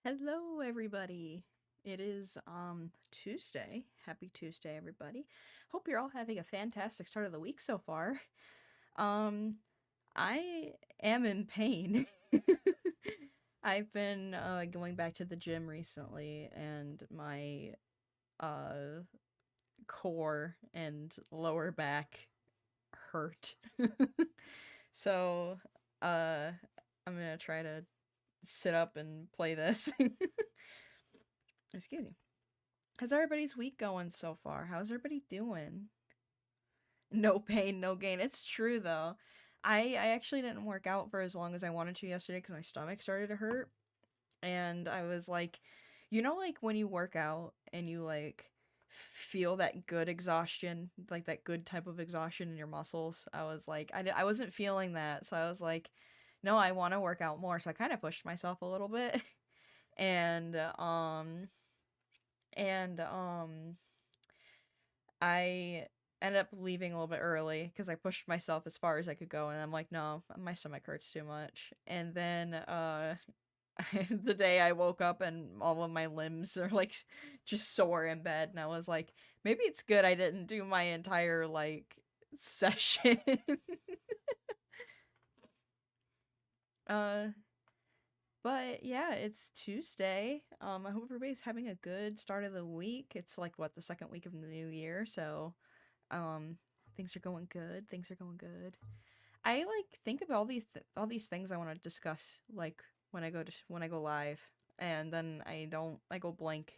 Hello everybody. It is Tuesday. Happy Tuesday everybody. Hope you're all having a fantastic start of the week so far. Um I am in pain. I've been going back to the gym recently and my uh core and lower back hurt. So uh I'm going to try to sit up and play this. Excuse me. How's everybody's week going so far? How's everybody doing? No pain, no gain. It's true though. I actually didn't work out for as long as I wanted to yesterday because my stomach started to hurt. And I was like, like when you work out and you like feel that good exhaustion, like that good type of exhaustion in your muscles. I was like, I wasn't feeling that. So I was like, no, I want to work out more. So I kind of pushed myself a little bit. And, and, I ended up leaving a little bit early because I pushed myself as far as I could go, and I'm like, no, my stomach hurts too much. And then the day I woke up and all of my limbs are like just sore in bed, and I was like, maybe it's good I didn't do my entire like session. uh but yeah, it's Tuesday. I hope everybody's having a good start of the week. It's like what, the second week of the new year, so Um, things are going good. Things are going good. I like think of all these things I want to discuss like when I go live, and then I go blank.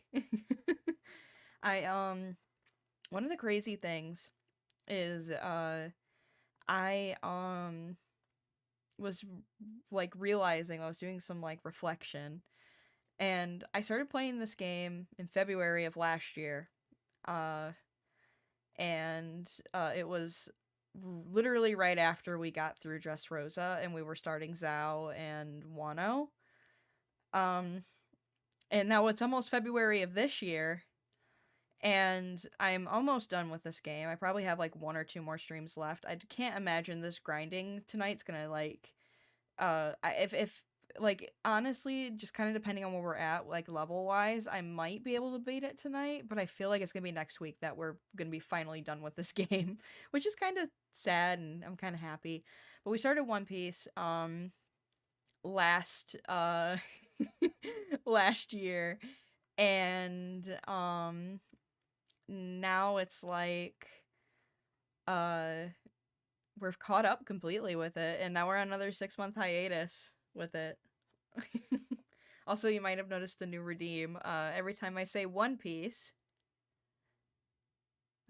I One of the crazy things is I was like realizing I was doing some like reflection, and I started playing this game in February of last year. Uh and it was literally right after we got through Dressrosa and we were starting Zao and Wano. Um, and now it's almost February of this year, and I'm almost done with this game. I probably have like one or two more streams left. I can't imagine this grinding tonight's gonna like if like honestly just kind of depending on where we're at like level wise I might be able to beat it tonight, but I feel like it's gonna be next week that we're gonna be finally done with this game, which is kind of sad, and I'm kind of happy. But we started One Piece last last year, and now it's like uh we're caught up completely with it, and now we're on another 6 month hiatus with it. Also, you might have noticed the new redeem. Every time I say One Piece,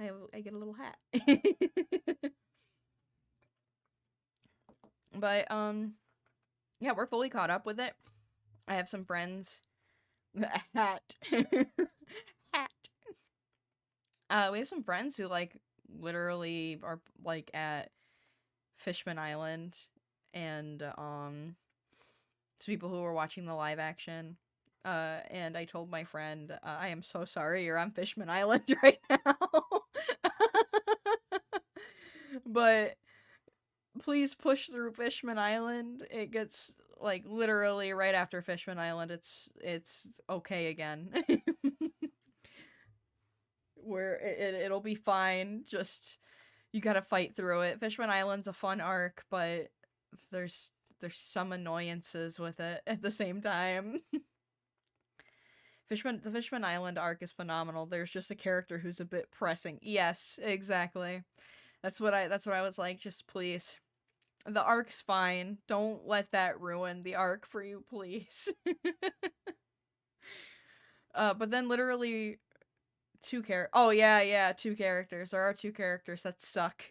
I get a little hat. But yeah, we're fully caught up with it. I have some friends. Hat. Hat. We have some friends who like literally are like at Fishman Island, and to people who were watching the live action. And I told my friend, I am so sorry you're on Fishman Island right now. But please push through Fishman Island. It gets like literally right after Fishman Island, it's okay again. Where it'll be fine. Just you gotta fight through it. Fishman Island's a fun arc, but there's some annoyances with it at the same time. The Fishman Island arc is phenomenal. There's just a character who's a bit pressing. Yes, exactly. That's what I was like, just please. The arc's fine. Don't let that ruin the arc for you, please. But then literally oh yeah, two characters. There are two characters that suck.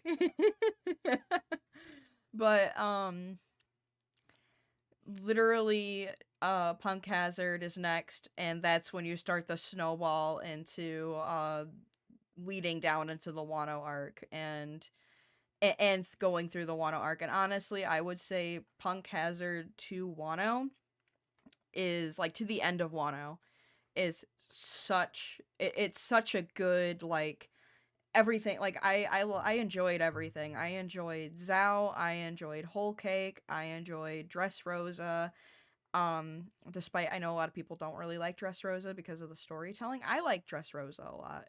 But literally Punk Hazard is next, and that's when you start the snowball into leading down into the Wano arc and going through the Wano arc. And honestly, I would say Punk Hazard to Wano is like to the end of Wano is it's such a good like everything. Like I enjoyed everything. I enjoyed Zhao, I enjoyed Whole Cake, I enjoyed Dressrosa. Despite I know a lot of people don't really like Dressrosa because of the storytelling. I like Dressrosa a lot.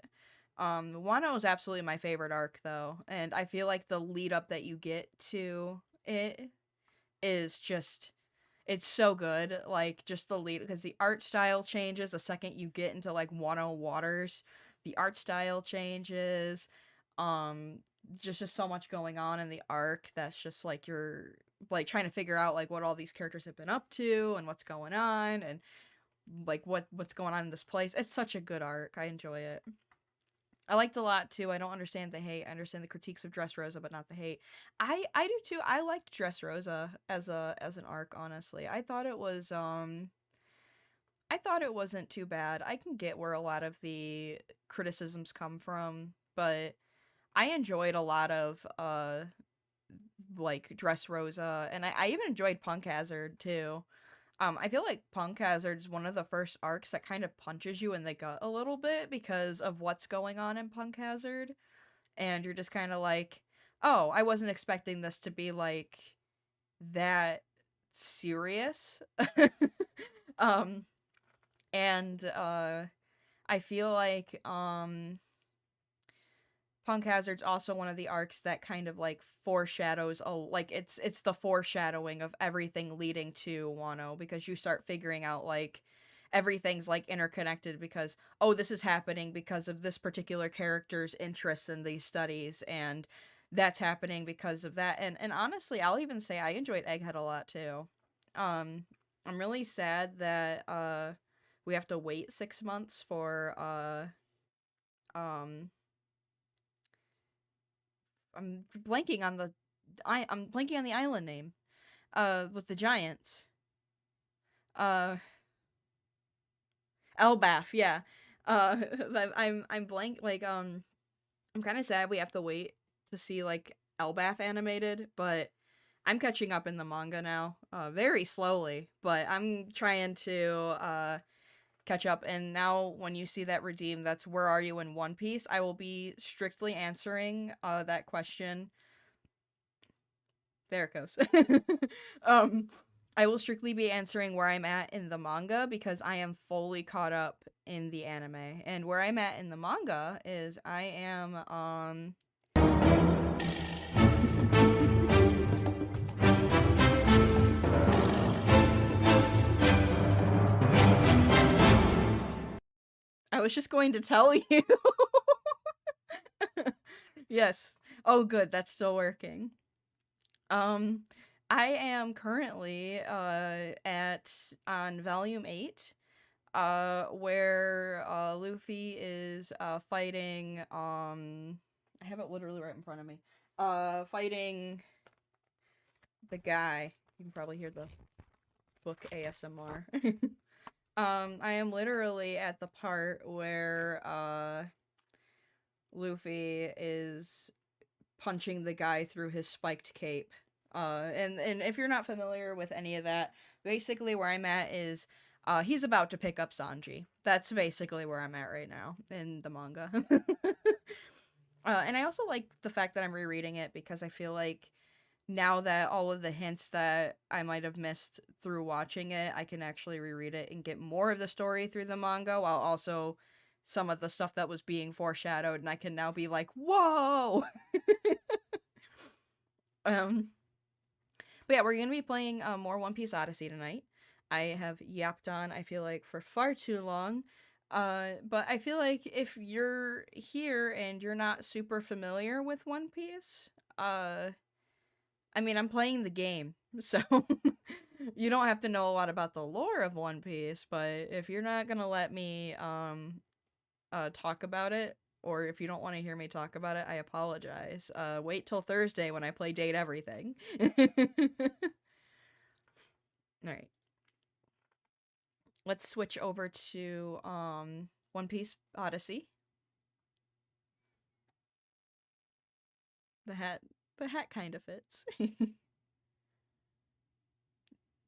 Wano is absolutely my favorite arc though, and I feel like the lead up that you get to it is just it's so good. Like just the lead, because the art style changes the second you get into like Wano waters. The art style changes. Just so much going on in the arc that's just like you're like trying to figure out like what all these characters have been up to and what's going on and like what's going on in this place. It's such a good arc. I enjoy it. I liked a lot too. I don't understand the hate. I understand the critiques of Dressrosa, but not the hate. I do too. I liked Dressrosa as an arc, honestly. I thought it wasn't too bad. I can get where a lot of the criticisms come from, but I enjoyed a lot of like Dressrosa, and I even enjoyed Punk Hazard too. I feel like Punk Hazard's one of the first arcs that kind of punches you in the gut a little bit because of what's going on in Punk Hazard, and you're just kind of like, oh, I wasn't expecting this to be like that serious. um, and I feel like Punk Hazard's also one of the arcs that kind of like foreshadows like it's the foreshadowing of everything leading to Wano, because you start figuring out like everything's like interconnected because oh, this is happening because of this particular character's interests in these studies, and that's happening because of that. And honestly, I'll even say I enjoyed Egghead a lot too. I'm really sad that we have to wait 6 months for um I'm blanking on the I'm blanking on the island name. With the giants. Uh Elbaf, yeah. Uh I'm blank like I'm kind of sad we have to wait to see like Elbaf animated, but I'm catching up in the manga now. Very slowly, but I'm trying to catch up. And now when you see that redeem, that's where are you in One Piece, I will be strictly answering that question. There it goes. I will strictly be answering where I'm at in the manga because I am fully caught up in the anime. And where I'm at in the manga is I am I was just going to tell you. Yes. Oh, good. That's still working. Um, I am currently at on volume 8, where Luffy is fighting I have it literally right in front of me. Fighting the guy. You can probably hear the book ASMR. I am literally at the part where Luffy is punching the guy through his spiked cape. And if you're not familiar with any of that, basically where I'm at is he's about to pick up Sanji. That's basically where I'm at right now in the manga. And I also like the fact that I'm rereading it because I feel like now that all of the hints that I might have missed through watching it, I can actually reread it and get more of the story through the manga while also some of the stuff that was being foreshadowed, and I can now be like, whoa! um, but yeah, we're gonna be playing more One Piece Odyssey tonight. I have yapped on, I feel like, for far too long. But I feel like if you're here and you're not super familiar with One Piece, I mean, I'm playing the game, so you don't have to know a lot about the lore of One Piece, but if you're not gonna let me talk about it, or if you don't want to hear me talk about it, I apologize. Wait till Thursday when I play Date Everything. Alright. Let's switch over to One Piece Odyssey. The hat kind of fits.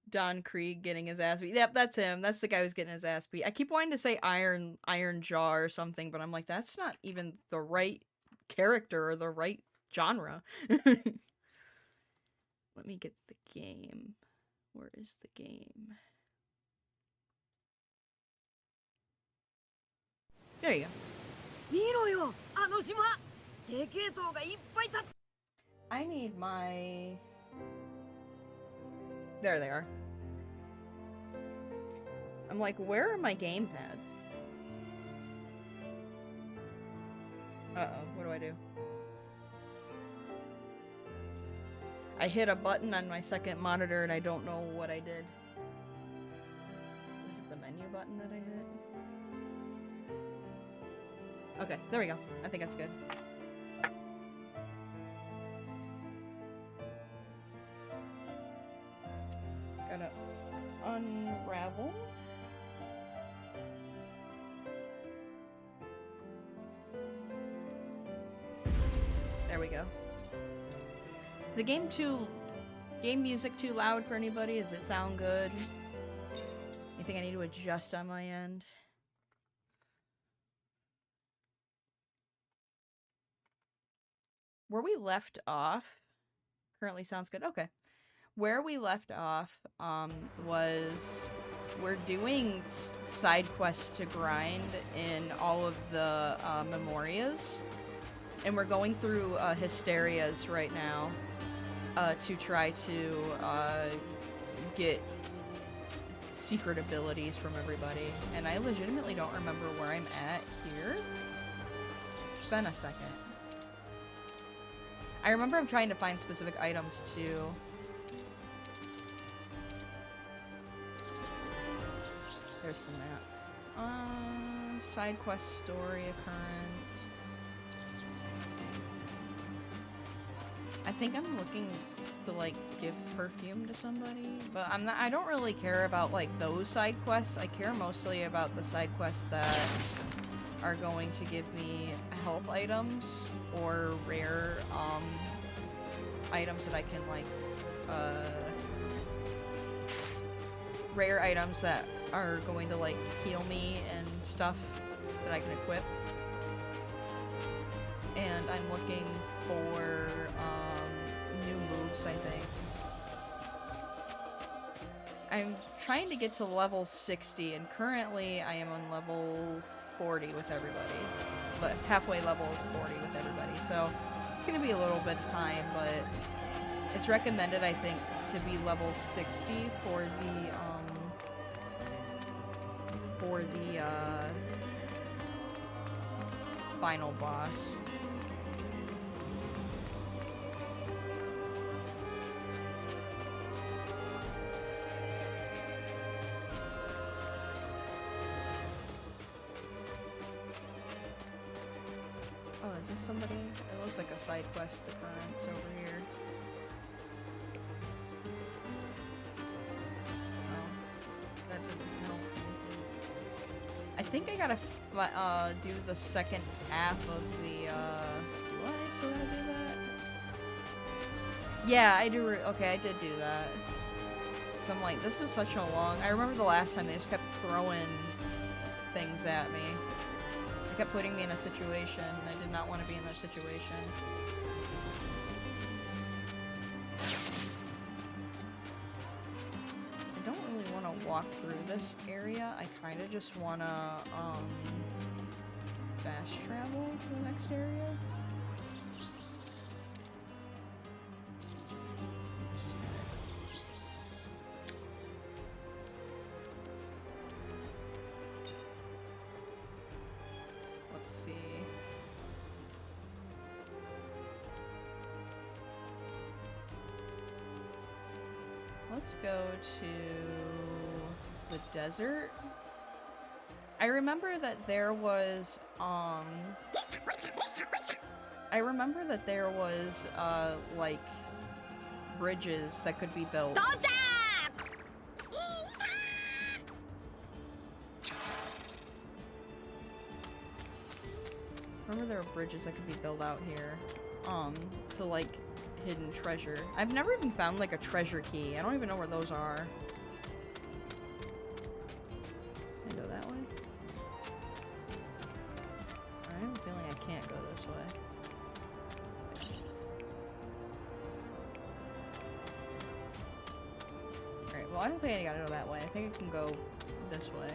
Don Krieg getting his ass beat. Yep, that's him. That's the guy who's getting his ass beat. I keep wanting to say Iron Jaw or something, but I'm like, that's not even the right character or the right genre. Let me get the game. Where is the game? There you go. I need my... There they are. I'm like, where are my game pads? Uh-oh, what do I do? I hit a button on my second monitor and I don't know what I did. Was it the menu button that I hit? Okay, there we go. I think that's good. Gotta unravel. There we go. The game music too loud for anybody? Does it sound good? You think I need to adjust on my end? Where we left off currently sounds good. Okay. Where we left off was we're doing side quests to grind in all of the Memorias, and we're going through Hysterias right now to try to get secret abilities from everybody, and I legitimately don't remember where I'm at here. It's been a second. I remember I'm trying to find specific items too. There's the map. Side quest story occurrence. I think I'm looking to like give perfume to somebody, but I don't really care about like those side quests. I care mostly about the side quests that are going to give me health items or rare items that I can like rare items that are going to like heal me and stuff that I can equip. And I'm looking for new moves, I think. I'm trying to get to level 60, and currently I am on level 40 with everybody. But halfway level 40 with everybody, so it's gonna be a little bit of time, but it's recommended, I think, to be level 60 for the final boss. Oh, is this somebody? It looks like a side quest occurrence over here. Oh, that didn't help. I think I gotta do the second half of the, do I still gotta do that? Yeah, I do, okay, I did do that. So I'm like, this is such a long, I remember the last time they just kept throwing things at me. They kept putting me in a situation, and I did not want to be in that situation. I don't really want to walk through this area. I kind of just want to, fast travel to the next area. Let's see. Let's go to the desert. I remember that there was, like, bridges that could be built. Remember there were bridges that could be built out here. To, like, hidden treasure. I've never even found, like, a treasure key. I don't even know where those are. Can I go that way? I have a feeling I can't go this way. Alright, well I don't think I gotta go that way. I think I can go this way.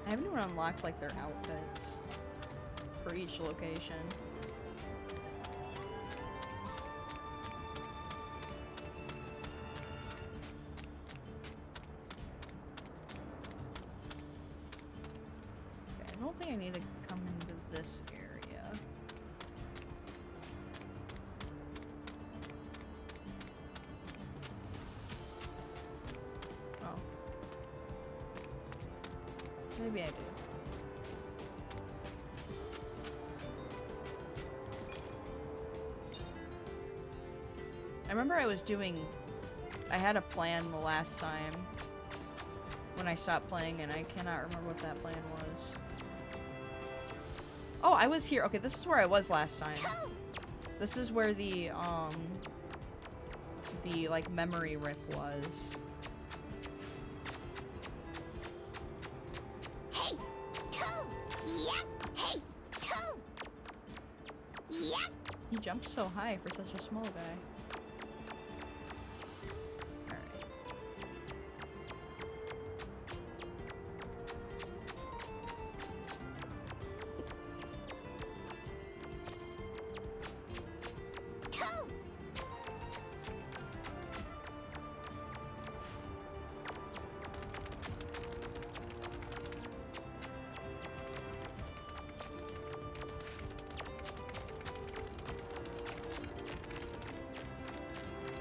I haven't even unlocked like their outfits for each location. Okay, I don't think I need to come into this area. Oh. Maybe I do. I remember I had a plan the last time when I stopped playing, and I cannot remember what that plan was. Oh, I was here. Okay, this is where I was last time. This is where the like, memory rip was. Hey, cool. Yep. Hey, cool. Yep. He jumped so high for such a small guy.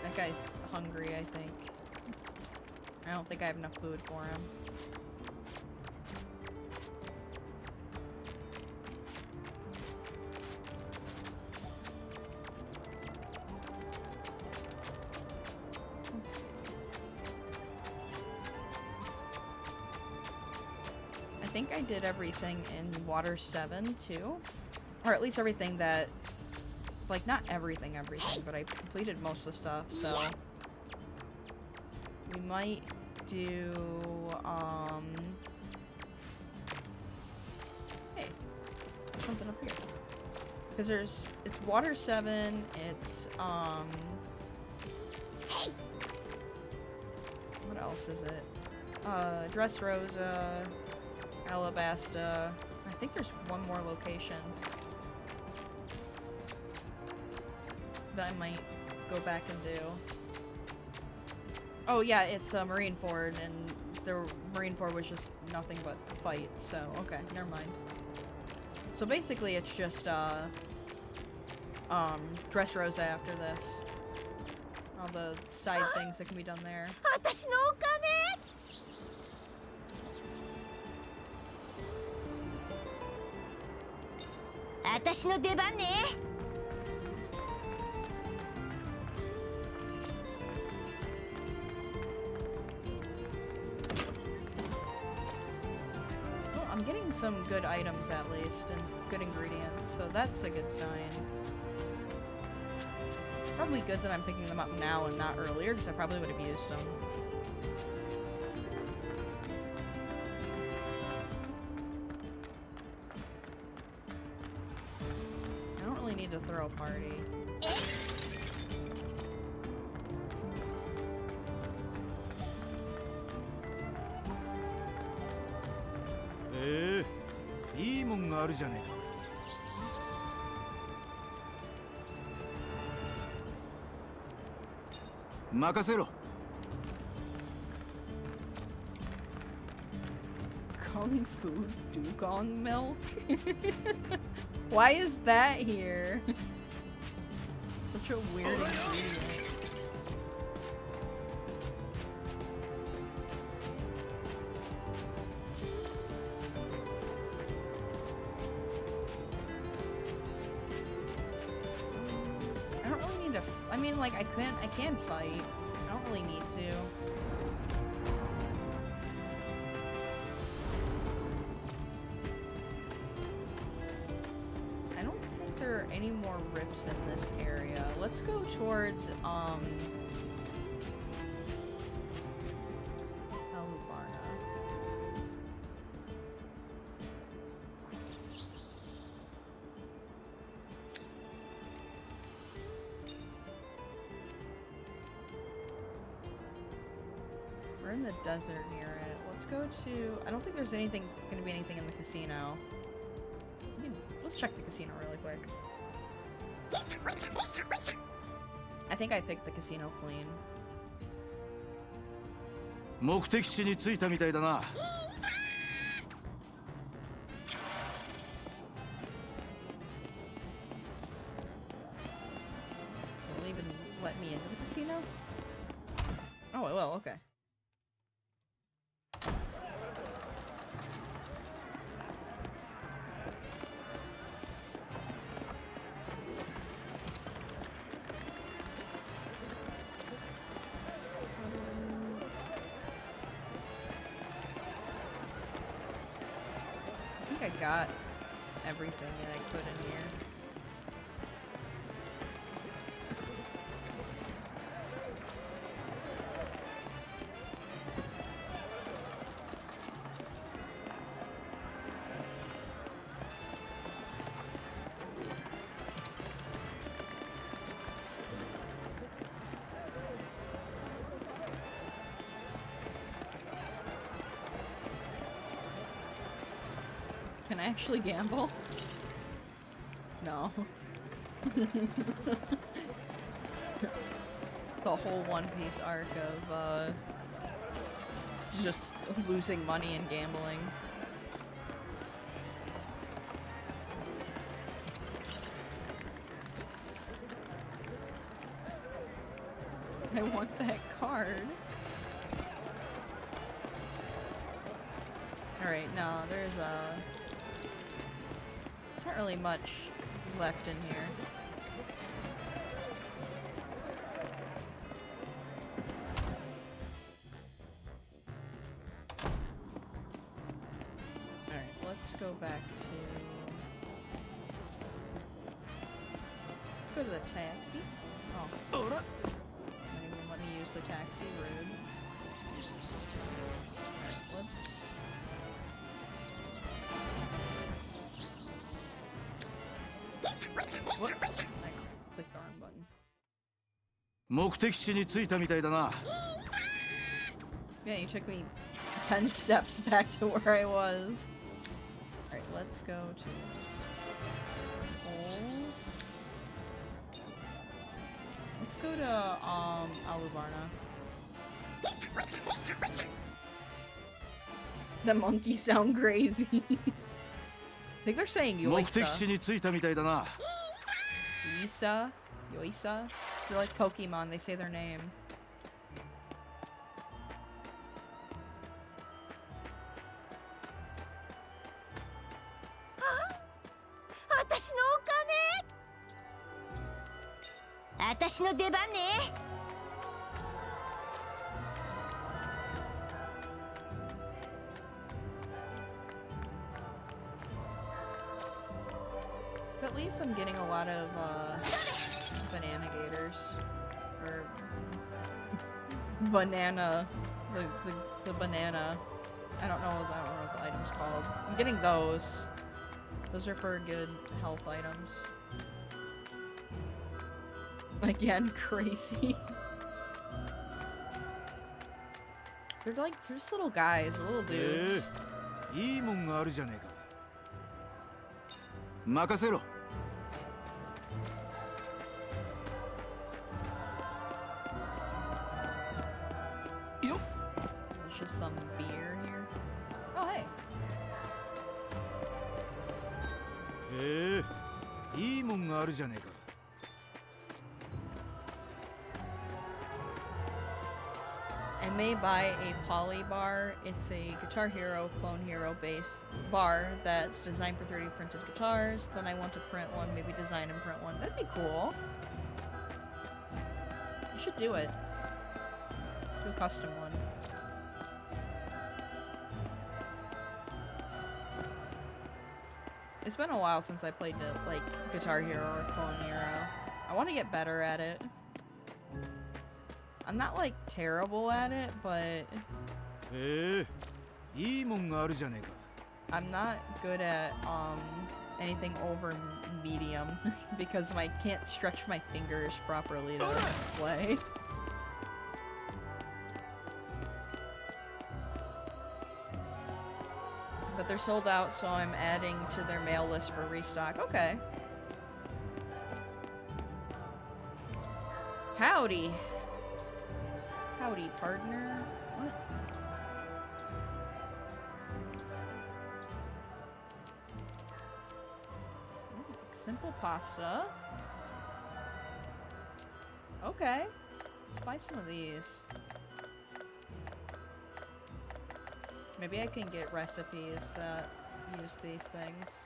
That guy's hungry, I think. I don't think I have enough food for him. Let's see. I think I did everything in Water 7 too. Or at least everything that... Like, not everything, but I completed most of the stuff, so... We might do, Hey, there's something up here. Because it's Water 7, it's, Hey. What else is it? Dressrosa, Alabasta. I think there's one more location that I might go back and do. Oh yeah, it's Marineford, and the Marineford was just nothing but fight, so okay, never mind. So basically it's just Dressrosa after this. All the side things that can be done there. 私のお金。私の出番ね。Well, I'm getting some good items at least, and good ingredients, so that's a good sign. Probably good that I'm picking them up now and not earlier, because I probably would have used them. I don't really need to throw a party. いいもんがあるじゃねえか。任せろ。Kung Fu Dugong milk? Why is that here? Such a weird ingredient. I don't really need to. I mean, like, I can fight. I don't really need to. I don't think there are any more rips in this area. Let's go towards, Alubarna. We're in the desert near it. Let's go to... I don't think there's anything gonna be anything in the casino. Let's check the casino really quick. I think I picked the casino clean. 目的地に着いたみたいだな。Will it even let me into the casino? Oh, it will, okay. I think I got everything that I could in here. Can I actually gamble? No. The whole One Piece arc of, just losing money and gambling. I want that card. Alright, no, there's not really much left in here. Alright, let's go back to... Let's go to the taxi. Oh. Not even let me use the taxi, rude. Alright, let's... What? I clicked the wrong button. 目的地に着いたみたいだな。Yeah, you took me 10 steps back to where I was. Alright, let's go to... Let's go to, Alubarna. The monkeys sound crazy. I think they're saying 目的 Yoisa. 地に着いたみたいだな。Yoisa? Yoisa? They're like Pokemon, they say their name. 私のお金。私の出番ね。But at least I'm getting a lot of banana gators. Or banana. The banana. I don't know what the item's called. I'm getting those. Those are for good health items. Again, crazy. They're just little guys, or little dudes. いいもんがあるじゃねえか。任せろ。よっ。There's just some beer here. Oh hey. いいもんがあるじゃねえか。I may buy a poly bar. It's a Guitar Hero Clone Hero based bar that's designed for 3D printed guitars. Then I want to print one, maybe design and print one. That'd be cool. You should do it. Do a custom one. It's been a while since I played like Guitar Hero or Clone Hero. I want to get better at it. I'm not like terrible at it, but いいもんがあるじゃねえか。 I'm not good at anything over medium because I can't stretch my fingers properly to play. But they're sold out, so I'm adding to their mail list for restock. Okay. Howdy. Howdy, partner. What? Ooh, simple pasta. Okay. Let's buy some of these. Maybe I can get recipes that use these things.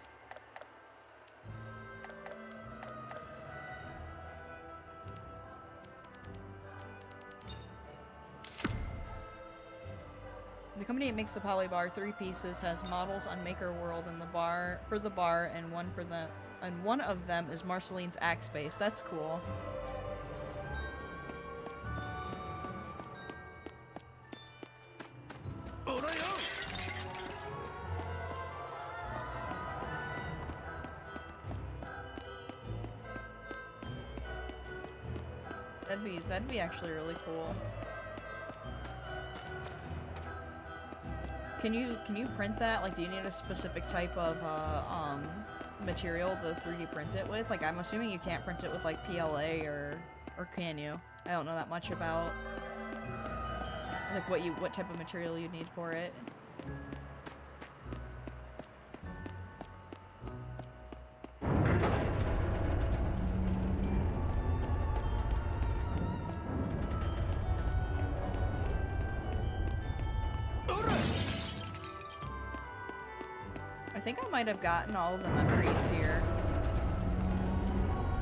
The company that makes the Polybar, 3 pieces, has models on Maker World in the bar for the bar, and one of them is Marceline's axe base. That's cool. That'd be actually really cool. Can you print that? Like, do you need a specific type of material to 3D print it with? Like, I'm assuming you can't print it with like PLA or can you? I don't know that much about like what type of material you need for it. I think I might have gotten all of the memories here.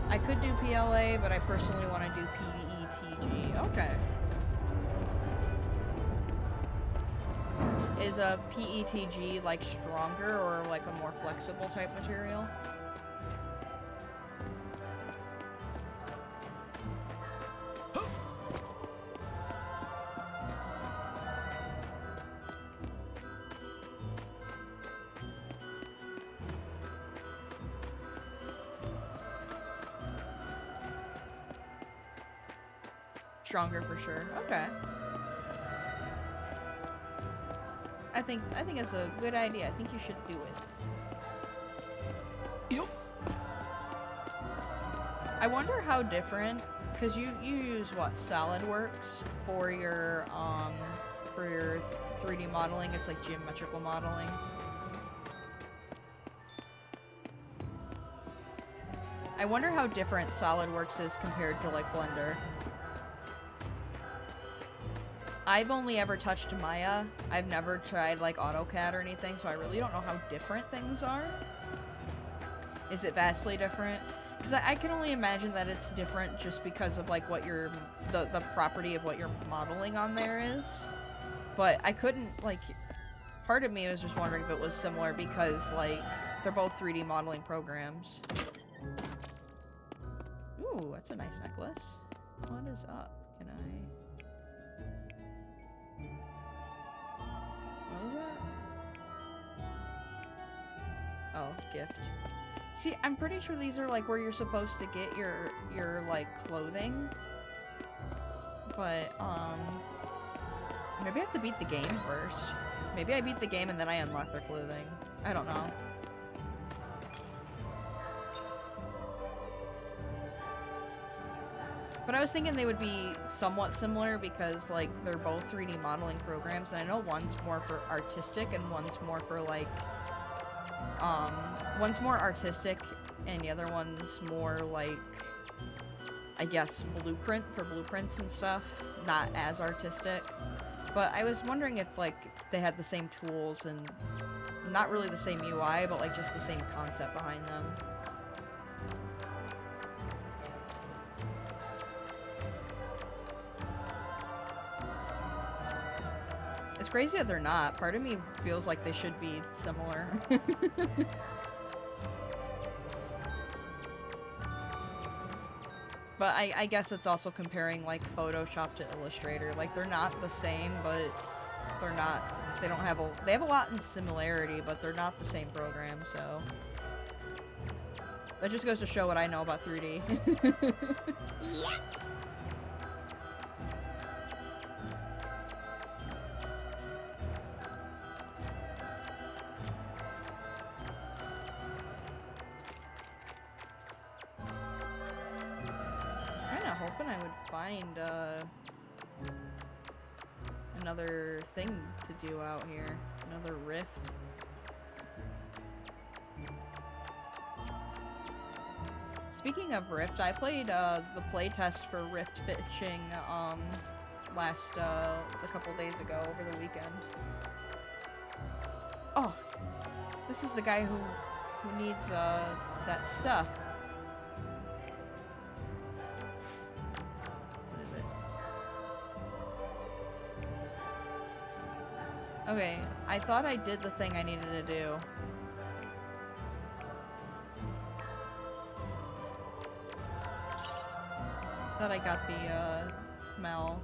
I could do PLA, but I personally want to do PETG. Okay. Is a PETG like stronger or like a more flexible type material? Stronger for sure. Okay. I think it's a good idea. I think you should do it. Yup. I wonder how different, because you use what, SolidWorks for your 3D modeling. It's like geometrical modeling. I wonder how different SolidWorks is compared to like Blender. I've only ever touched Maya. I've never tried like AutoCAD or anything, so I really don't know how different things are. Is it vastly different? Because I can only imagine that it's different just because of like what you're, the property of what you're modeling on there is. But I couldn't, like, part of me was just wondering if it was similar because like they're both 3D modeling programs. Ooh, that's a nice necklace. What is up? Can I... What was that? Oh, gift. See, I'm pretty sure these are like where you're supposed to get your like clothing. But maybe I have to beat the game first. Maybe I beat the game and then I unlock their clothing. I don't know. But I was thinking they would be somewhat similar because, like, they're both 3D modeling programs, and I know one's more for artistic and one's more for, like, one's more artistic and the other one's more, like, I guess, blueprint for blueprints and stuff, not as artistic. But I was wondering if, like, they had the same tools and not really the same UI, but, like, just the same concept behind them. It's crazy that they're not. Part of me feels like they should be similar. But I guess it's also comparing, like, Photoshop to Illustrator. Like, they're not the same, but they're not... They don't have a... They have a lot in similarity, but they're not the same program, so... That just goes to show what I know about 3D. Yeah. Hoping I would find another thing to do out here, another rift. Speaking of rift, I played the playtest for rift fishing last a couple days ago over the weekend. Oh, this is the guy who needs that stuff. Okay, I thought I did the thing I needed to do. Thought I got the, smell.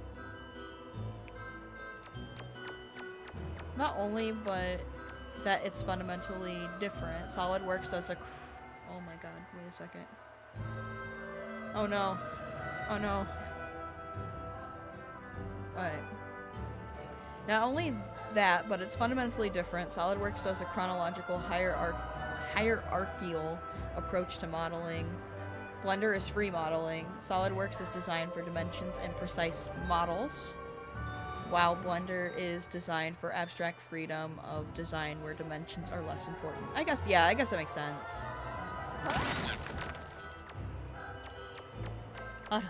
Not only, but that it's fundamentally different. SolidWorks does a... Oh my god, wait a second. Oh no. Oh no. Alright. Not only that, but it's fundamentally different. SolidWorks does a chronological hierarchical approach to modeling. Blender is free modeling. SolidWorks is designed for dimensions and precise models, while Blender is designed for abstract freedom of design where dimensions are less important. I guess, yeah, I guess that makes sense. Ara,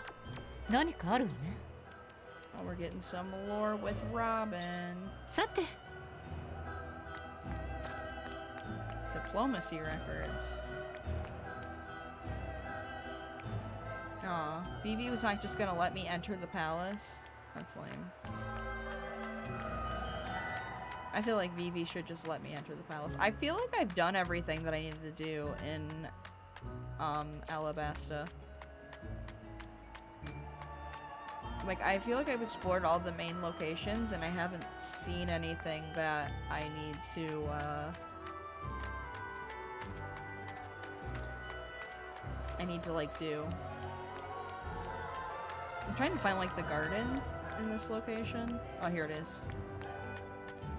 何かあるのね? Oh, we're getting some lore with Robin. さて Diplomacy records. Aw, Vivi was not just gonna let me enter the palace. That's lame. I feel like Vivi should just let me enter the palace. I feel like I've done everything that I needed to do in, Alabasta. Like, I feel like I've explored all the main locations, and I haven't seen anything that I need to, like, do. I'm trying to find, like, the garden in this location. Oh, here it is.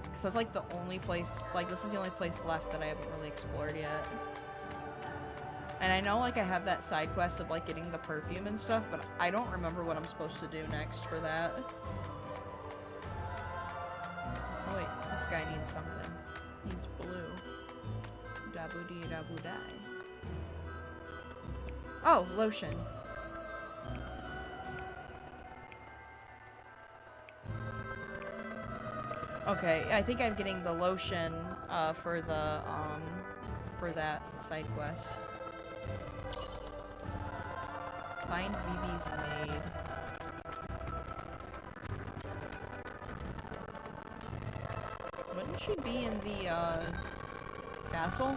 Because that's, like, the only place, like, this is the only place left that I haven't really explored yet. And I know, like, I have that side quest of, like, getting the perfume and stuff, but I don't remember what I'm supposed to do next for that. Oh, wait. This guy needs something. He's blue. Dabu-dee, dabu-die. Oh, lotion. Okay, I think I'm getting the lotion for the for that side quest. Find Vivi's maid. Wouldn't she be in the castle?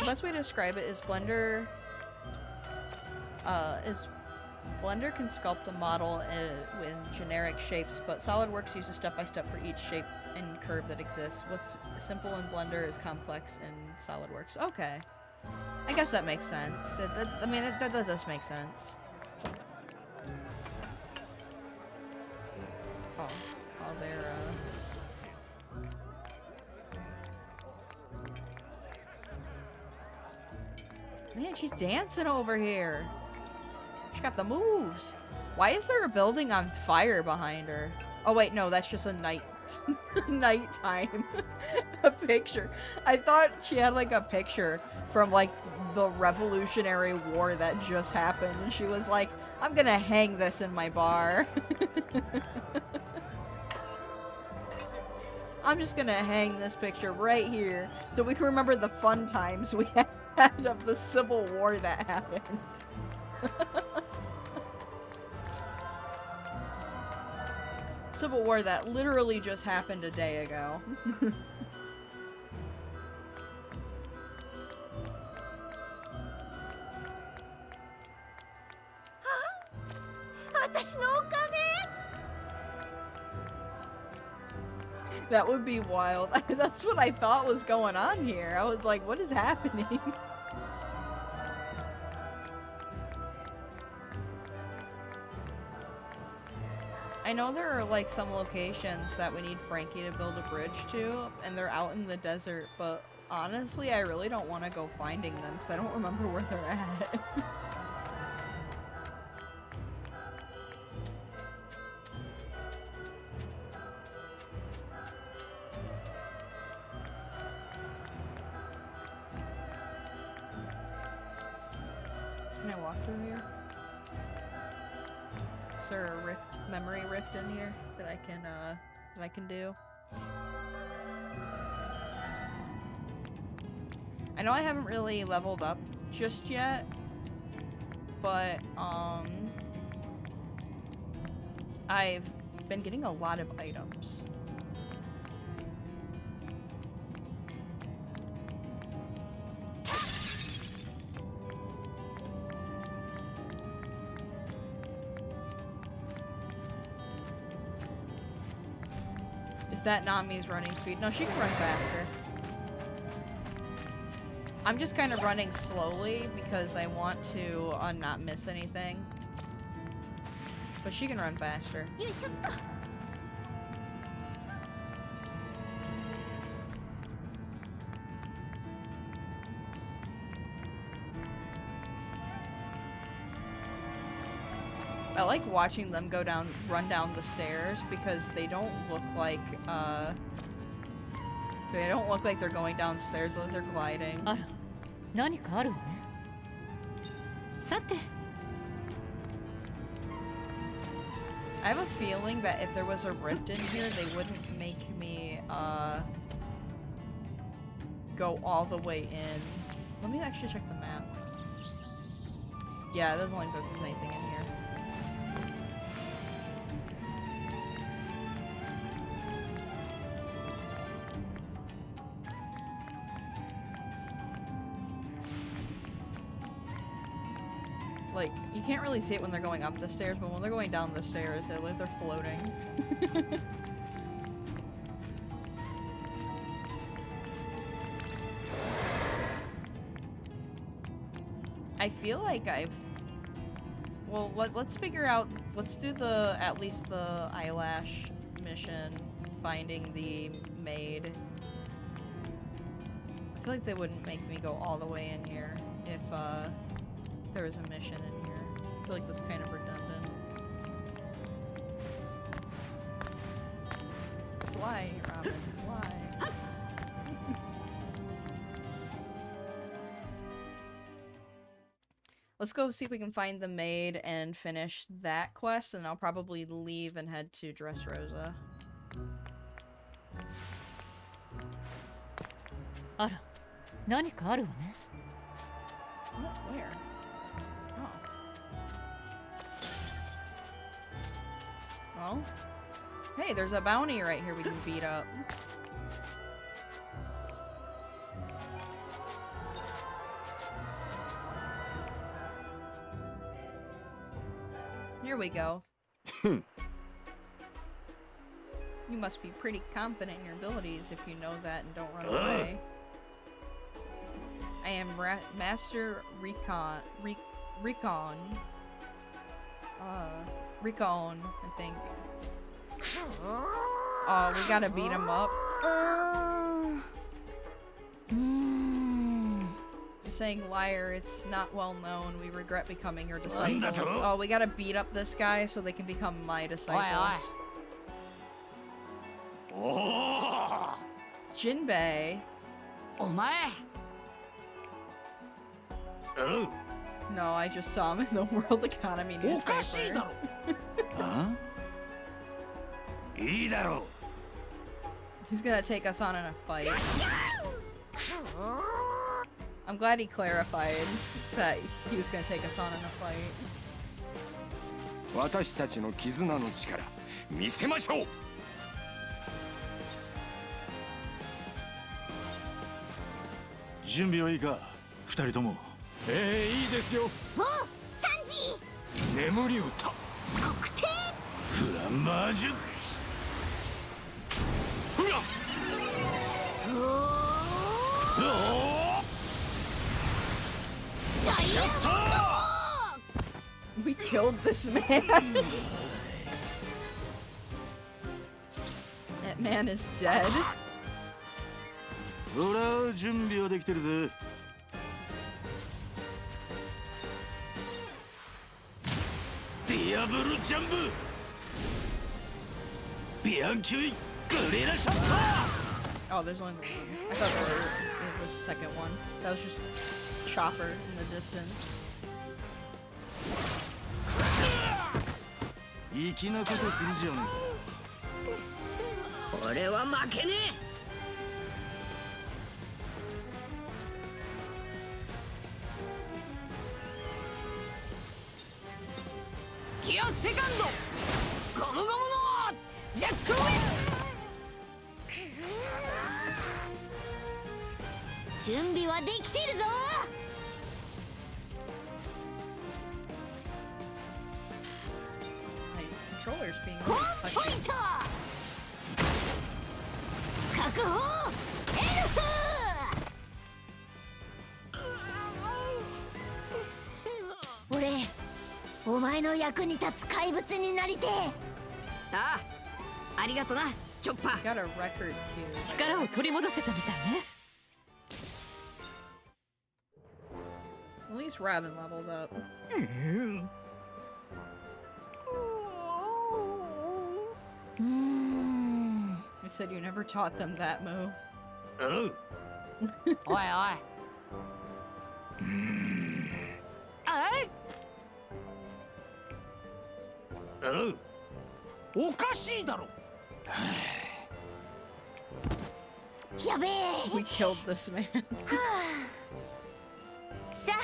The best way to describe it is Blender can sculpt a model in generic shapes, but SolidWorks uses step-by-step for each shape and curve that exists. What's simple in Blender is complex in SolidWorks. Okay. I guess that makes sense. That does make sense. Oh, they're, Man, she's dancing over here. She got the moves. Why is there a building on fire behind her? Oh wait, no, that's just a nighttime a picture. I thought she had like a picture from like the Revolutionary War that just happened, and she was like, I'm gonna hang this in my bar. I'm just gonna hang this picture right here so we can remember the fun times we had of the Civil War that happened. Civil War that literally just happened a day ago. That would be wild. That's what I thought was going on here. I was like, what is happening? I know there are like some locations that we need Frankie to build a bridge to, and they're out in the desert, but honestly, I really don't want to go finding them because I don't remember where they're at. Can I walk through here? Is there a rift, memory rift in here that I can do? I know I haven't really leveled up just yet, but I've been getting a lot of items. Is that Nami's running speed? No, she can run faster. I'm just kind of running slowly because I want to not miss anything. But she can run faster. I like watching them run down the stairs because they don't look like they're going downstairs, like they're gliding. 何かあるわね。さて。I have a feeling that if there was a rift in here, they wouldn't make me go all the way in. Let me actually check the map. Yeah, it doesn't look like there's anything in here. Like, you can't really see it when they're going up the stairs, but when they're going down the stairs, they look like they're floating. I feel like well, let's figure out, let's do at least the eyelash mission, finding the maid. I feel like they wouldn't make me go all the way in here if there was a mission in here. feel like that's kind of redundant. Fly, Robin, fly. Let's go see if we can find the maid and finish that quest, and I'll probably leave and head to Dressrosa. あら、何かあるわね。 What? Where? Oh. Well, hey, there's a bounty right here we can beat up. Here we go. You must be pretty confident in your abilities if you know that and don't run away. I am Master Recon. Recon, I think. Oh, we gotta beat him up. You're saying liar, it's not well known. We regret becoming your disciples. Oh, we gotta beat up this guy so they can become my disciples. Jinbei. No, I just saw him in the World Economy newspaper. Huh? He's gonna take us on in a fight. I'm glad he clarified that he was gonna take us on in a fight. 私たちの絆の力見せましょう。準備はいいか、二人とも。いいですよ。おう、サンジ眠り歌。国定フランバージュ。ふら。ダイヤモンド We killed this man. That man is dead. ほら、準備はできてるぜ。ディアブルジャンブ。ビアンキュイグレラショット。 Oh, there's only one. I thought it was the second one. That was just Chopper in the distance. 粋なことするじゃね俺は負けねえ。ギアセカンドゴムゴムのジェットウィン準備はできてるぞ。 My controller's being ホ really ームポイ touchy. ント確保エルフ俺お前の役に立つ怪物になりてえ。ああ、ありがとなチョッパー。 Got a record too. 力を取り戻せたみたいね。 At least Robin leveled up. I said you never taught them that move. おいおい。おかしいだろ。やべえ。 We killed this man. さあ、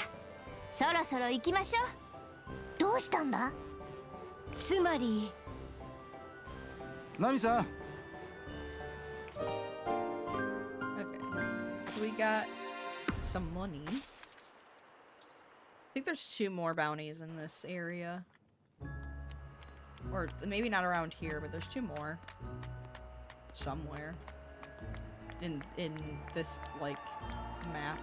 そろそろ行きましょう。どうしたんだ？つまり。ナミさん。 Okay. So we got some money. I think there's 2 more bounties in this area. Or maybe not around here, but there's 2 more. Somewhere. In this, like, map.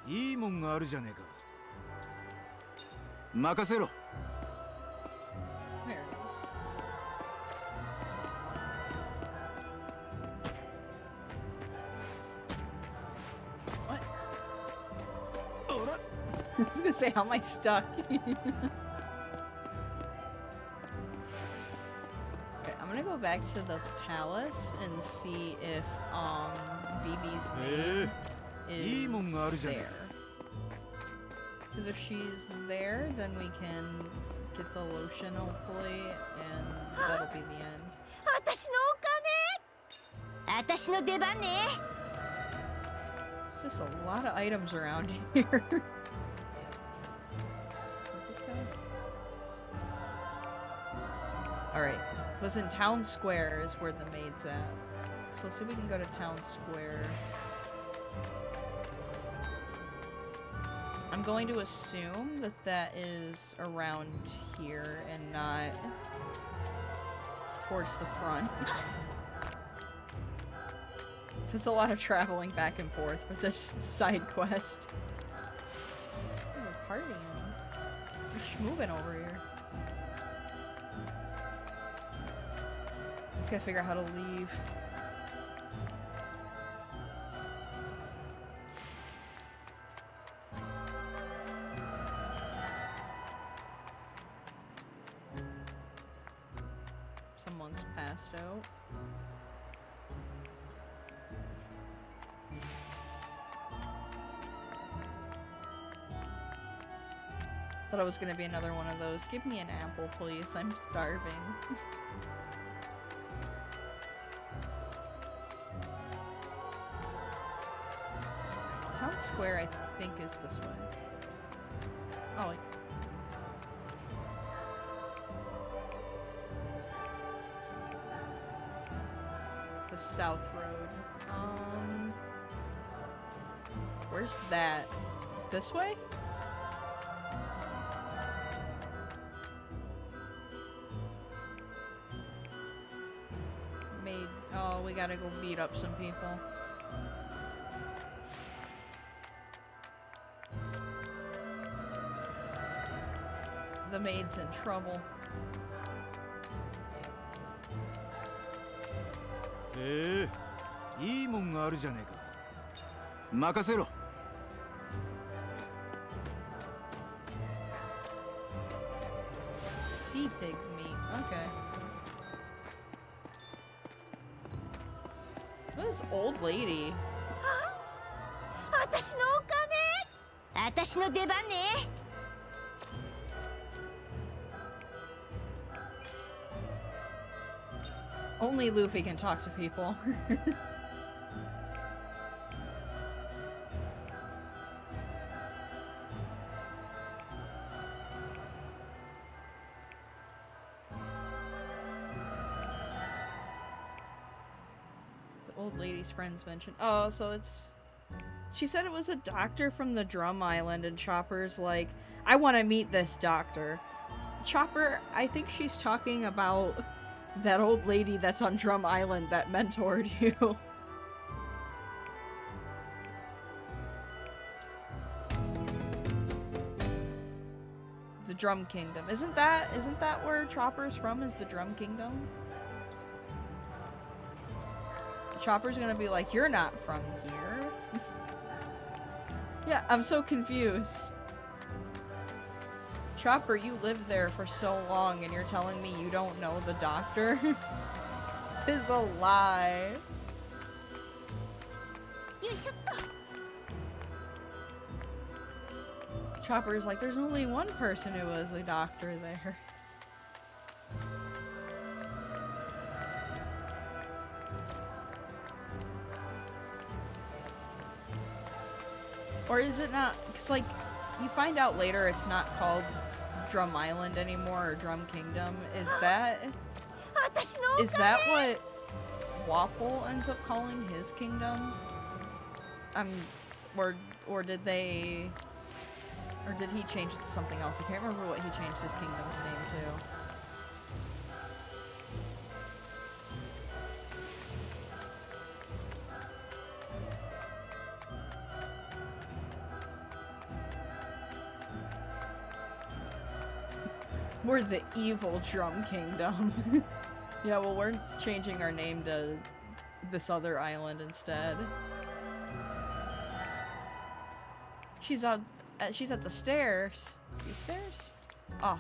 いいもんがあるじゃねえか。任せろ。 There it is. What? I was gonna say, how am I stuck? Okay, I'm gonna go back to the palace and see if BB's maid is there. Because if she's there, then we can get the lotion hopefully, and that'll be the end. 私のお金。私の出番ね。 There's just a lot of items around here. What's this guy? Alright. Was in Town Square is where the maid's at. So let's see if we can go to Town Square. I'm going to assume that that is around here and not towards the front. So it's a lot of traveling back and forth for this side quest. Oh, we're partying. We're schmoovin' over here. Just gotta figure out how to leave. Someone's passed out. Thought it was gonna be another one of those. Give me an apple, please. I'm starving. Town Square, I think, is this way. Oh, wait. The South Road. Where's that? This way? Oh, we gotta go beat up some people. The maid's in trouble. いいもんがあるじゃねえか。任せろ。Sea pig meat. Okay. Look at this old lady. 私のお金。私の出番ね。 Only Luffy can talk to people. The old lady's friends mentioned. Oh, so it's... She said it was a doctor from the Drum Island, and Chopper's like, I want to meet this doctor. Chopper, I think she's talking about that old lady that's on Drum Island that mentored you. The Drum Kingdom. Isn't that where Chopper's from, is the Drum Kingdom? Chopper's gonna be like, you're not from here. Yeah, I'm so confused. Chopper, you lived there for so long and you're telling me you don't know the doctor? This is a lie. Chopper's like, there's only one person who was a doctor there. Or is it not? Because, like, you find out later it's not called Drum Island anymore, or Drum Kingdom. Is that what Waffle ends up calling his kingdom? Or did they... Or did he change it to something else? I can't remember what he changed his kingdom's name to. We're the evil Drum Kingdom. Yeah, well, we're changing our name to this other island instead. She's out. She's at the stairs. These stairs? Oh.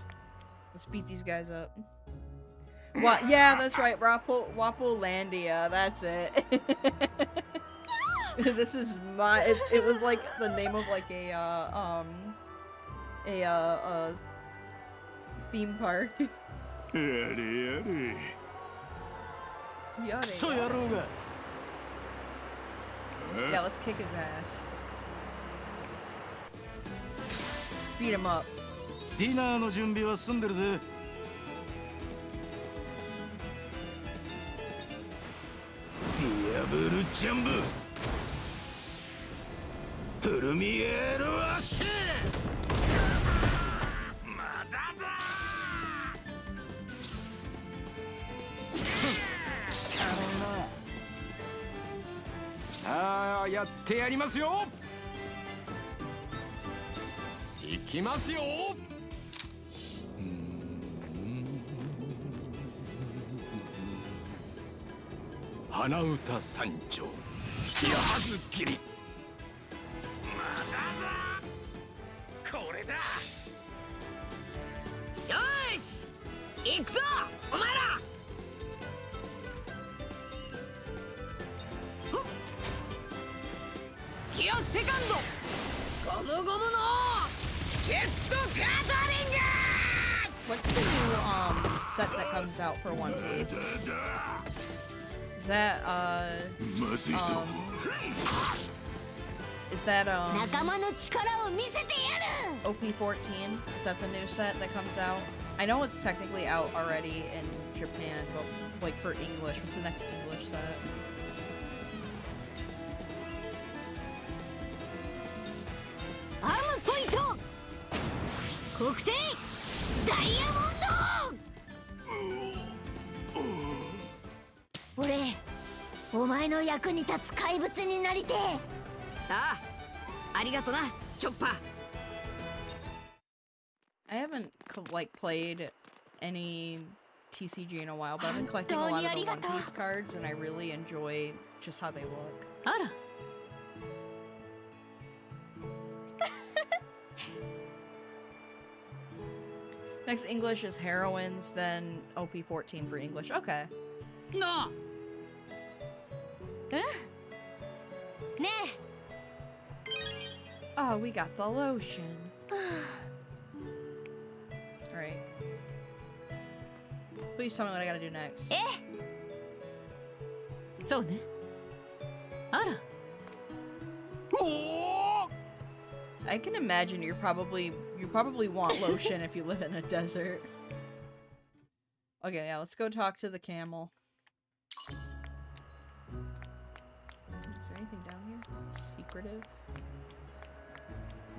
Let's beat these guys up. What? Yeah, that's right. Wapolandia. That's it. This is my. It was like the name of like a theme park. やれやれ Yada, クソ yada. 野郎が Yeah, let's kick his ass. Let's beat him up. ディナーの準備は済んでるぜ。ディアブルジャンブプルミエールアッシュまだださあやってやりますよいきますよ花歌三丁矢ず切りまだだこれだよーし行くぞお前らほっギアセカンドゴムゴムのジェットガタリング What's the new set that comes out for One Piece? Is that is that 仲間の力を見せてやる OP14? Is that the new set that comes out? I know it's technically out already in Japan, but like for English, what's the next English set? Arm point! 黒点ダイヤモンド俺お前の役に立つ怪物になりてえああありがとなチョッパー I haven't like played any TCG in a while, but I've been collecting a lot of the One Piece cards, and I really enjoy just how they look. あら Next English is Heroines, then OP14 for English. Okay. なあね Oh, we got the lotion. Alright. Please tell me what I gotta do next. えそうねあら I can imagine you probably want lotion if you live in a desert. Okay, yeah, let's go talk to the camel. Is there anything down here? Secretive?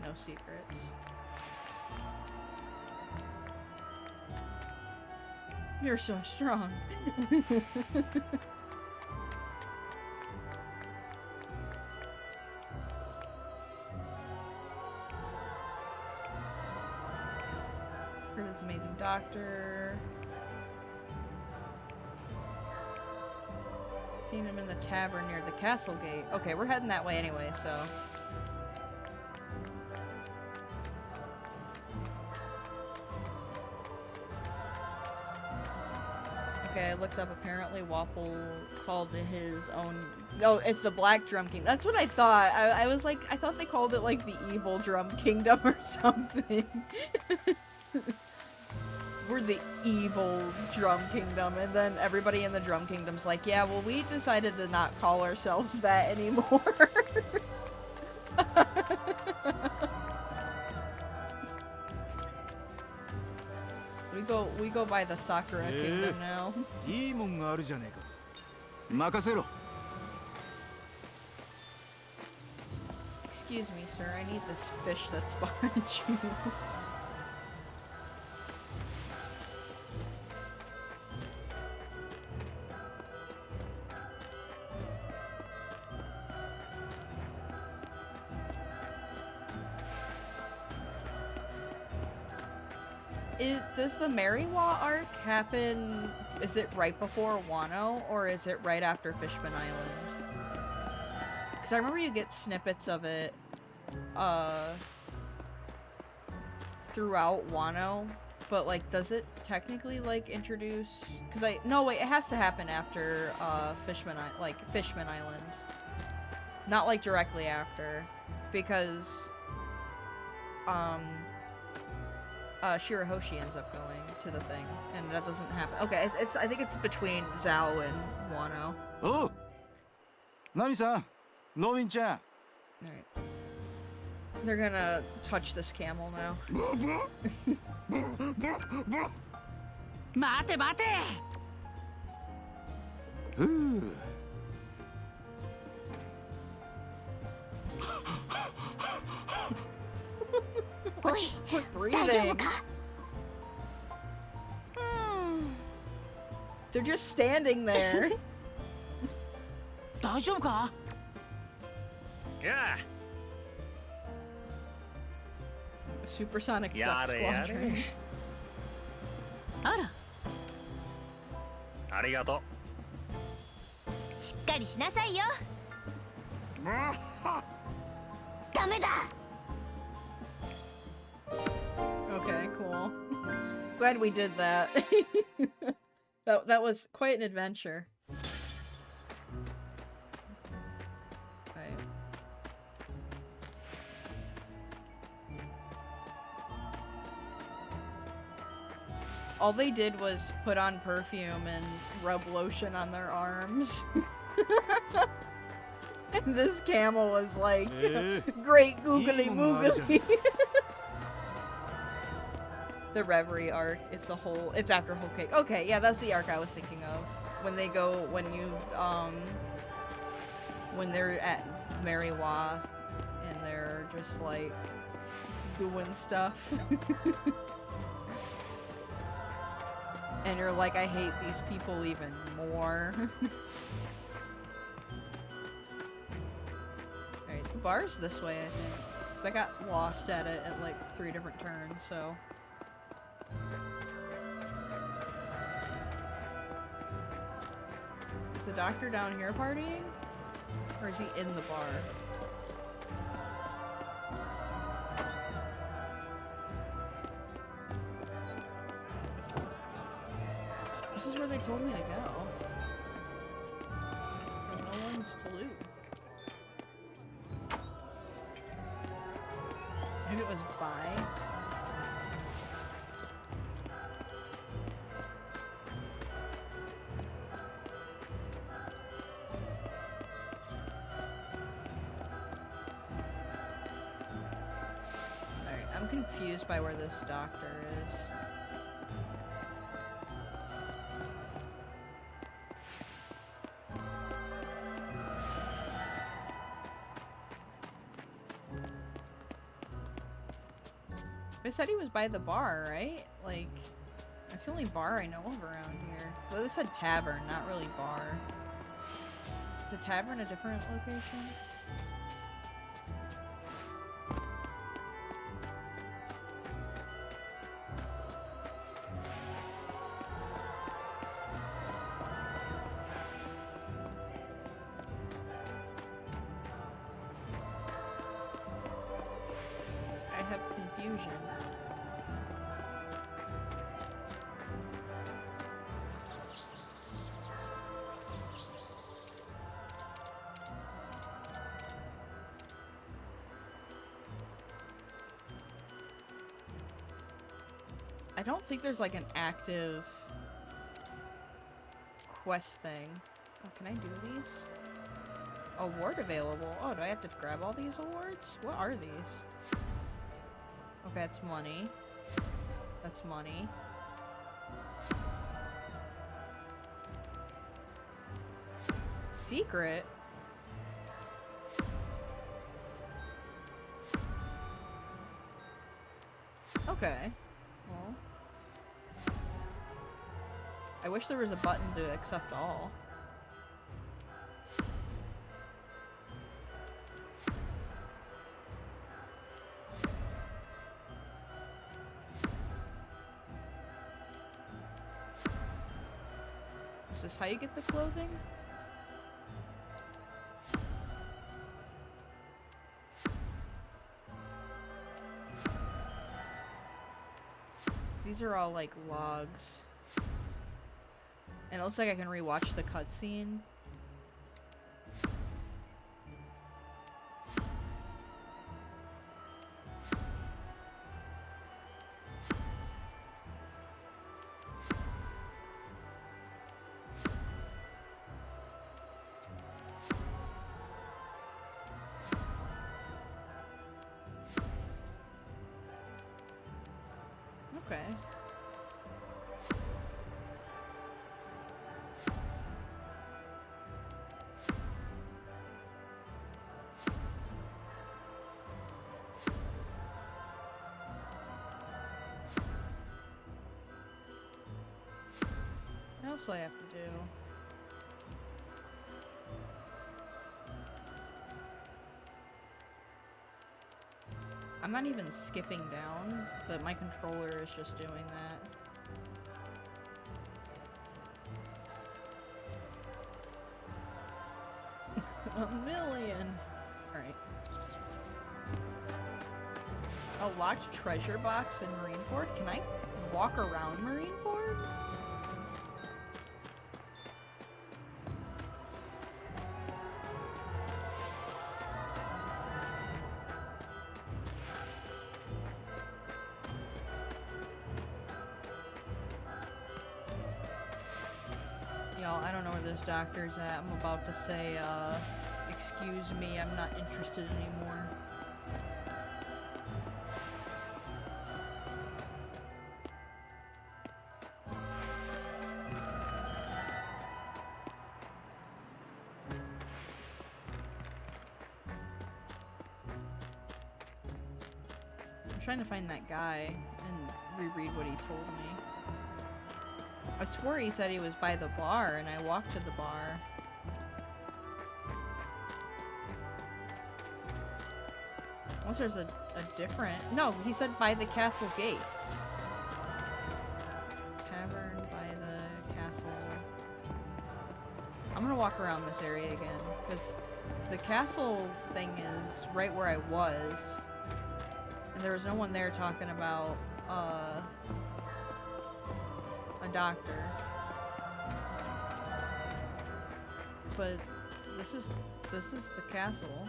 No secrets. You're so strong. Heard this amazing doctor. Seen him in the tavern near the castle gate. Okay, we're heading that way anyway, so. Okay, I looked up. Apparently, Wapol called it his own. No, it's the Black Drum King. That's what I thought. I was like, I thought they called it like the Evil Drum Kingdom or something. We're the Evil Drum Kingdom, and then everybody in the Drum Kingdom's like, yeah, well, we decided to not call ourselves that anymore. We go by the Sakura Kingdom now. いいもんがあるじゃねえか。任せろ。 Excuse me, sir. I need this fish that's behind you. Does the Mariwa arc happen, is it right before Wano, or is it right after Fishman Island? Because I remember you get snippets of it, throughout Wano, but like, does it technically like introduce? Because no wait, it has to happen after Fishman Island, not like directly after, because Shirahoshi ends up going to the thing, and that doesn't happen. Okay, it's I think it's between Zhao and Wano. おうナミさんロビンちゃん All right. They're gonna touch this camel now. 待て待て。ふう おい Quit 大丈夫 breathing. か。 They're just standing there. 大丈夫か。や Supersonic Duck やれや Squadron. れあらありがとしっかりしなさいよ。ダメだ。 Okay, cool. Glad we did that. That was quite an adventure. Right. All they did was put on perfume and rub lotion on their arms. And this camel was like, great googly moogly. The Reverie arc, it's after Whole Cake. Okay, yeah, that's the arc I was thinking of. When they're at Mariwa and they're just like doing stuff. And you're like, I hate these people even more. Alright, the bar's this way, I think. Because I got lost at it at like 3 different turns, so. Is the doctor down here partying? Or is he in the bar? This is where they told me to go. And no one's blue. Maybe it was by. Alright, I'm confused by where this doctor is. I said he was by the bar, right? Like, that's the only bar I know of around here. Well, they said tavern, not really bar. Is the tavern a different location? I have confusion. I don't think there's like an active quest thing. Oh, can I do these? Award available. Oh, do I have to grab all these awards? What are these? Okay, that's money. That's money. Secret? Okay. Well. I wish there was a button to accept all. Is this how you get the clothing? These are all like logs. And it looks like I can rewatch the cutscene. Okay. What else do I have to do? I'm not even skipping down, but my controller is just doing that. A million! Alright. A locked treasure box in Marineford? Can I walk around Marineford? Y'all, I don't know where this doctor's at. I'm about to say, excuse me, I'm not interested anymore. I'm trying to find that guy and reread what he told me. I swore he said he was by the bar, and I walked to the bar. Unless there's a different... No, he said by the castle gates. Tavern by the castle. I'm gonna walk around this area again, because the castle thing is right where I was. And there was no one there talking about, a doctor. But this is the castle.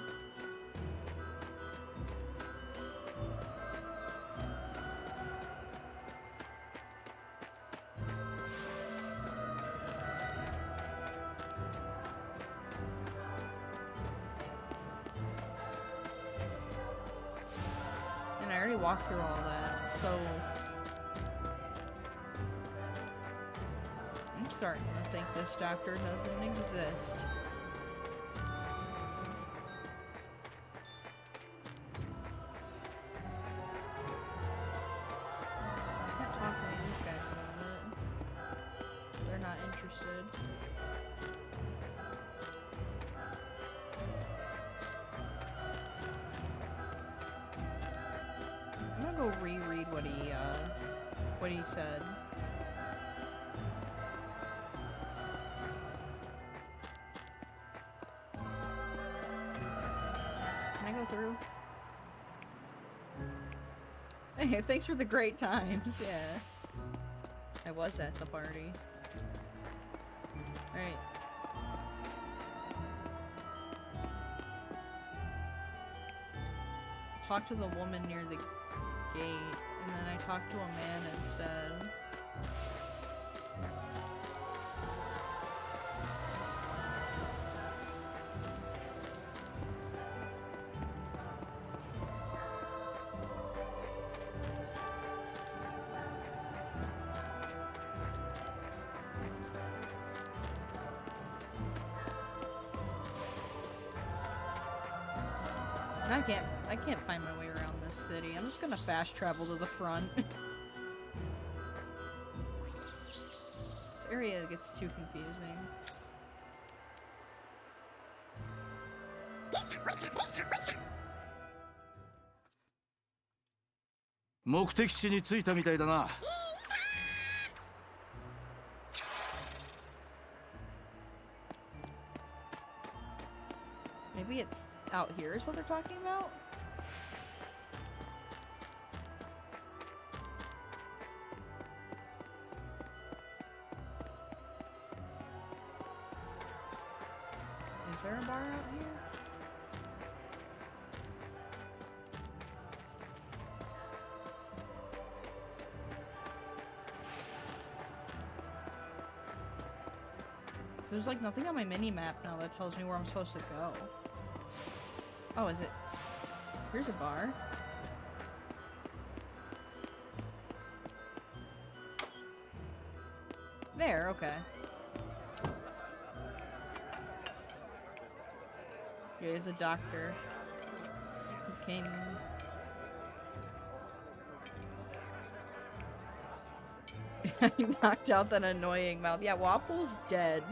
And I already walked through all that, so I'm starting to think this doctor doesn't exist. I can't talk to any of these guys about it. They're not interested. I'm gonna go reread what he said. Can I go through? Hey, thanks for the great times, yeah. I was at the party. Alright. Talk to the woman near the gate, and then I talked to a man instead. I can't find my way around this city. I'm just gonna fast travel to the front. This area gets too confusing. 目的地に着いたみたいだな。 Maybe it's out here is what they're talking about? Is there a bar out here? There's like nothing on my mini map now that tells me where I'm supposed to go. Oh, is it? Here's a bar. There, okay. Yeah, he's a doctor. He came. He knocked out that annoying mouth. Yeah, Wapple's dead.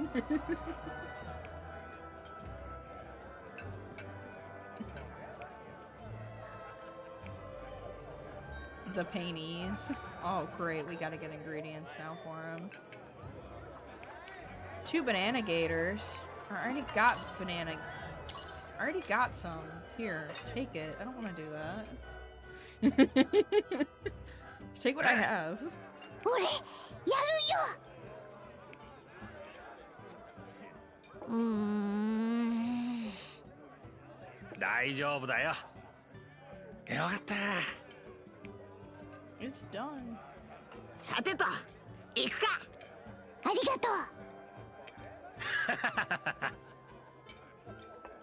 The painties. Oh, great. We gotta get ingredients now for him. 2 banana gators. I already got banana. I already got some. Here, take it. I don't want to do that. Just take what I have. 俺やるよ。大丈夫だよ。よかった。It's done. さてと行くか。ありがと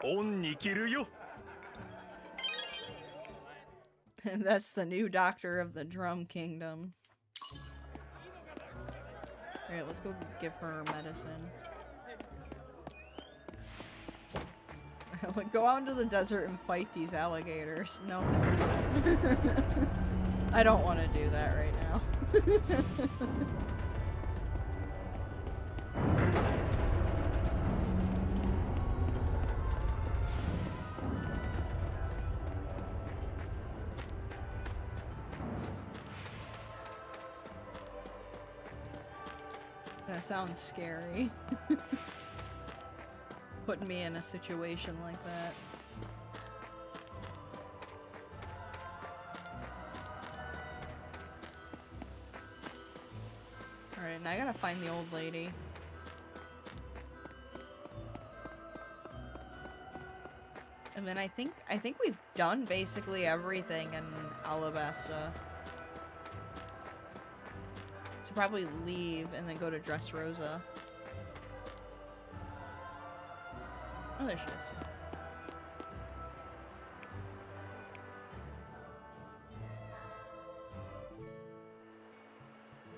う。オンに切るよ。That's the new doctor of the Drum Kingdom. Alright, let's go give her medicine. Go out into the desert and fight these alligators. No, thank you. I don't want to do that right now. That sounds scary. Putting me in a situation like that. Alright, now I gotta find the old lady. And then I think we've done basically everything in Alabasta. So probably leave and then go to Dressrosa. Oh, there she is.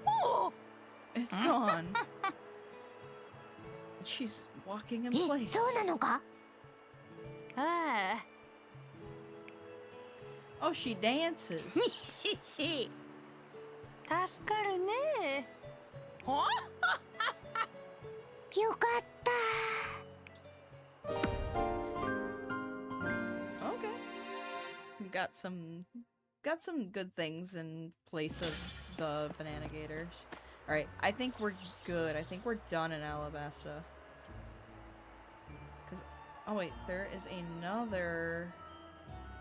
おお。It's gone. She's walking in え、 place. そうなのか。ああ。 Oh, she dances. しし。助かるね。お。よかった。 Okay. We got some good things in place of the banana gators. All right, I think we're good. I think we're done in Alabasta. Cause oh wait, there is another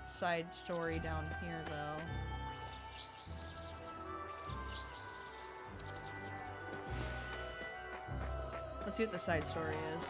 side story down here though. Let's see what the side story is.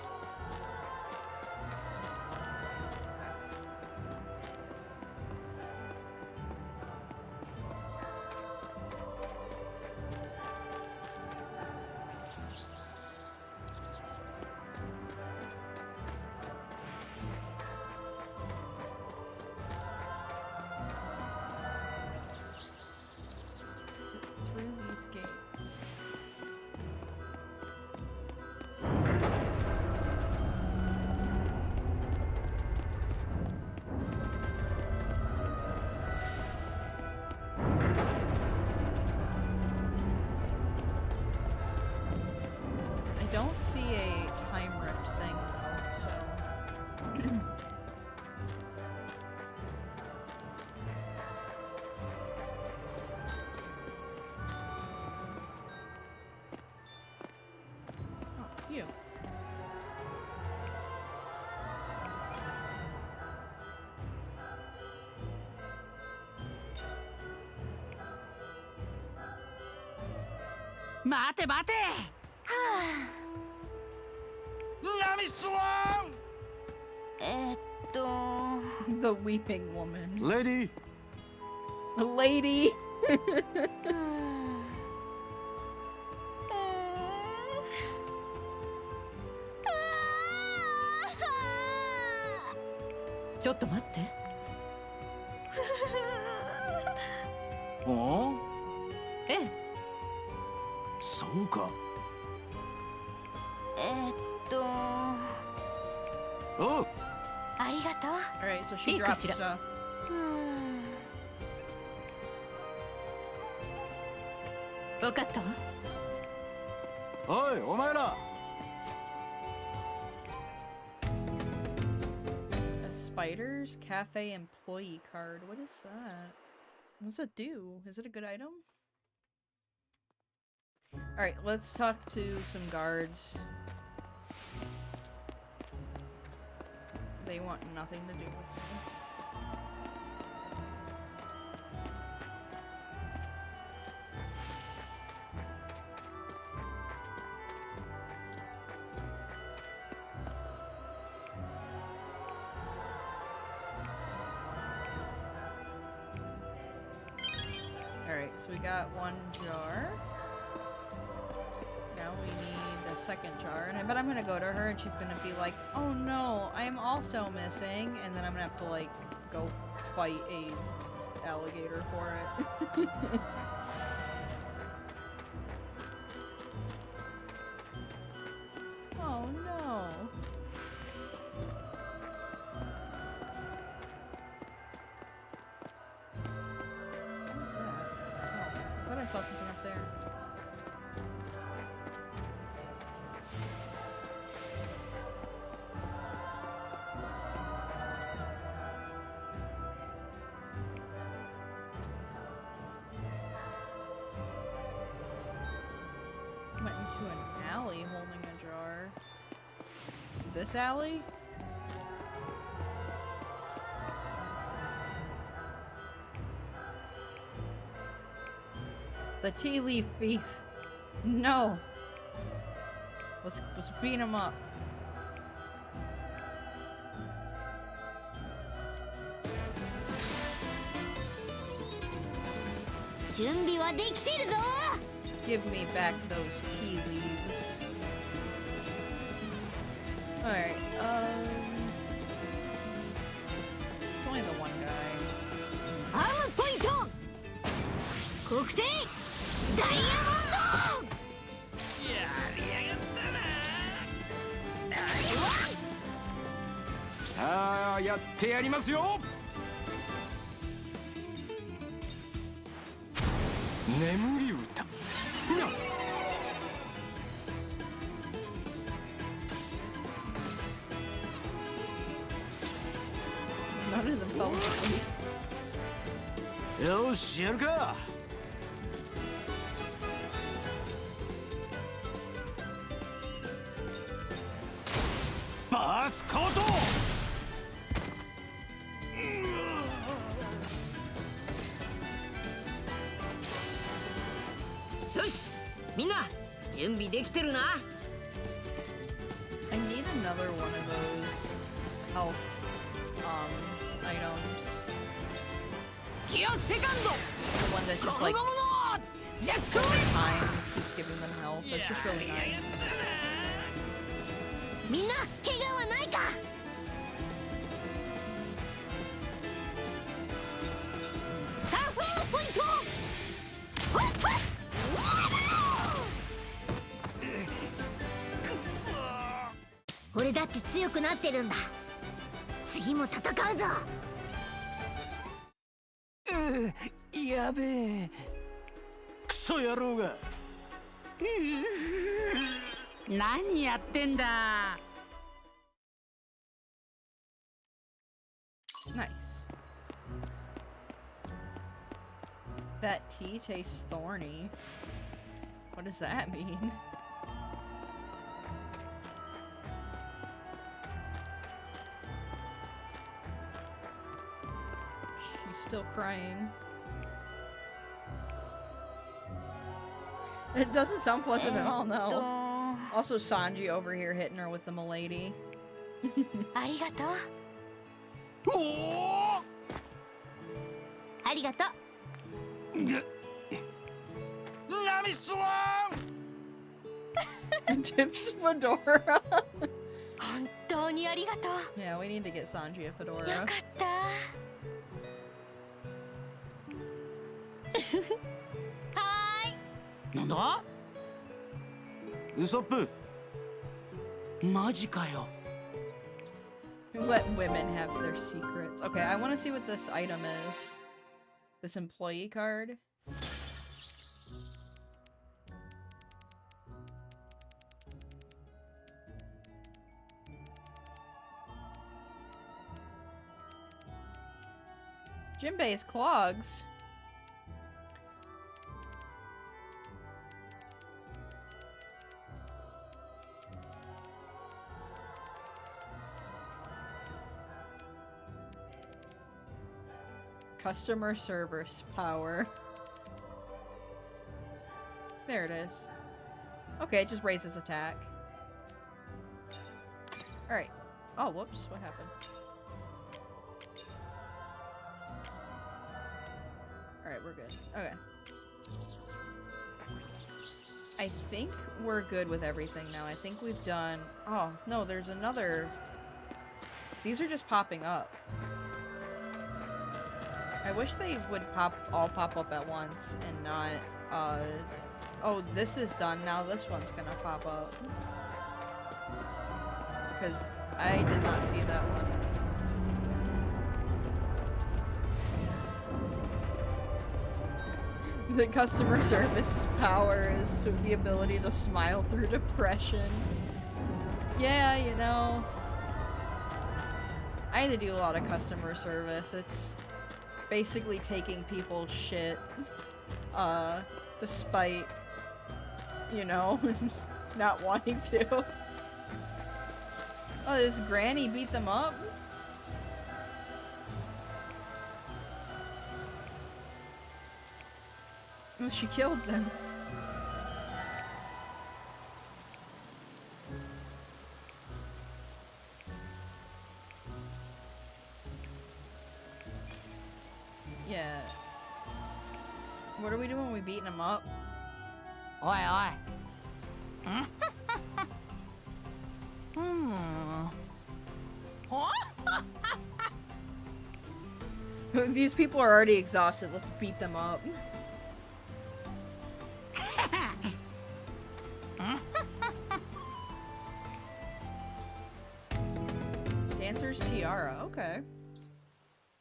Through these gates. I don't see a time rift thing though, so oh, phew. Mate, mate. ナミスワン The weeping woman. レディー Lady. ちょっと待って。おうええ。そうか。おうありがとう。 Alright, so she Ika dropped shira. stuff. 分かったわ。おいお前ら A Spider's Cafe employee card. What is that? What's it do? Is it a good item? Alright, let's talk to some guards. They want nothing to do with me. Alright, so we got one jar. Now we need the second jar. And I bet I'm gonna go to her and she's gonna be like, oh no, I am also missing. And then I'm gonna have to like go fight a alligator for it. Oh no. What is that? Oh, I thought I saw something up there. Went into an alley holding a jar. This alley? The tea leaf thief. No. Let's beat him up. Give me back those tea leaves. Alright, it's only the one guy. アームポイント国定ダイヤモンドさあやってやりますよ。眠り歌ふなNone of them fell asleep. よしやるか。バースコート。よしみんな準備できてるな I need another one of those health items. ギアセカンド The one that こ just の like ものジャック time keeps giving them health. That's just really nice. みんな怪我はないかカンフーポイントふわっふわっ俺だって強くなってるんだ次も戦うぞやべえ。クソ野郎が。何やってんだ。 Nice. That tea tastes thorny. What does that mean? She's still crying. It doesn't sound pleasant at all, no. Also, Sanji over here hitting her with the milady. ありがとう。おおありがとう。ナミスワン Tips fedora. 本当にありがとう。 Yeah, we need to get Sanji a よ fedora. かった。はーい。なんだ？ウソップマジかよ。 Let women have their secrets. Okay, I want to see what this item is. This employee card. Jinbei's clogs. Customer service power. There it is. Okay, it just raises attack. Alright. Oh, whoops. What happened? Alright, we're good. Okay. I think we're good with everything now. I think we've done... Oh, no, there's another... These are just popping up. I wish they would all pop up at once and not, oh, this is done, now this one's gonna pop up. Because I did not see that one. The customer service power is to the ability to smile through depression. Yeah, you know. I had to do a lot of customer service. It's basically taking people's shit, despite, you know, not wanting to. Oh, this granny beat them up? Oh, she killed them. Yeah. What are we doing when we beating him up? おいおい。These people are already exhausted. Let's beat them up. Dancer's tiara. Okay.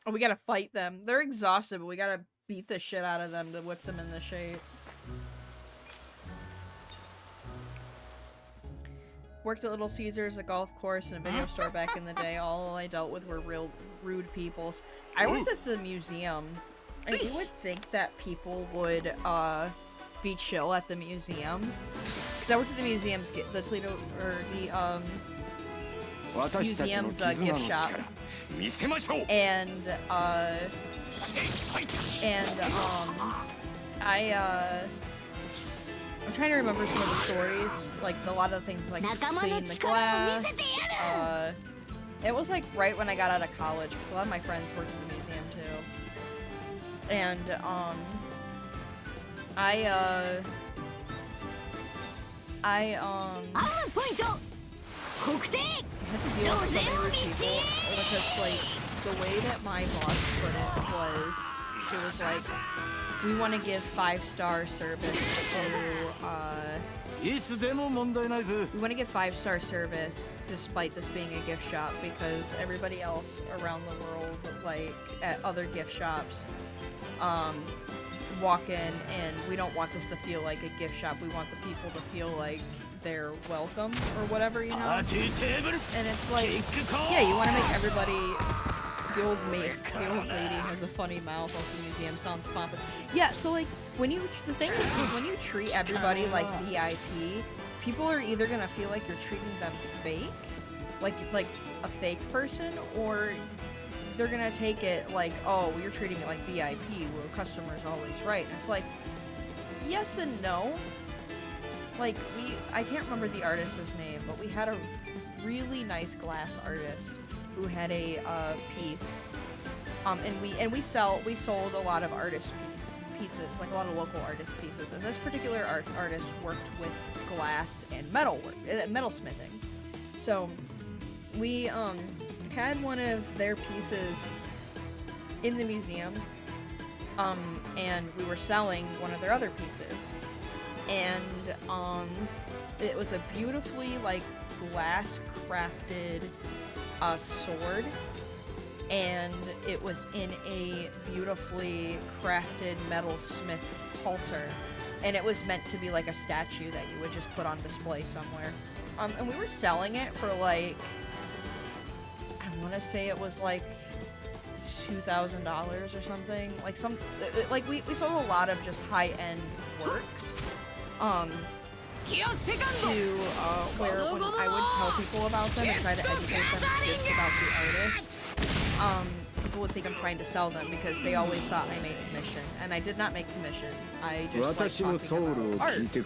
Oh, we gotta fight them. They're exhausted, but we gotta beat the shit out of them to whip them into shape. Worked at Little Caesars, a golf course, and a video store back in the day. All I dealt with were real rude peoples. I worked at the museum. And you would think that people would be chill at the museum. Because I worked at the museum's, the Toledo, or the museum's gift shop. And I'm trying to remember some of the stories, like a lot of the things like cleaning the glass. It was like right when I got out of college, because a lot of my friends worked at the museum too. And I had to deal with so many rude people because like the way that my boss put it was, she was like, we want to give 5-star service to, we want to give 5-star service despite this being a gift shop because everybody else around the world, like at other gift shops, walk in and we don't want this to feel like a gift shop. We want the people to feel like they're welcome or whatever, you know? And it's like, yeah, you want to make everybody... The old lady has a funny mouth. Also, the museum sounds pompous. Yeah, so like the thing is when you treat everybody like VIP, people are either gonna feel like you're treating them fake, like a fake person, or they're gonna take it like, oh, you're treating me like VIP, where customer's always right. And it's like, yes and no. Like I can't remember the artist's name, but we had a really nice glass artist who had a piece. And we sold a lot of pieces, like a lot of local artist pieces. And this particular artist worked with glass and metalsmithing. So we had one of their pieces in the museum, and we were selling one of their other pieces, and it was a beautifully like glass crafted sword, and it was in a beautifully crafted metalsmith halter, and it was meant to be like a statue that you would just put on display somewhere. And we were selling it for like, I want to say it was like $2,000 or something. Like we sold a lot of just high-end works. To where when I would tell people about them and try to educate them just about the artist, people would think I'm trying to sell them because they always thought I made commission, and I did not make commission. I just like talking about art.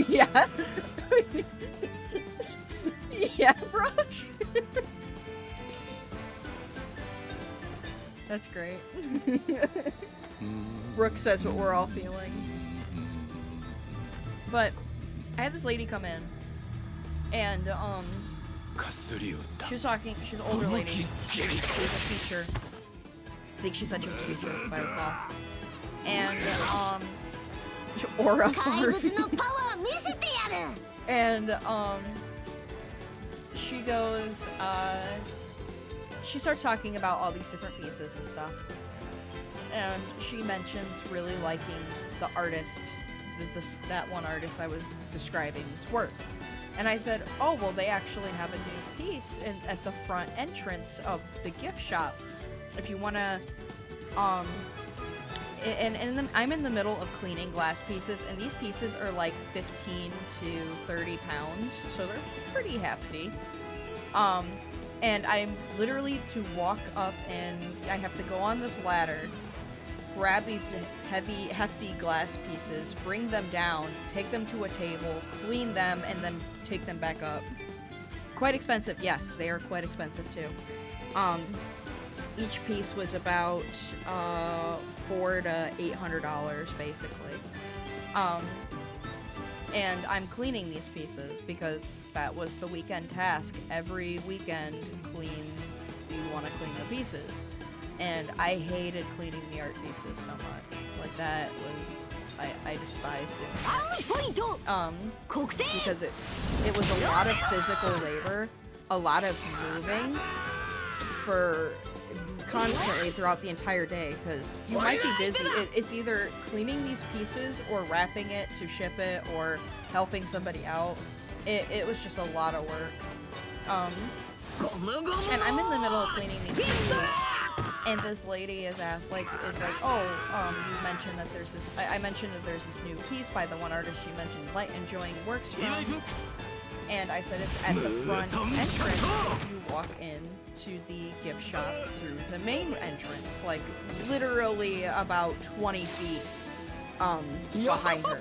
Yeah. Yeah, Brooke. That's great. Brooke says what we're all feeling. But I had this lady come in, and she was talking. She's an older lady. She was a teacher. I think she said she was a teacher, if I recall. And aura for and she goes. She starts talking about all these different pieces and stuff, and she mentions really liking the artist. That one artist I was describing's work. And I said, oh, well, they actually have a new piece at the front entrance of the gift shop. If you want to, I'm in the middle of cleaning glass pieces, and these pieces are like 15 to 30 pounds, so they're pretty hefty. And I'm literally to walk up, and I have to go on this ladder, grab these hefty glass pieces, bring them down, take them to a table, clean them, and then take them back up. Quite expensive. Yes, they are quite expensive too. Each piece was about $400 to $800 basically. And I'm cleaning these pieces because that was the weekend task. Every weekend, you want to clean the pieces. And I hated cleaning the art pieces so much. Like, that was... I despised it. Because it was a lot of physical labor, a lot of moving for constantly throughout the entire day, because you might be busy. It's either cleaning these pieces or wrapping it to ship it or helping somebody out. It was just a lot of work. And I'm in the middle of cleaning these pieces, and this lady is like, oh, you mentioned that there's this, I mentioned that there's this new piece by the one artist you mentioned enjoying works from, and I said it's at the front entrance if you walk in to the gift shop through the main entrance, like literally about 20 feet behind her.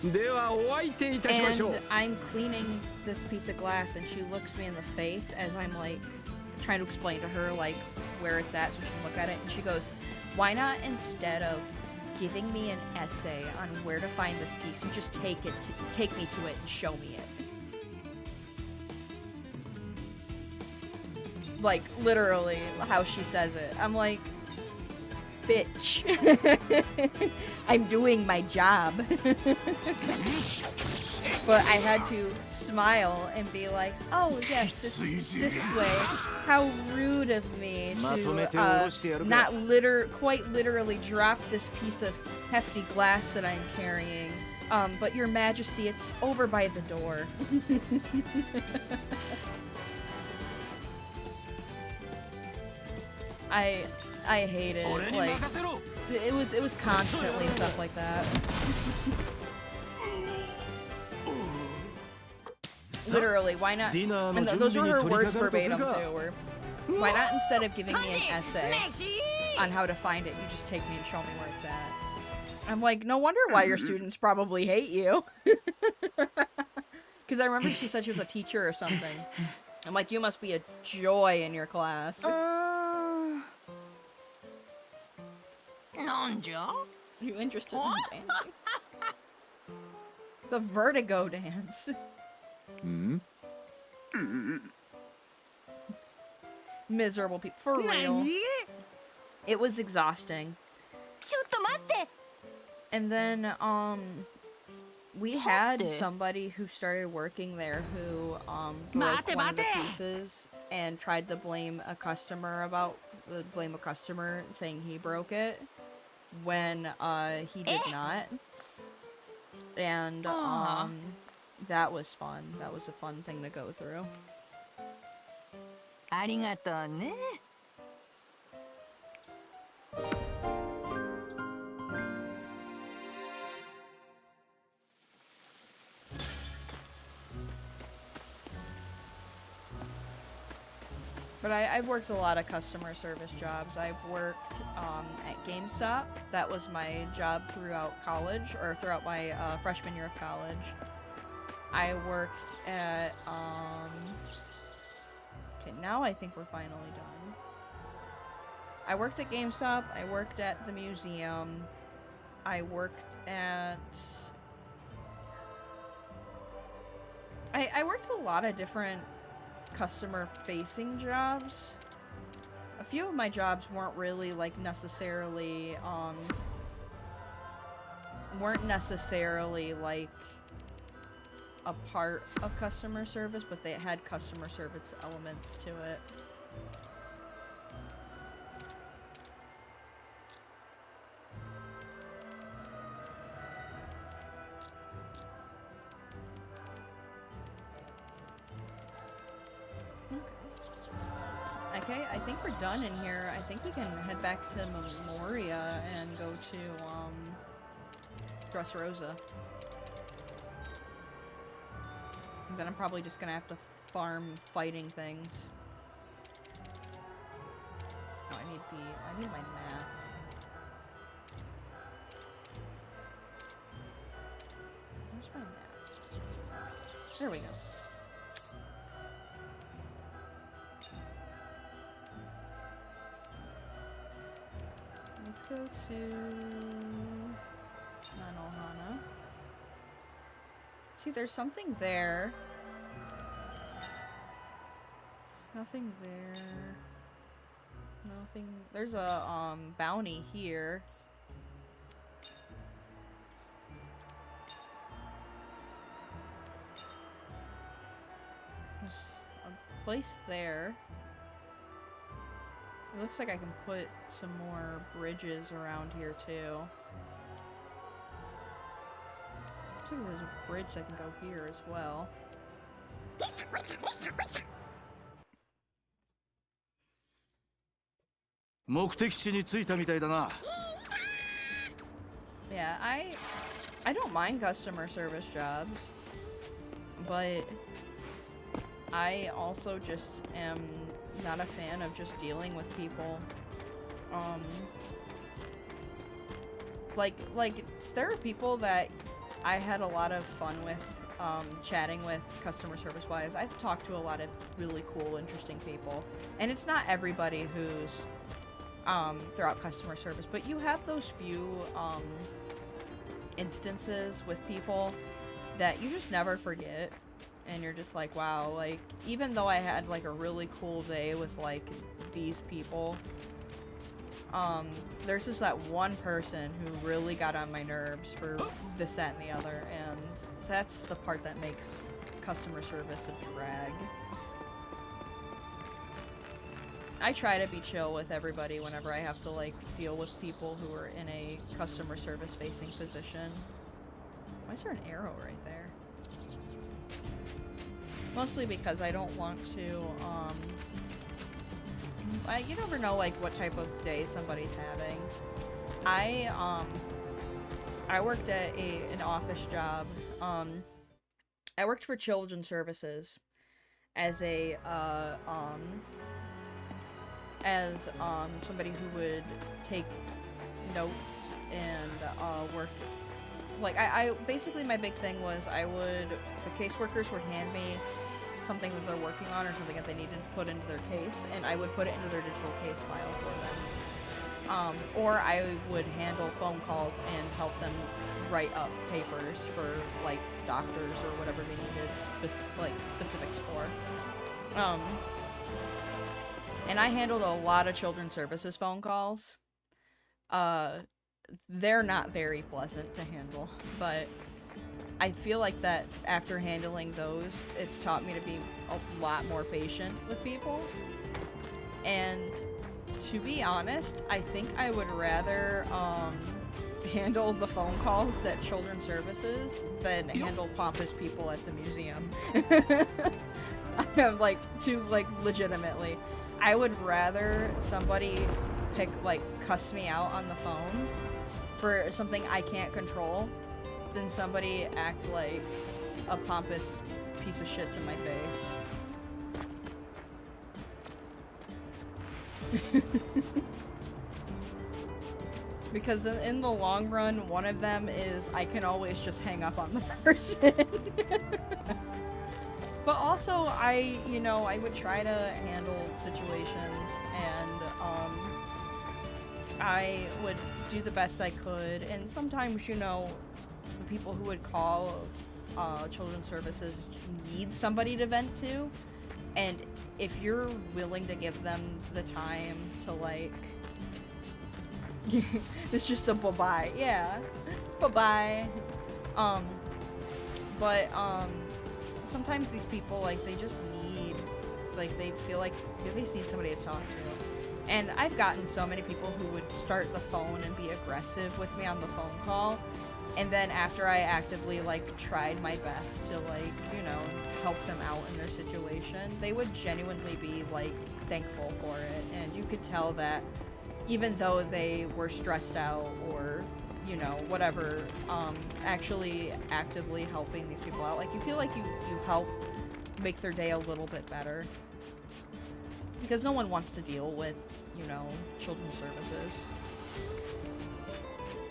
And I'm cleaning this piece of glass, and she looks me in the face as I'm like trying to explain to her like where it's at so she can look at it, and she goes, why not, instead of giving me an essay on where to find this piece, you just take me to it and show me it. Like literally how she says it. I'm like, bitch. I'm doing my job. But I had to smile and be like, oh yes, this way. How rude of me to not quite literally drop this piece of hefty glass that I'm carrying. But your majesty, it's over by the door. I hate it. Like, it was constantly stuff like that. Literally, why not? And those were her words verbatim too. Where, why not, instead of giving me an essay on how to find it, you just take me and show me where it's at? I'm like, no wonder why your students probably hate you. Because I remember she said she was a teacher or something. I'm like, you must be a joy in your class. なんじゃ Are you interested in dancing? The vertigo dance. Miserable people. For real. It was exhausting. ちょっと待って And then, we had somebody who started working there who, broke one of the pieces and tried to blame a customer saying he broke it when, he did not. And, that was fun. That was a fun thing to go through. ありがとうね But I've worked a lot of customer service jobs. I've worked at GameStop. That was my job throughout college, or throughout my freshman year of college. I worked at, okay, now I think we're finally done. I worked at GameStop. I worked at the museum. I worked at... I worked a lot of different customer-facing jobs. A few of my jobs weren't really, like, necessarily, like, a part of customer service, but they had customer service elements to it. Okay, I think we're done in here. I think we can head back to Memoria and go to, Dressrosa. And then I'm probably just gonna have to farm fighting things. Oh, I need my map. Where's my map? There we go. Let's go to Nanohana. See, there's something there. Nothing there. Nothing. There's a bounty here. There's a place there. It looks like I can put some more bridges around here too. Looks like there's a bridge that can go here as well. Yeah, I don't mind customer service jobs, but I also just am not a fan of just dealing with people. Like there are people that I had a lot of fun with, chatting with customer service wise. I've talked to a lot of really cool, interesting people, and it's not everybody who's throughout customer service, but you have those few instances with people that you just never forget. And you're just like, wow, like, even though I had, like, a really cool day with, like, these people, there's just that one person who really got on my nerves for this, that, and the other, and that's the part that makes customer service a drag. I try to be chill with everybody whenever I have to, like, deal with people who are in a customer service-facing position. Why is there an arrow right there? Mostly because I don't want to, you never know, like, what type of day somebody's having. I worked at an office job. I worked for Children's Services as a, somebody who would take notes and, work like I basically my big thing was the caseworkers would hand me something that they're working on or something that they needed to put into their case, and I would put it into their digital case file for them. Or I would handle phone calls and help them write up papers for like doctors or whatever they needed specifics for. And I handled a lot of children's services phone calls. They're not very pleasant to handle, but I feel like that after handling those, it's taught me to be a lot more patient with people. And to be honest, I think I would rather handle the phone calls at Children's Services than handle pompous people at the museum. Legitimately. I would rather somebody cuss me out on the phone for something I can't control than somebody act like a pompous piece of shit to my face. Because in the long run, one of them is I can always just hang up on the person. But also, I would try to handle situations, and I would do the best I could. And sometimes, the people who would call Children's Services need somebody to vent to, and if you're willing to give them the time to it's just a bye-bye. Yeah. Bye-bye. But sometimes these people, they just need, they feel like they just need somebody to talk to. And I've gotten so many people who would start the phone and be aggressive with me on the phone call. And then after I actively, tried my best to, help them out in their situation, they would genuinely be, thankful for it. And you could tell that even though they were stressed out or, whatever, actually actively helping these people out, you feel like you help make their day a little bit better. Because no one wants to deal with, Children's Services.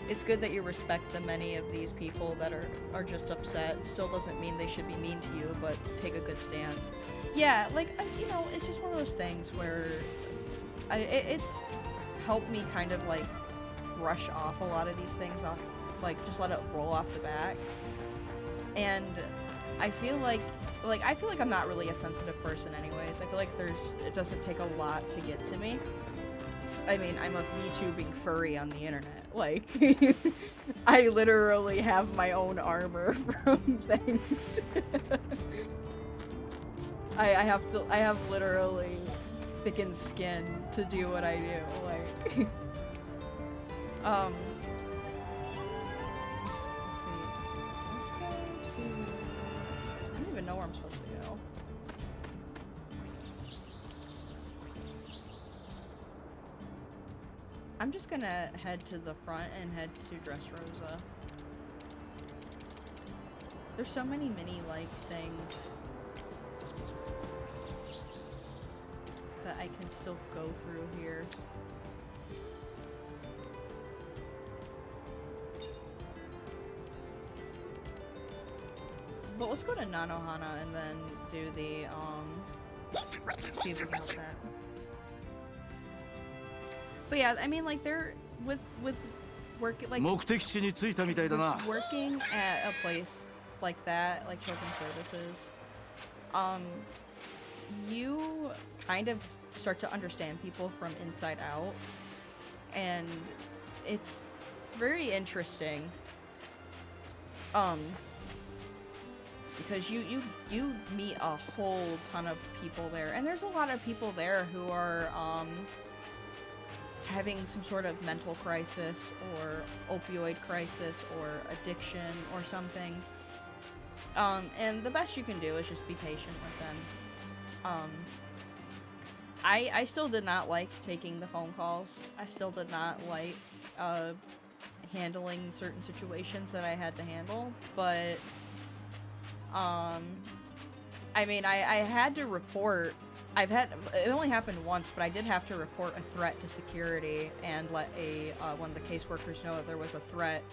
It's good that you respect the many of these people that are just upset. Still doesn't mean they should be mean to you, but take a good stance. Yeah, it's just one of those things where it's helped me kind of, brush off a lot of these things off, just let it roll off the back. And I feel like I'm not really a sensitive person anyways. I feel like it doesn't take a lot to get to me. I mean, I'm a VTubing furry on the internet. I literally have my own armor from things. I have literally thickened skin to do what I do. Let's see. Let's go to... I don't even know where I'm supposed to go. I'm just gonna head to the front and head to Dressrosa. There's so many mini things that I can still go through here. But let's go to Nanohana and then do the see if we can help that. But yeah, I mean, they're with working 目的地に着いたみたいだな。 working at a place like that, like Children's Services, you kind of start to understand people from inside out, and it's very interesting. Because you meet a whole ton of people there, and there's a lot of people there who are having some sort of mental crisis or opioid crisis or addiction or something. And the best you can do is just be patient with them. I still did not like taking the phone calls. I still did not like handling certain situations that I had to handle, but I mean, I had to report. It only happened once, but I did have to report a threat to security and let one of the caseworkers know that there was a threat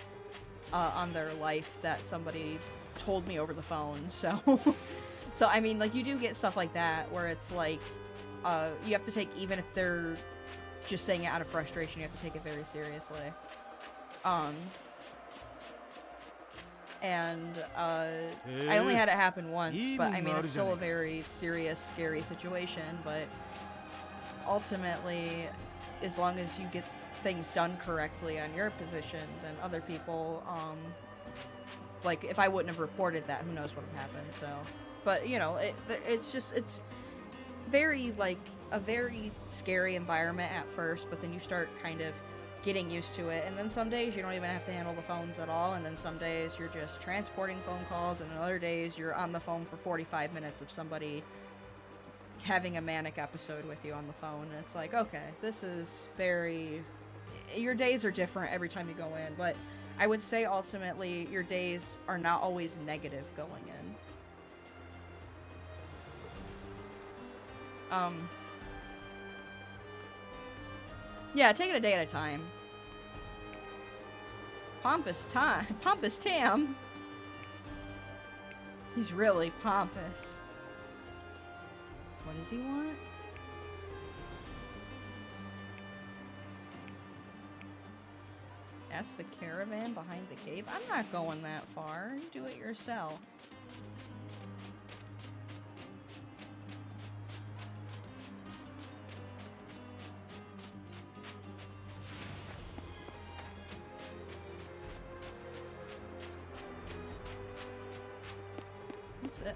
on their life that somebody told me over the phone. So, so I mean, like, you do get stuff like that where it's like, you have to take, even if they're just saying it out of frustration, you have to take it very seriously. And I only had it happen once, but I mean, it's still a very serious, scary situation. But ultimately, as long as you get things done correctly on your position, then other people, like, if I wouldn't have reported that, who knows what would happen. So, but you know, it's just, it's very, like, a very scary environment at first, but then you start kind of getting used to it, and then some days you don't even have to handle the phones at all, and then some days you're just transporting phone calls, and other days you're on the phone for 45 minutes of somebody having a manic episode with you on the phone, and it's like, okay, this is very... Your days are different every time you go in, but I would say ultimately your days are not always negative going in. Yeah, take it a day at a time. Pompous Tam. He's really pompous. What does he want? Ask the caravan behind the cave? I'm not going that far. You do it yourself. What's this?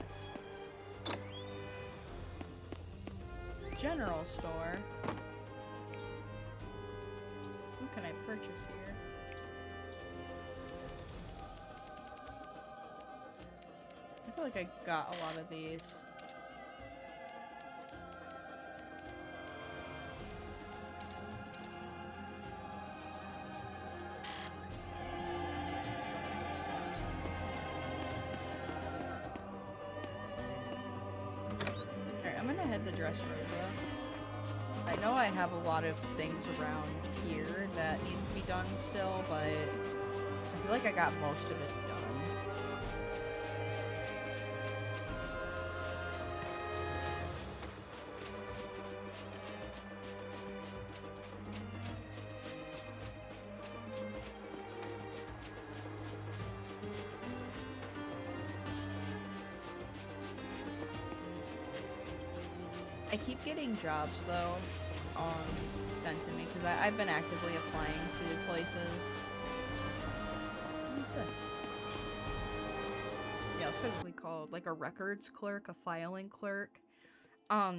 General store. What can I purchase here? I feel like I got a lot of these. Alright, I'm gonna head to Dressrosa. I know I have a lot of things around here that need to be done still, but I feel like I got most of it done. I keep getting jobs though, sent to me because I've been actively applying to places. What is this? Yeah, it's basically called like a records clerk, a filing clerk, a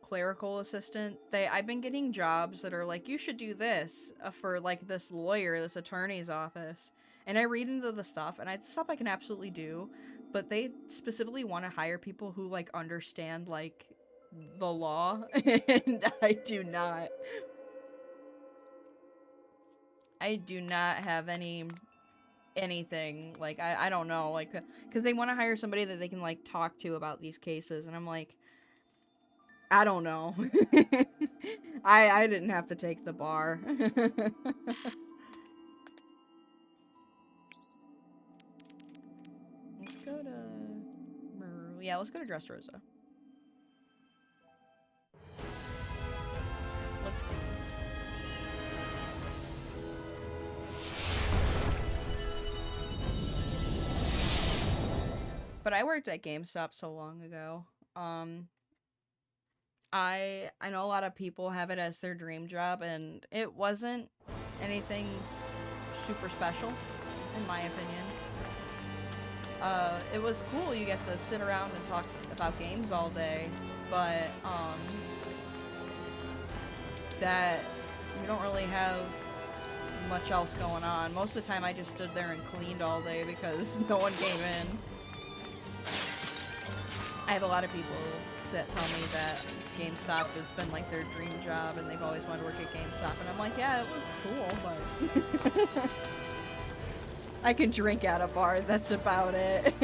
clerical assistant. I've been getting jobs that are like, you should do this for like this lawyer, this attorney's office, and I read into the stuff, and it's stuff I can absolutely do, but they specifically want to hire people who like understand like the law, and I do not have anything, like, I don't know, like, because they want to hire somebody that they can, like, talk to about these cases, and I'm like, I don't know. I didn't have to take the bar. Let's go to... Yeah, let's go to Dressrosa. Let's see. But I worked at GameStop so long ago. I know a lot of people have it as their dream job, and it wasn't anything super special, in my opinion. It was cool, you get to sit around and talk about games all day, but, that we don't really have much else going on. Most of the time I just stood there and cleaned all day because no one came in. I have a lot of people that tell me that GameStop has been like their dream job and they've always wanted to work at GameStop, and I'm like, yeah, it was cool, but I can drink at a bar, that's about it.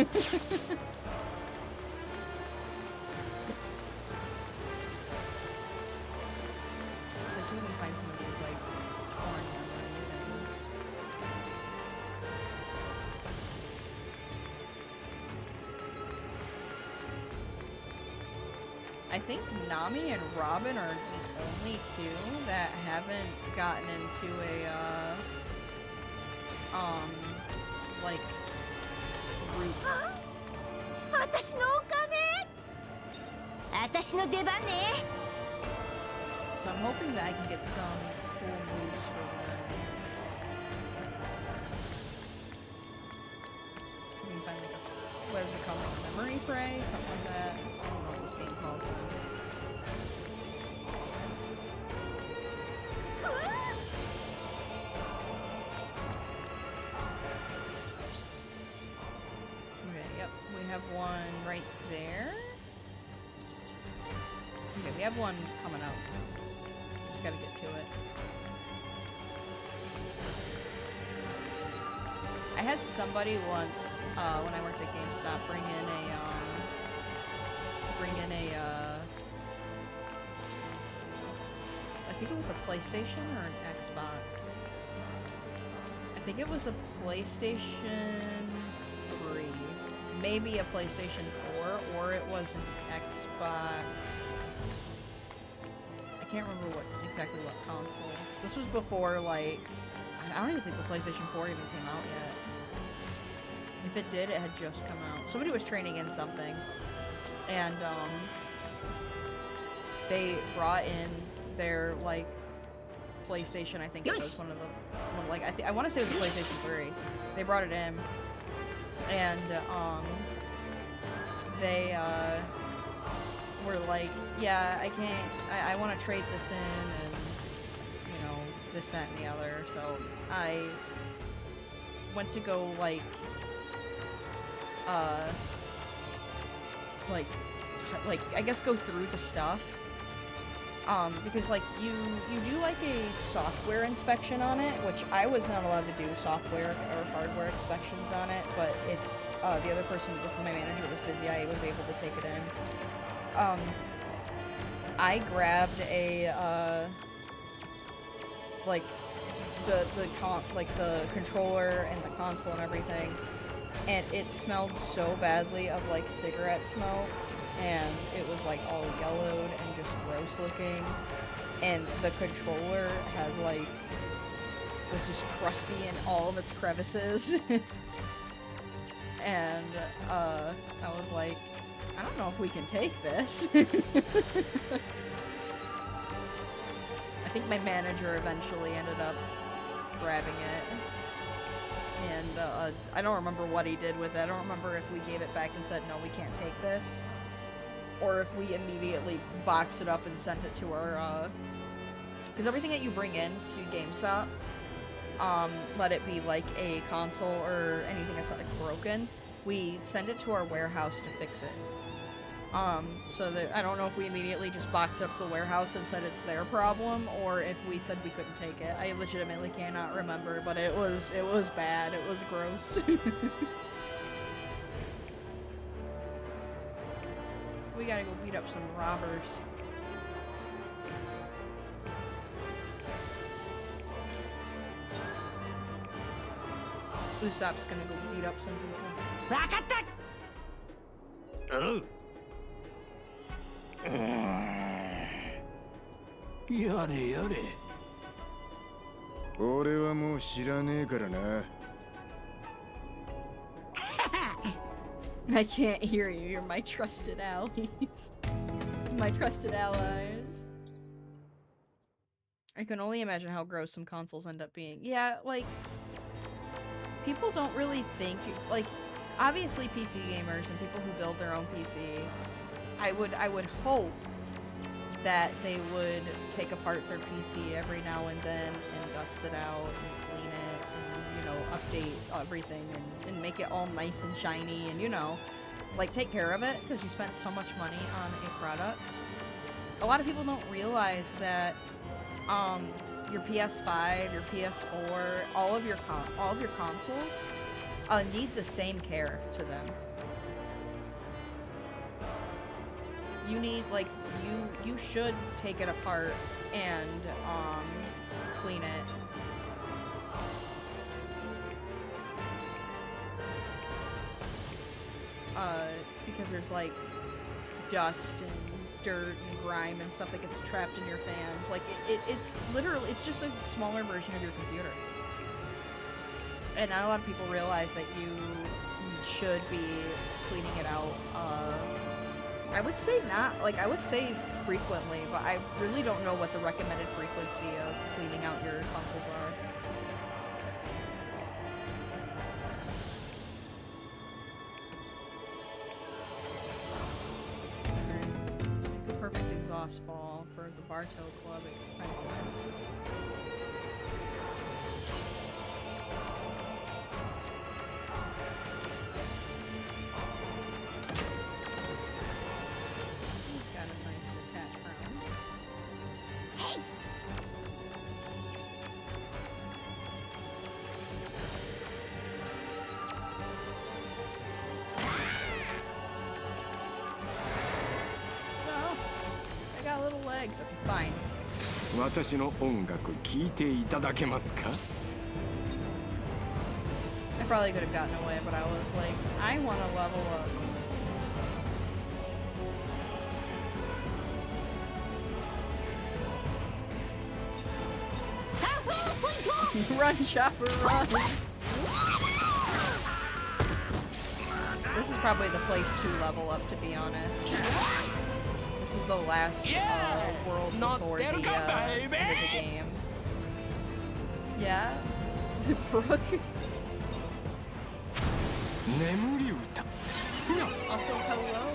I think Nami and Robin are the only two that haven't gotten into a, like, group. 私のお金私の出番ね So I'm hoping that I can get some cool moves for them. So we can find like a, what is it called, like a memory fray? Something like that. I don't know what this game calls them. Okay, yep, we have one right there. Okay, we have one coming up. Just gotta get to it. I had somebody once, when I worked at GameStop, bring in a, I think it was a PlayStation or an Xbox. I think it was a PlayStation 3. Maybe a PlayStation 4, or it was an Xbox. I can't remember exactly what console. This was before, like, I don't even think the PlayStation 4 even came out yet. If it did, it had just come out. Somebody was training in something, and they brought in their, like, PlayStation. I think it was one of the, like, I want to say it was the PlayStation 3. They brought it in, and they were like, yeah, I want to trade this in, and, you know, this, that, and the other. So I went to go, like I guess go through the stuff, because, like, you do, like, a software inspection on it, which I was not allowed to do software or hardware inspections on it, but if the other person, if my manager was busy, I was able to take it in. I grabbed a, like, the controller and the console and everything, and it smelled so badly of, like, cigarette smoke, and it was, like, all yellowed and just gross looking, and the controller had, like, was just crusty in all of its crevices. And I was like, I don't know if we can take this. I think my manager eventually ended up grabbing it. And I don't remember what he did with it. I don't remember if we gave it back and said, no, we can't take this. Or if we immediately boxed it up and sent it to our, because everything that you bring in to GameStop, let it be like a console or anything that's like broken, we send it to our warehouse to fix it. So that I don't know if we immediately just boxed up to the warehouse and said it's their problem, or if we said we couldn't take it. I legitimately cannot remember, but it was bad. It was gross. We gotta go beat up some robbers. Usopp's gonna go beat up some people. わかったおうやれやれ俺はもう知らねえからな I can't hear you. You're my trusted allies. My trusted allies. I can only imagine how gross some consoles end up being. Yeah, like, people don't really think, like, obviously PC gamers and people who build their own PC, I would hope that they would take apart their PC every now and then and dust it out and clean it and, you know, update everything and make it all nice and shiny and, you know, like, take care of it because you spent so much money on a product. A lot of people don't realize that your PS5, your PS4, all of your consoles need the same care to them. You need, like, you should take it apart and clean it. Because there's, like, dust and dirt and grime and stuff that gets trapped in your fans. Like, it's literally, it's just a smaller version of your computer. And not a lot of people realize that you should be cleaning it out. I would say not, like, I would say frequently, but I really don't know what the recommended frequency of cleaning out your consoles are. Make a perfect exhaust ball for the Bartow Club at Crankfest. Got a nice attack round. Hey! No, I got little legs. Okay, fine. 私の音楽聴いていただけますか？ I probably could have gotten away, but I was like, I want to level up. Run, Chopper, run! This is probably the place to level up, to be honest. This is the last world before the end of the game. Yeah? Brooke? 眠り歌。 Also, hello.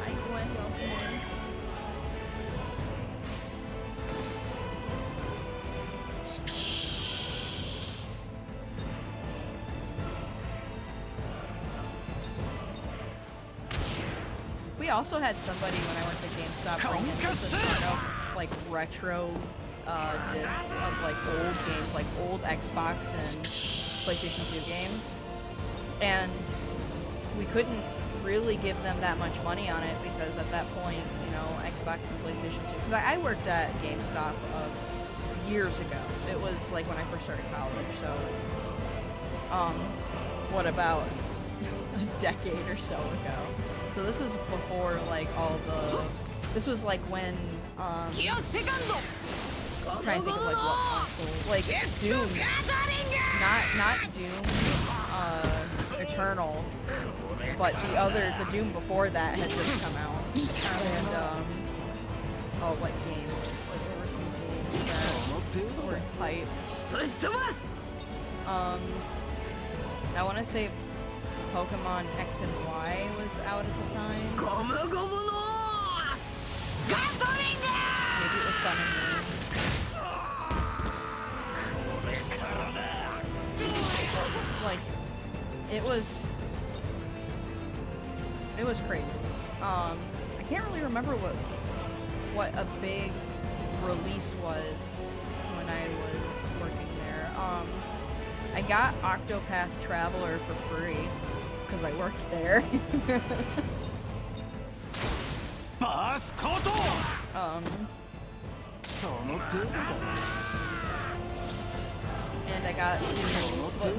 Hi, Gwen. Welcome in. We also had somebody when I worked at GameStop bring in just a ton of like retro discs of like old games, like old Xbox and PlayStation 2 games, and we couldn't really give them that much money on it because at that point, you know, Xbox and PlayStation 2. Because I worked at GameStop years ago. It was like when I first started college. So, what about a decade or so ago? So this is before like all the. This was like when I'm trying to think of like what console, like Doom, not Doom, Eternal, but the Doom before that had just come out, and oh, like games, like there were some games that were hyped. I want to say Pokemon X and Y was out at the time. Maybe it was Sun and Moon. Like, it was crazy. I can't really remember what a big release was when I was working there. I got Octopath Traveler for free because I worked there. And I got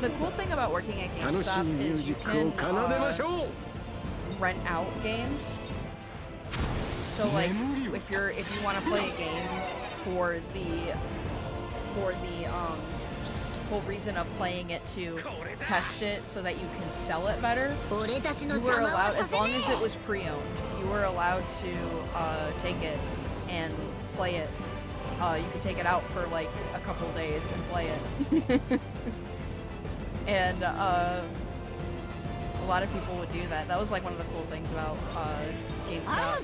the cool thing about working at GameStop is you can rent out games. So like if you want to play a game for the whole reason of playing it to test it so that you can sell it better, you were allowed, as long as it was pre-owned, you were allowed to take it and play it. You could take it out for like a couple days and play it. And a lot of people would do that. That was like one of the cool things about GameStop.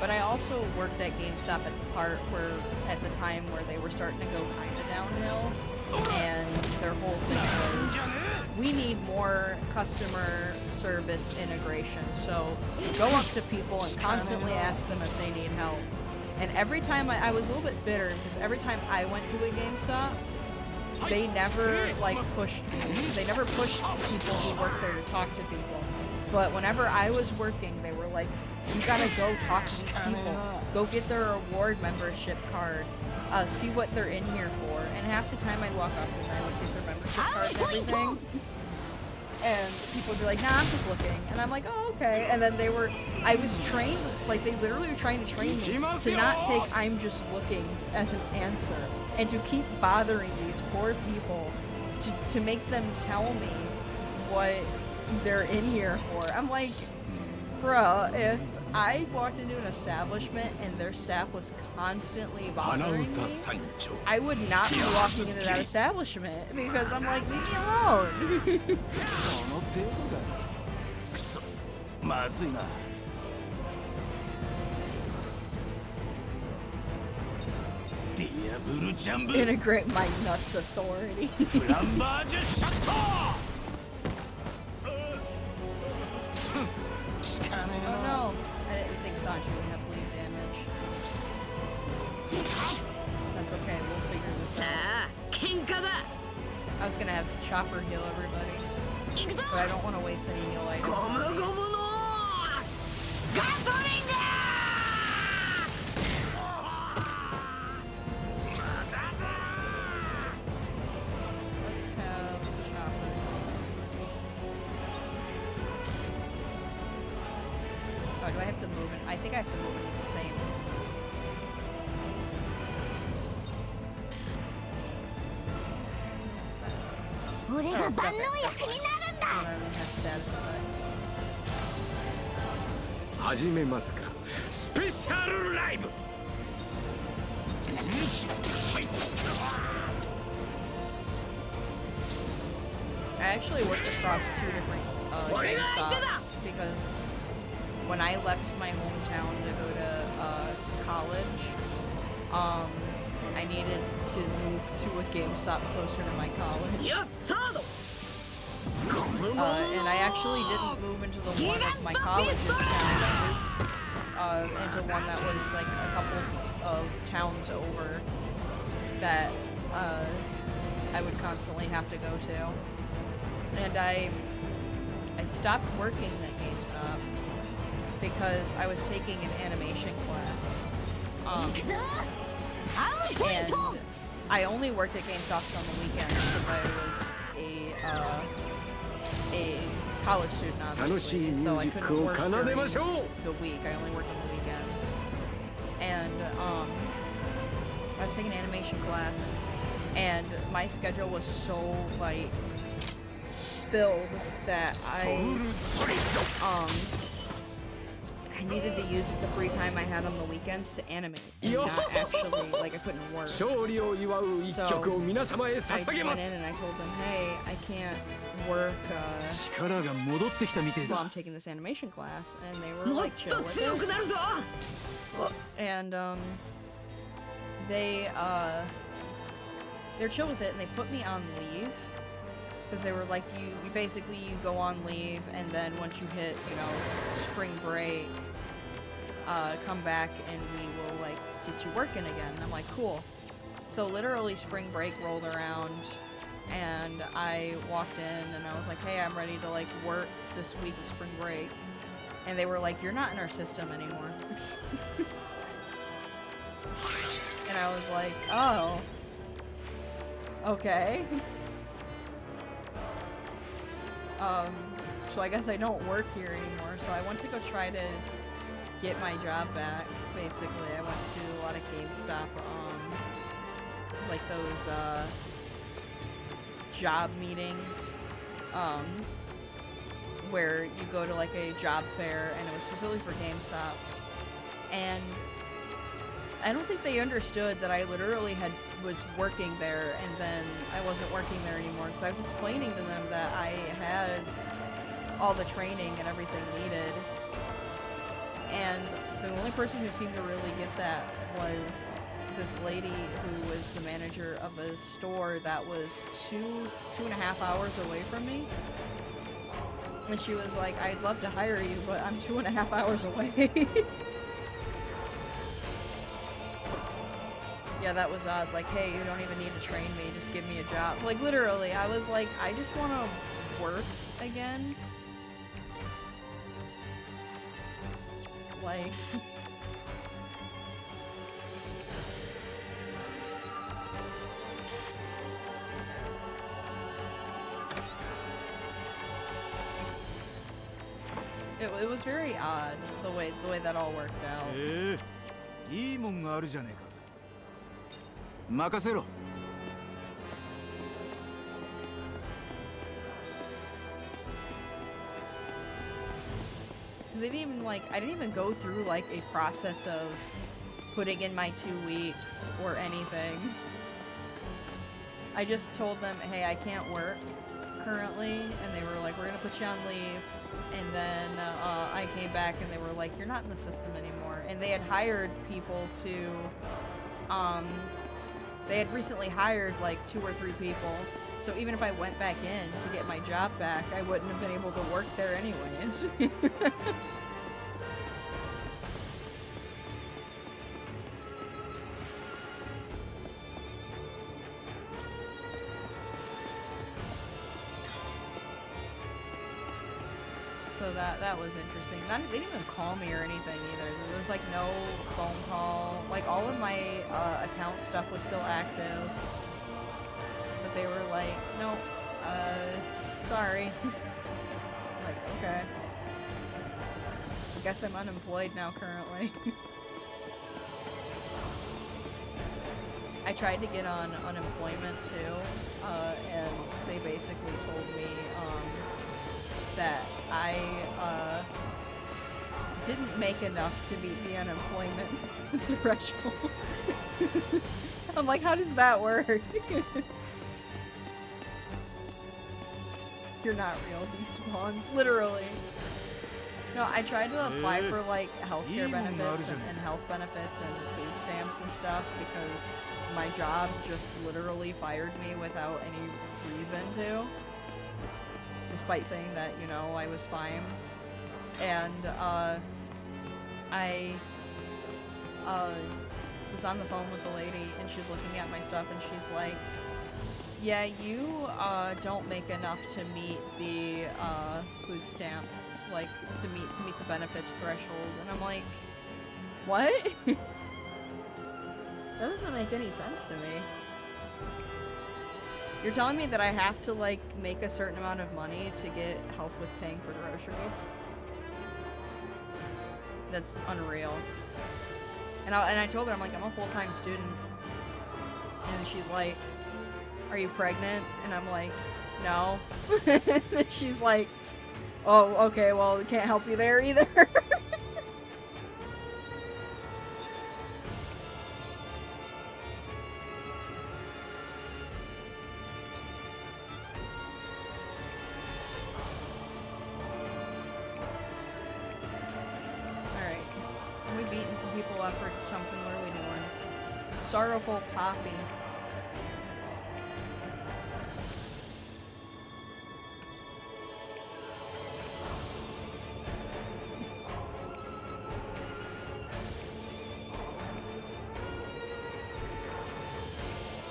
But I also worked at GameStop at the part where, at the time where they were starting to go kind of downhill, and their whole thing was, we need more customer service integration. So go up to people and constantly ask them if they need help. And every time I was a little bit bitter because every time I went to a GameStop, they never like pushed me. They never pushed people who work there to talk to people. But whenever I was working, they were like, you gotta go talk to these people. Go get their award membership card. See what they're in here for. And half the time I'd walk up and I would get their membership card and everything. And people would be like, nah, I'm just looking. And I'm like, oh, okay. And then I was trained, like they literally were trying to train me to not take I'm just looking as an answer. And to keep bothering these poor people to make them tell me what they're in here for. I'm like, bruh, if I walked into an establishment and their staff was constantly bothering me, I would not be walking into that establishment because I'm like, leave me alone. その程度か。くそ、まずいな。ディアブルジャンブ。 Integrate my nuts authority. フランバージュシャット。効かねえ Oh な。 no, I didn't think Sanji would have bleed damage. That's okay, we'll figure this さ out. あ喧嘩だ I was gonna have Chopper heal everybody, 行くぞ but I don't want to waste any heal items. ゴ on ム these. ゴムのガトリング Let's have Chopper. Oh, do I have to move it? I think I have to move it the same. Oh, 俺が万能役になるん I don't だ really have status effects. 始めますか。スペシャルライブ。 I actually worked across 2 different GameStops because when I left my hometown to go to college, I needed to move to a GameStop closer to my college. よっサードゴムゴムの And I actually didn't move into the one of my college's town. I moved into one that was like a couple of towns over that I would constantly have to go to. And I stopped working at GameStop because I was taking an animation class. 行くぞアームポイン And ト I only worked at GameStop on the weekends because I was a college student, 楽しい obviously, ミ so ュー I ジッ couldn't クを work 奏で during ましょう。 the week. I only worked on the weekends. And I was taking an animation class, and my schedule was so like filled that I needed to use the free time I had on the weekends to animate, and not actually like I couldn't work. 勝利を祝う一曲を皆様へ I 捧げま went す in。and I told them, hey, I can't work 力が戻ってきたみてえ while だ I'm。taking this animation class, and they were もっ like chill と with 強く it. なるぞ And they're chill with it, and they put me on leave because they were like, you basically you go on leave, and then once you hit spring break, come back and we will like get you working again. And I'm like, cool. So literally spring break rolled around, and I walked in and I was like, hey, I'm ready to like work this week of spring break. And they were like, you're not in our system anymore. And I was like, oh, okay. So I guess I don't work here anymore. So I went to go try to get my job back. Basically, I went to a lot of GameStop, like those job meetings, where you go to like a job fair, and it was specifically for GameStop. And I don't think they understood that I literally was working there, and then I wasn't working there anymore, because I was explaining to them that I had all the training and everything needed. And the only person who seemed to really get that was this lady who was the manager of a store that was two and a half hours away from me. And she was like, I'd love to hire you, but I'm 2.5 hours away. Yeah, that was odd. Like, hey, you don't even need to train me. Just give me a job. Like, literally, I was like, I just want to work again. Like... It was very odd the way that all worked out. いいもんがあるじゃねえか。任せろ。 Because they didn't even like, I didn't even go through like a process of putting in my 2 weeks or anything. I just told them, hey, I can't work currently, and they were like, we're gonna put you on leave. And then I came back and they were like, you're not in the system anymore. And they had hired people to, they had recently hired like 2 or 3 people. So even if I went back in to get my job back, I wouldn't have been able to work there anyways. So that was interesting. They didn't even call me or anything either. There was like no phone call. Like all of my account stuff was still active. But they were like, nope, sorry. Like, okay. I guess I'm unemployed now currently. I tried to get on unemployment too, and they basically told me that I didn't make enough to meet the unemployment threshold. I'm like, how does that work? You're not real, despawns, literally. No, I tried to apply for like healthcare benefits and health benefits and food stamps and stuff because my job just literally fired me without any reason to. Despite saying that, you know, I was fine. And, I was on the phone with a lady, and she's looking at my stuff, and she's like, yeah, you, don't make enough to meet the, food stamp, like, to meet the benefits threshold. And I'm like, what? That doesn't make any sense to me. You're telling me that I have to, like, make a certain amount of money to get help with paying for groceries? That's unreal. And I told her, I'm like, I'm a full-time student. And she's like, are you pregnant? And I'm like, no. And she's like, oh, okay, well, I can't help you there either. Beating some people up or something. What are we doing? Sorrowful Poppy.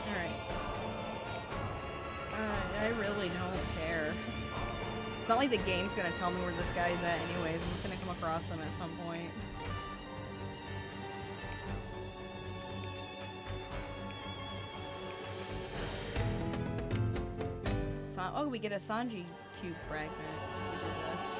Alright. I really don't care. It's not like the game's gonna tell me where this guy's at anyways. I'm just gonna come across him at some point. Oh, we get a Sanji cube fragment. We do this.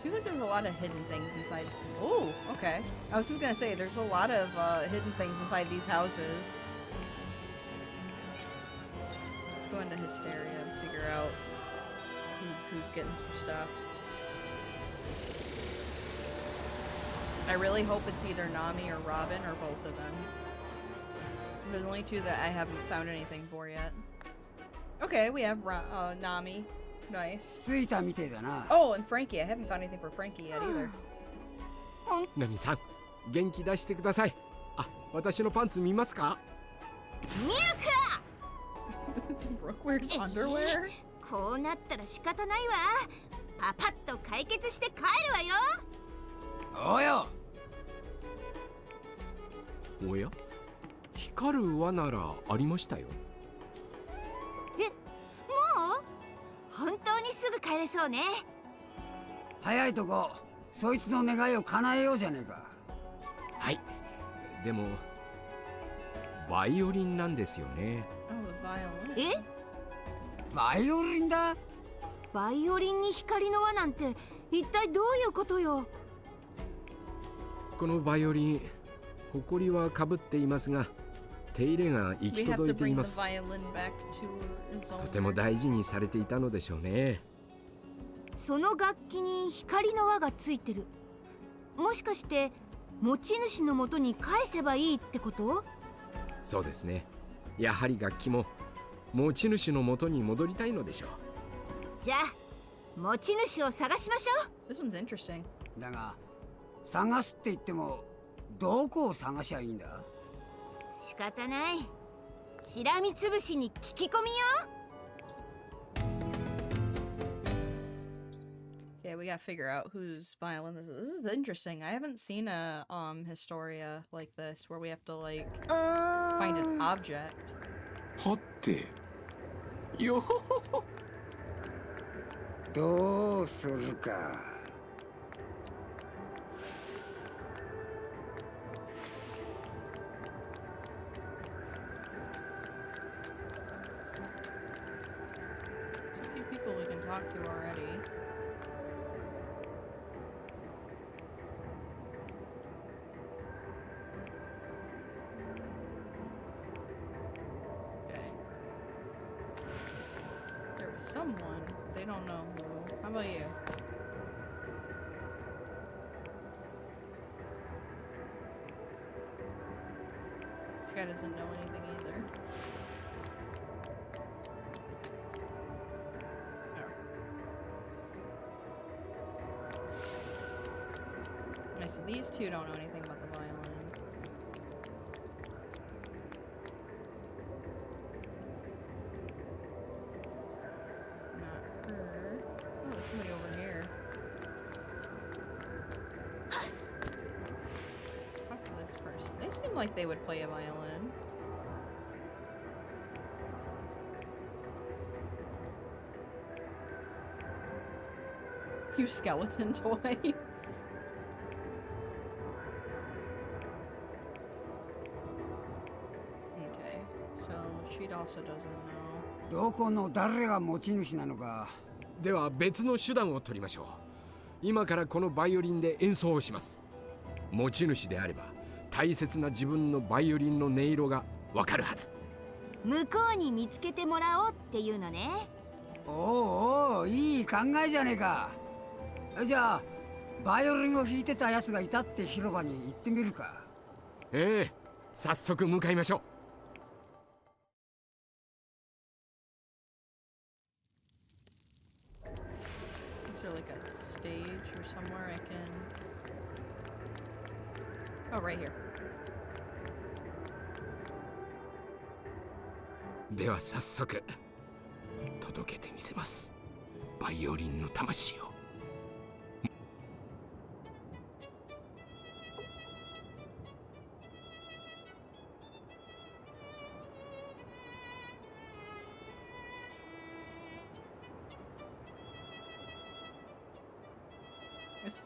Seems like there's a lot of hidden things inside. Ooh, okay. I was just gonna say, there's a lot of hidden things inside these houses. Go into Hysteria and figure out who's getting some stuff. I really hope it's either Nami or Robin or both of them. There's only 2 that I haven't found anything for yet. Okay, we have Nami. Nice. Oh, and Frankie. I haven't found anything for Frankie yet either. ナミさん、元気出してください。あ、私のパンツ見ますか？ミル Brooke wears underwear? クこうなったら仕方ないわ。パパッと解決して帰るわよ。およ。おや、光る輪ならありましたよ。もう本当にすぐ帰れそうね。早いとこそいつの願いを叶えようじゃねえか。はい、でもバイオリンなんですよね。 Oh, the violin. え、バイオリンだ。バイオリンに光の輪なんて一体どういうことよ。このバイオリン、埃はかぶっていますが、手入れが行き We have 届 to いてい bring ま the す。 violin back to its と owner. ても大事にされていたのでしょうね。その楽器に光の輪がついてる。もしかして持ち主のもとに返せばいいってこと？そうですね。やはり楽器も持ち主のもとに戻りたいのでしょう。じゃあ持ち主を探しましょ This one's interesting. だが探すって言ってもどこを探しゃいいんだ。う。仕方ない。しらみつぶしに聞き込みよ。Okay, we gotta figure out whose violin this is. This is interesting. I haven't seen a Historia like this where we have to like find an object. はて、よほほほ。どうするか。There's a few people we can talk to already. Okay. There was someone. They don't know who. How about you? This guy doesn't know anything either. Okay, so these two don't know anything about the violin. Not her. Oh, there's somebody over here. Let's talk to this person. They seem like they would play a violin. You skeleton toy. Okay, so she also doesn't know. どこの誰が持ち主なのか。では別の手段を取りましょう。今からこのバイオリンで演奏をします。持ち主であれば大切な自分のバイオリンの音色がわかるはず。向こうに見つけてもらおうっていうのね。おうおう、いい考えじゃねえか。じゃあバイオリンを弾いてたやつがいたって広場に行ってみるか。ええ、早速向かいましょう。Is there like a stage or somewhere I can... Oh, right here. では早速届けてみせます。バイオリンの魂を。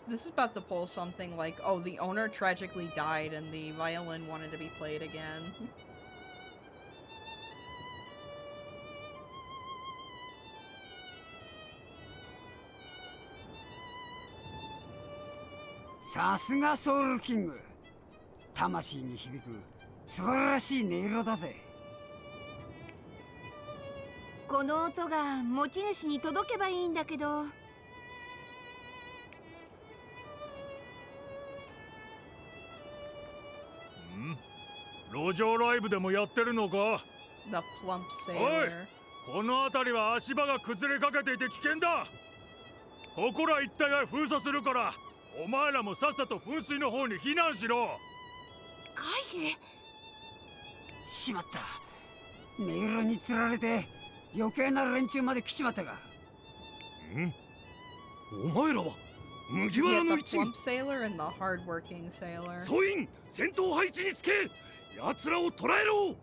This is about to pull something like, oh, the owner tragically died and the violin wanted to be played again. さすがソウルキング。魂に響く素晴らしい音色だぜ。この音が持ち主に届けばいいんだけど。路上ライブでもやってるのか？ The plump sailor. この辺りは足場が崩れかけていて危険だ。ここら一帯は封鎖するからお前らもさっさと噴水の方に避難しろ。海兵。しまった。音色につられて余計な連中まで来ちまったが。お前らは麦 You わら have の the 一味。 plump sailor and the hardworking sailor. 総員戦闘配置につけ、奴らを捕らえろ。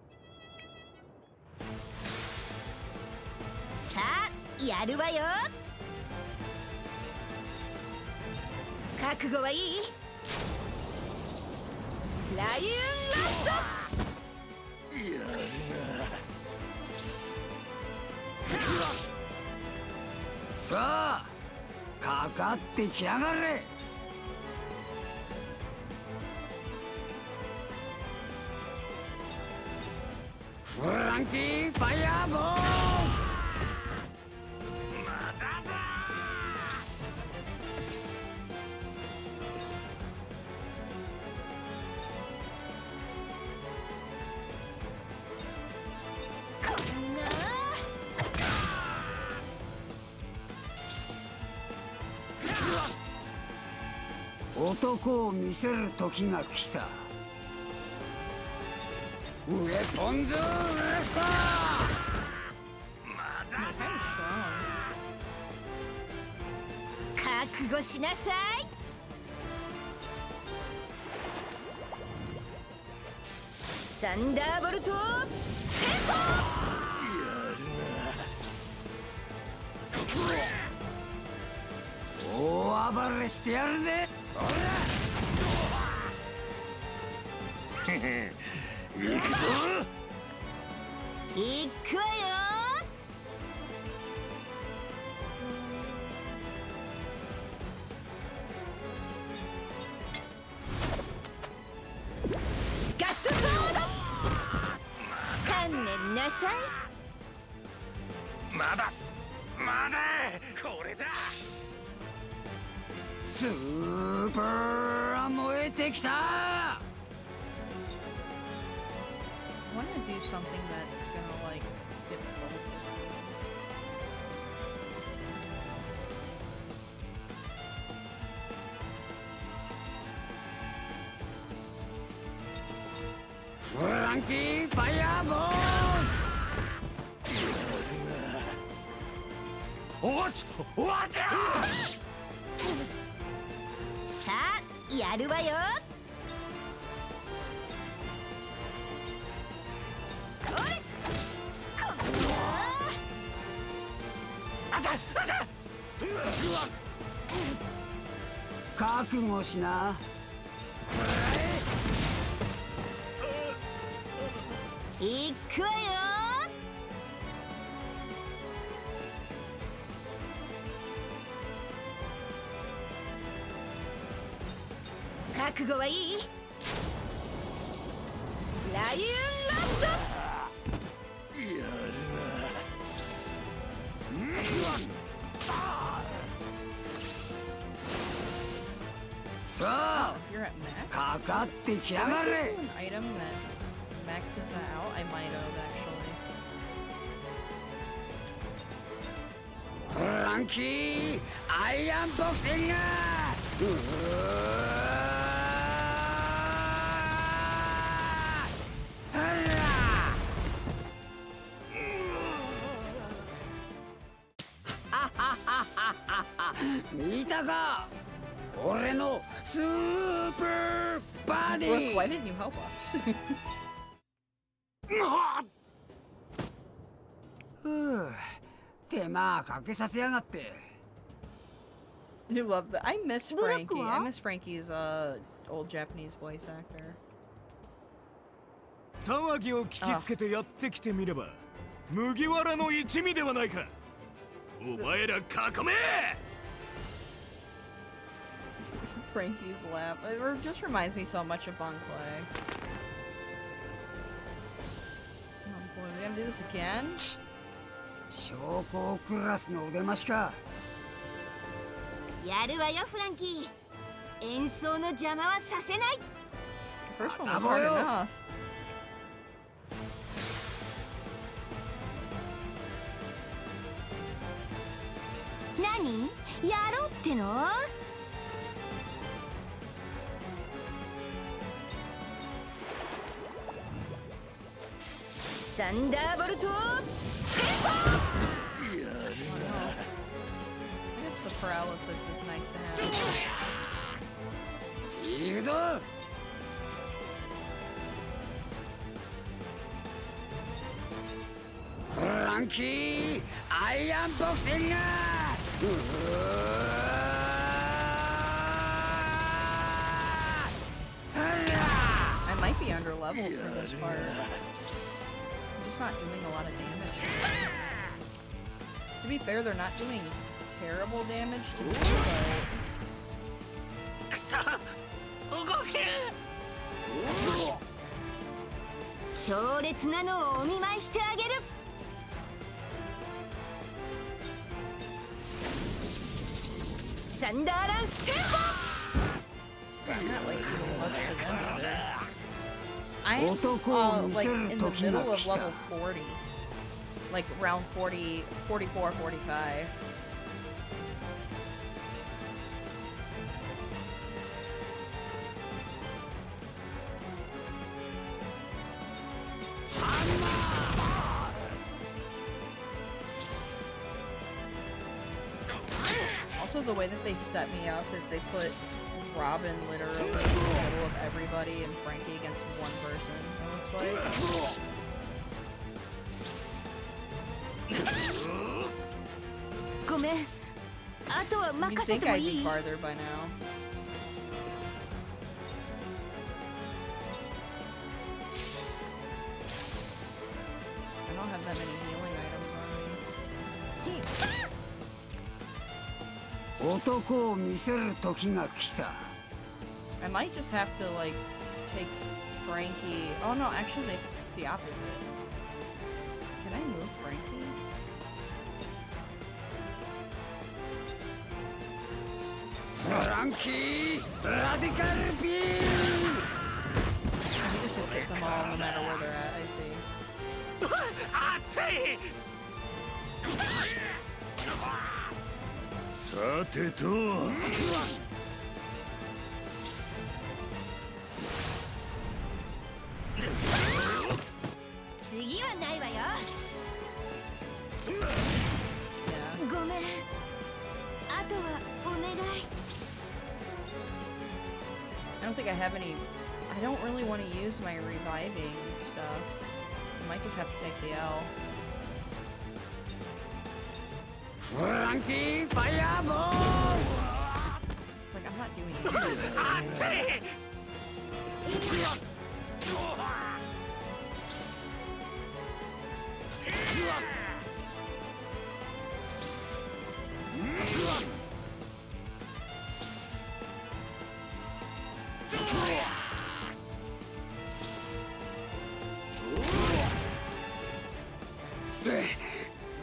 さあやるわよ。覚悟はいい？ライオンラスさあかかってきやがれ。フランキーファイヤーボール。男を見せる時が来た。ウェポンズレフト。 Kind of strong. 覚悟しなさい。サンダーボルト大暴れしてやるぜ。行くぞ。いくわよ。ガストソード。観念なさい。まだこれだ。スーパー燃えてきた。 I want to do something that's gonna like get both.フランキーファイヤーボール。おっちゃさあやるわよ。これこんな。覚悟しな。いくわよ。覚悟はいい？ライオンラスト。さあ If you're at max, かかってきや if が I れ。 do an item that maxes that out, I might have actually. フランキーアイアンボクシング。見たか俺のスーパーバデ Brooke, why ィ。 didn't you help us? ふう手間かけさせやがって。 You love that. I miss Brooke, Frankie. I what? miss Frankie's old Japanese voice actor. 騒ぎを聞きつけてやってきてみれば麦わらの一味ではないか。お前ら囲め。 Frankie's laugh. It just reminds me so much of Bon Clay. Oh boy, we gonna do this again? 将校クラスのお出ましか。やるわよフランキー。演奏の邪魔はさせない。 The first one was hard Abuelo. enough. 何やろうっての？サンダーボルト I guess the paralysis is nice to have. 行くぞ。フランキーアイアンボクシング。I might be under leveled for this part. I'm just not doing a lot of damage. To be fair, they're not doing terrible damage to me, but くそ動け。強烈なのをお見舞いしてあげる。サンダーランステン I'm not like doing much to them either. I am Otoko like in the miseru middle toki of ga level 40. Like round 40, 44, 45. Also, the way that they set me up is they put Robin literally in the middle of everybody and Frankie against one person, it looks like. ごめん。あとは You'd 任せ think ても I'd い be い？ farther by now. I don't have that many healing items on me. 男を見せる時が来た。 I might just have to like take Frankie. Oh no, actually it's the opposite. Can I move Frankie? Frankie, radical beam! He just hits them all no matter where they're at, I see. 熱い。さてと次はないわよ。 Yeah. ごめん。あとはお願い。 I don't think I have any. I don't really want to use my reviving stuff. I might just have to take the L. Frankie, fireball! It's like I'm not doing anything.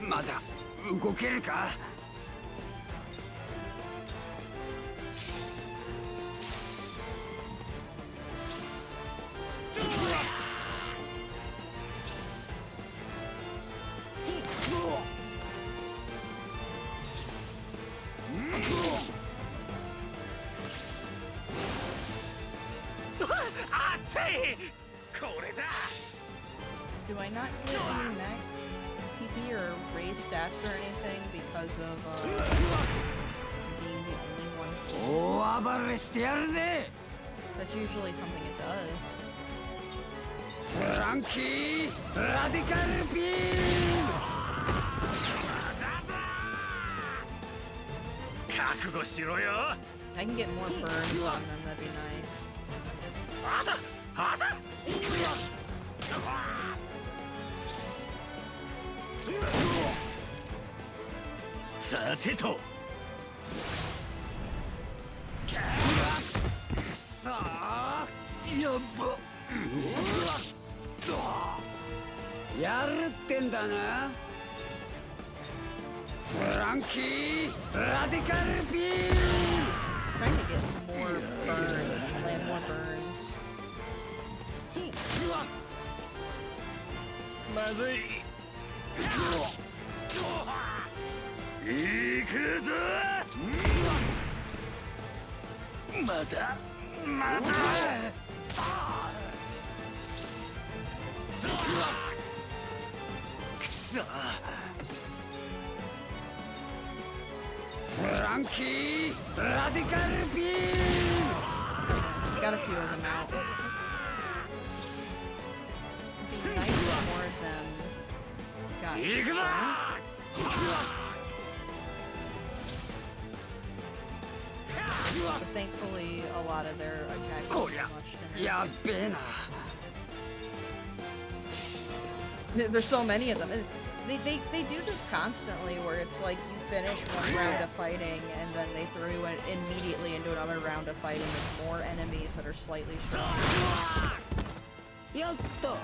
まだ動けるか？熱い。これだ。 Do I not get any max TP or raise stats or anything because of being the only one? 大暴れしてやるぜ！ That's usually something it does. フランキー、ラディカルビーム！ 覚悟しろよ。 I can get more burns on them, that'd be nice. あざあざ。さてと。くそー！やっば！やるってんだな。フランキー、ラディカルビーム！ Trying to get more burns, land more burns. まずい。行くぞ。まだまだ。そフランキーラディカルビーム Got a few of them out. It'd be nice if more of them got but thankfully a lot of their attacks are pretty much there. やっべえな There's so many of them. They do this constantly where it's like you finish one round of fighting and then they throw you immediately into another round of fighting with more enemies that are slightly stronger. やっと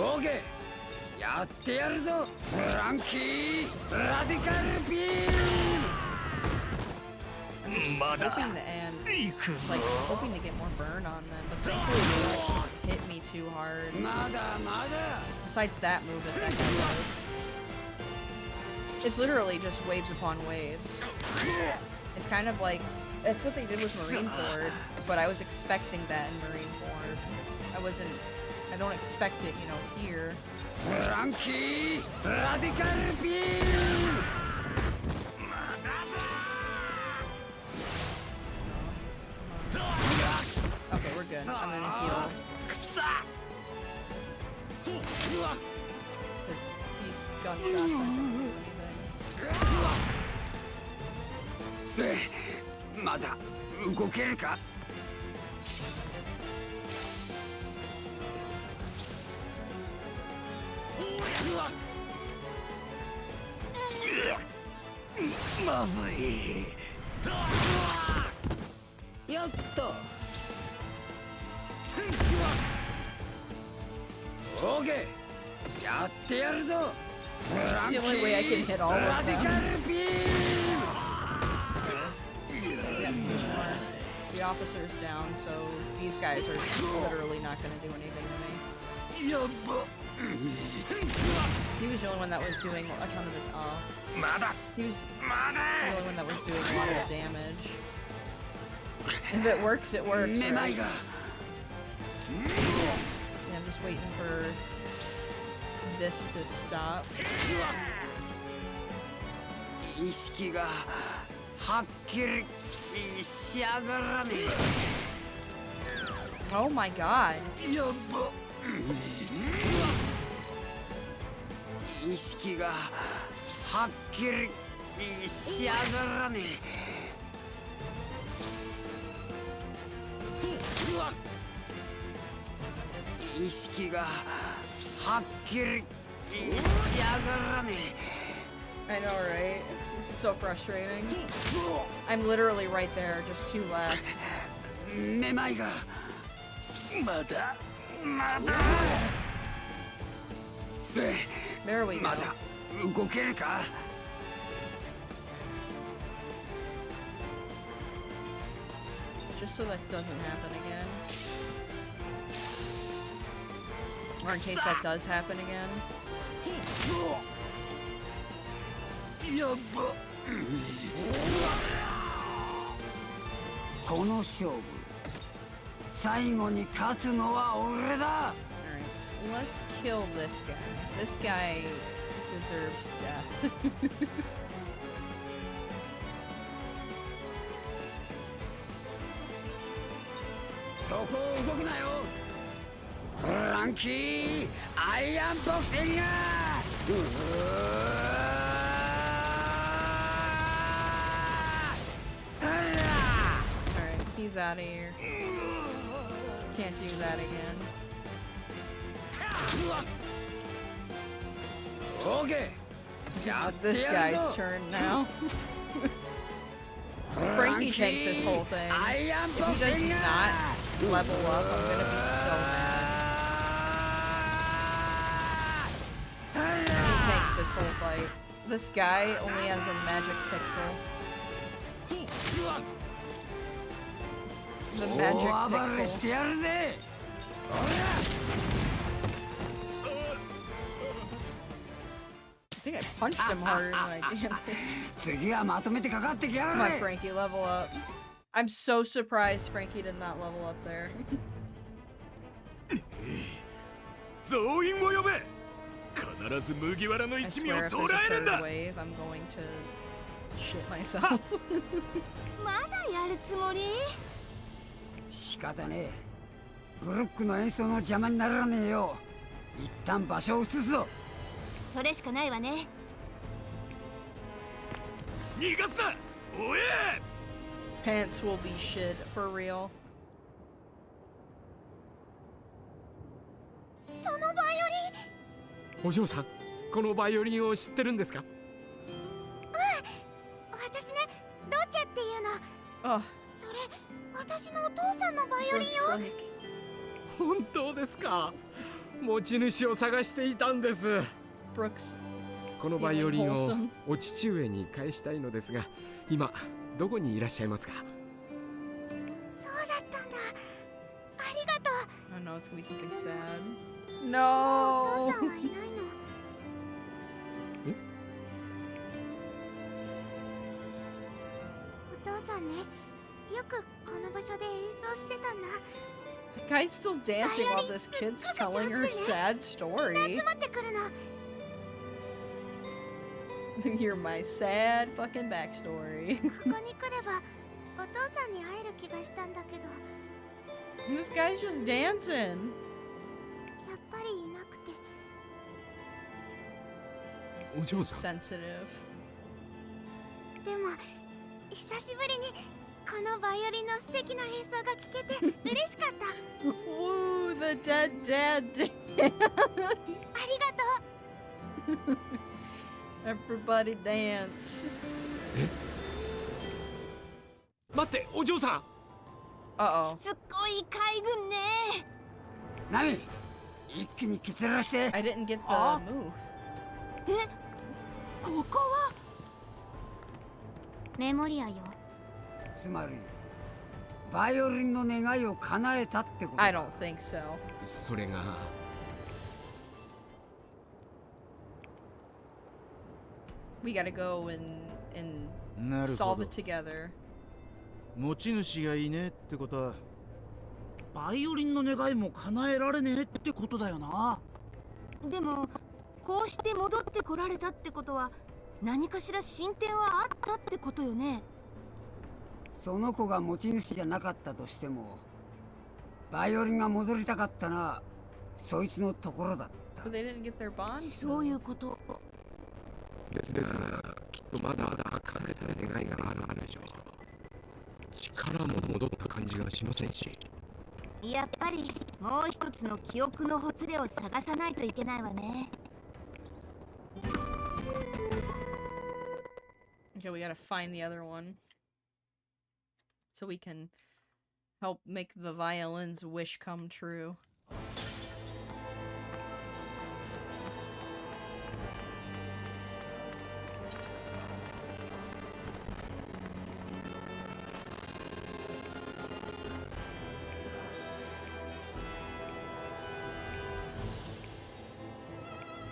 オーケーやってやるぞフランキーラディカルビーム Hoping to end, like hoping to get more burn on them, but thankfully they don't hit me too hard. まだまだ Besides that move that guy does, it's literally just waves upon waves. It's kind of like that's what they did with Marineford, but I was expecting that in Marineford. I don't expect it, you know, here. フランキーラディカルビーム Okay, we're good. I'm gonna heal. Because these gunshots aren't gonna do anything. まだ動けるかまずいやっとオーケーやってやるぞフランキ It's the only way I can hit all ー of ラディ them. カルビー I got 2 more. The officer's down, so these guys are literally not gonna do anything to me. ムやっば He was the only one that was doing a ton of it. まだ He was ま the だ only one that was doing a lot of the damage. If it works, it works. めまい Right? が Yeah, I'm just waiting for this to stop. 意識がはっきりしやがらね Oh my god. えやっば意識がはっきりしやがらねえ意識がはっきりしやがらね I know, right? This is so frustrating. I'm literally right there, just 2 left. えめまいがまだまだ There we go. まだ動けるか Just so that doesn't happen again. Or in case that does happen again. やっばこの勝負最後に勝つのは俺だ Alright, let's kill this guy. This guy deserves death. そこを動くなよフランキーアイアンボクシング Alright, he's out of here. Can't do that again. オーケーやって This やる guy's ぞ turn now. Frankie tanked this whole thing. アイアン If ボク he シ does ング not level up, I'm gonna be so mad. He tanked this whole fight. This guy only has a magic pixel. The 大 magic 暴れし pixel. てやるぜ I think I punched him harder than I did. 次はまとめてかかってきや Come が on, れ Frankie, level up. I'm so surprised Frankie did not level up there. 増員を呼べ。必ず麦わらの I 一味を swear if 捕 there's ら a えるん third だ。 wave, I'm going to shit myself. まだやるつもり？仕方ねえ。ブルックの演奏の邪魔にならねえよ。一旦場所を移すぞ。それしかないわね。逃がすな。おえ。 Pants will be shit for real. そのバイオリン。お嬢さん、このバイオリンを知ってるんですか？私ね、ロチェっていうの。 Oh, それ、私のお父さんのバイオリン Brooks よ。 like, 本当ですか？持ち主を探していたんです。 Brooks. このバイオリンを Wholesome. お父上に返したいのですが、今どこにいらっしゃいますか？そうだったんだ。ありがとう。 I know it's gonna be something sad. お No. 父さんはいないの。お父さんね、よくこの場所で演奏してたんだ。 The guy's still dancing while this kid's telling her sad みん story. な集まってくるの。 You're my sad fucking backstory. ここに来ればお父さんに会える気がしたんだけど、 This guy's just dancing. やっぱりいなくて。お嬢さん、 Sensitive. でも久しぶりにこのバイオリンの素敵な演奏が聴けて嬉しかった。 Woo, the dead dad dance. ありがとう。 Everybody dance. 待って、お嬢さん。 Uh しつこい海軍ね。ナミ、一気に蹴散らして。 oh. I didn't get the Ah. move. え、ここはメモリアよ。つまりバイオリンの願いを叶えたってことだ。 I don't think so. それが We gotta go and なるほ solve ど it together. 持ち主がいねえってことはバイオリンの願いも叶えられねえってことだよな。でもこうして戻ってこられたってことは何かしら進展はあったってことよね。その子が持ち主じゃなかったとしてもバイオリンが戻りたかったな。そいつのところだった。 But they didn't get their bond. そういうこと。ですが、きっとまだ隠された願いがあるでしょう。力も戻った感じがしませんし。やっぱりもう一つの記憶のほつれを探さないといけないわね。 Okay, we gotta find the other one. So we can help make the violin's wish come true.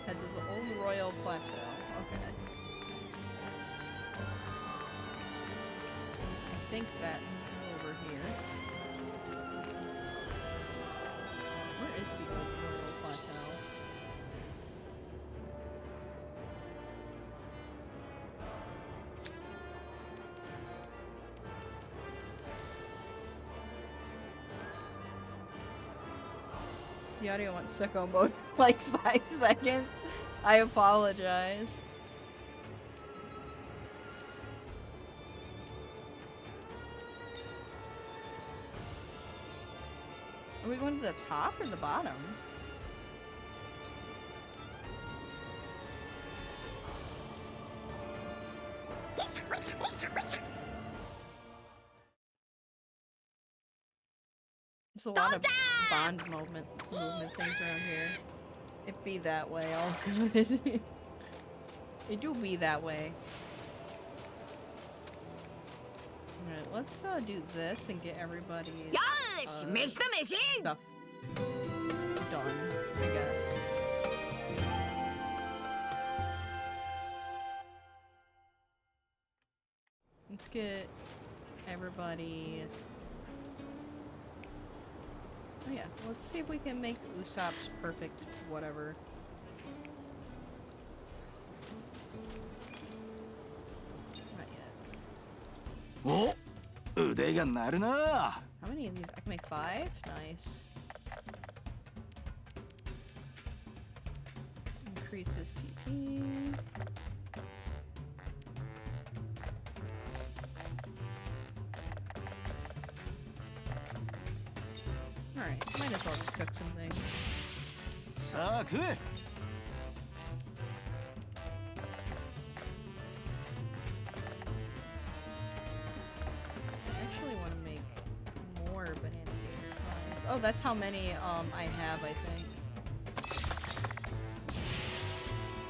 Head to the Old Royal Plateau. Okay. I think that's over here. Where is the Old Royal Plateau? The audio went sicko mode for like 5 seconds. I apologize. Are we going to the top or the bottom? There's a lot of bond movement things around here. It be that way, all it do be that way. Alright, let's do this and get everybody's stuff done, I guess. Let's get everybody Oh yeah, let's see if we can make Usopp's perfect whatever. Not yet. お、腕が鳴るな。 How many of these? I can make 5? Nice. Increase his TP. Alright, might as well just cook some things. さあ食え。 I actually want to make more banana gator pies. Oh, that's how many I have, I think.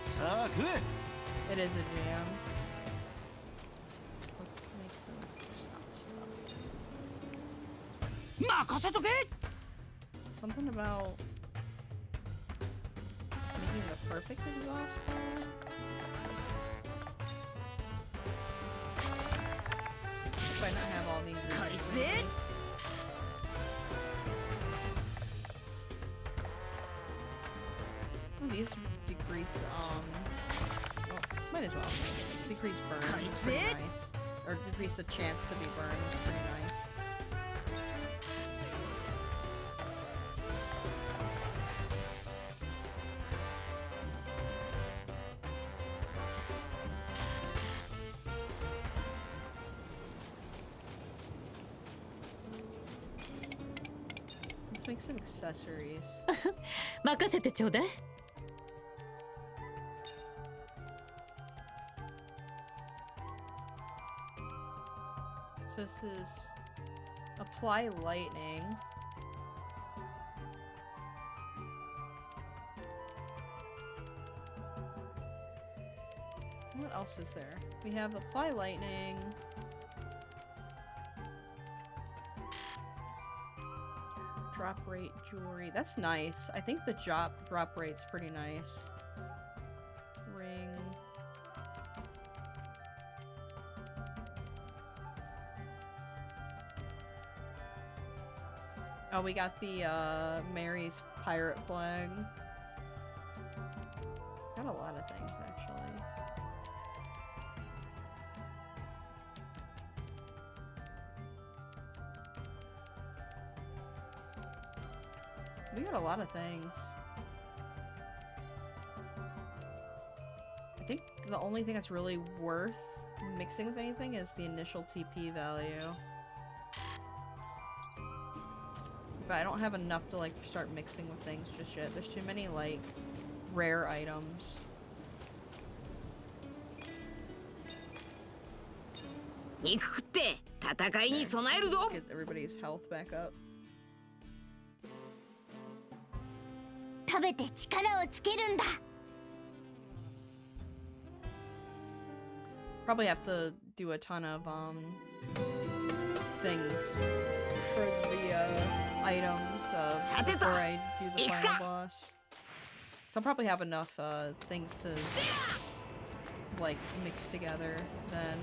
さあ食え。 It is a jam. Let's make some stuff. 任せとけ。 Something about making the perfect exhaust ball. If I not have all these. こいつで。 Oh, these decrease, well, might as well. Decrease burn. It's pretty nice. Or decrease the chance to be burned. It's pretty nice. Let's make some accessories. 任せてちょうだい。 So this is apply lightning. What else is there? We have apply lightning. Drop rate jewelry. That's nice. I think the drop rate's pretty nice. Ring. Oh, we got the Mary's pirate flag. Got a lot of things actually. We got a lot of things. I think the only thing that's really worth mixing with anything is the initial TP value. But I don't have enough to like start mixing with things just yet. There's too many like rare items. 肉食って戦いに備えるぞ。 Let's get everybody's health back up. 食べて力をつけるんだ。 Probably have to do a ton of things for the items before I do the final boss. So I'll probably have enough things to like mix together then.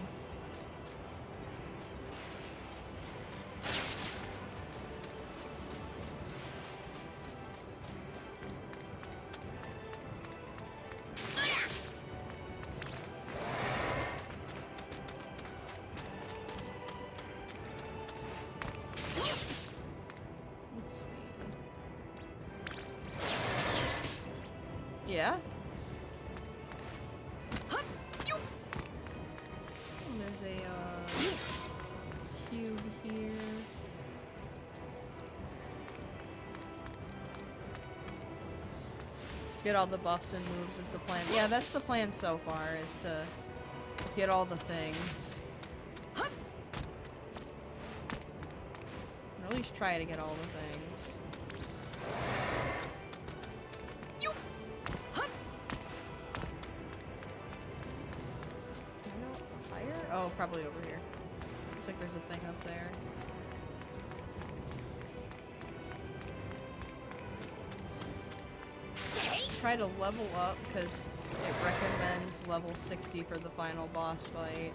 Let's see. Yeah. And there's a cube here. Get all the buffs and moves is the plan. Yeah, that's the plan so far, is to get all the things. Or at least try to get all the things. Can I go higher? Oh, probably over here. Looks like there's a thing up there. Try to level up because it recommends level 60 for the final boss fight.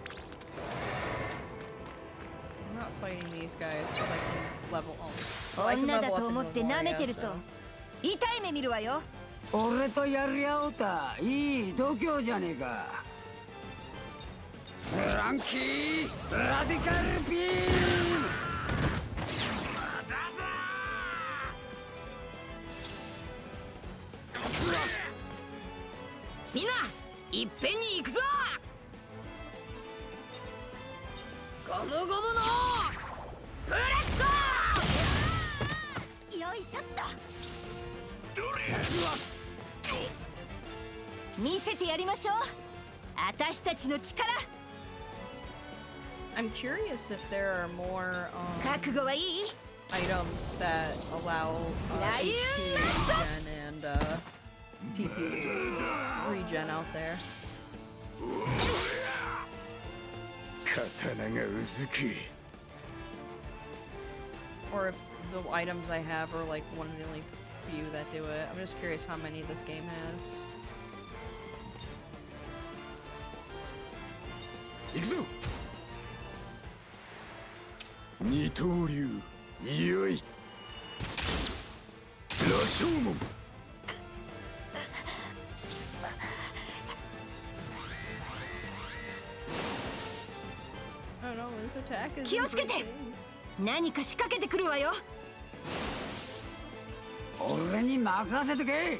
I'm not fighting these guys, so I can level. Oh, I can 女だ level と up 思 in って舐めて Memoria, ると so. 痛い目見るわよ。俺とやり合おうた。いい度胸じゃねえか。フランキーラディカルビーム。みんないっぺんに行くぞ。ゴムゴムのブレッド。よいしょっと。見せてやりましょう。私たちの力。I'm curious if there are more 覚悟はいい？ items that allow Ryu! HP regen and TP regen out there. 刀がうずき Or if the items I have are like one of the only few that do it. I'm just curious how many this game has. 行くぞ二刀流いよい羅生門 I don't know, his attack is 気をつけて。 increasing. 何か仕掛けてくるわよ。俺に任せとけ。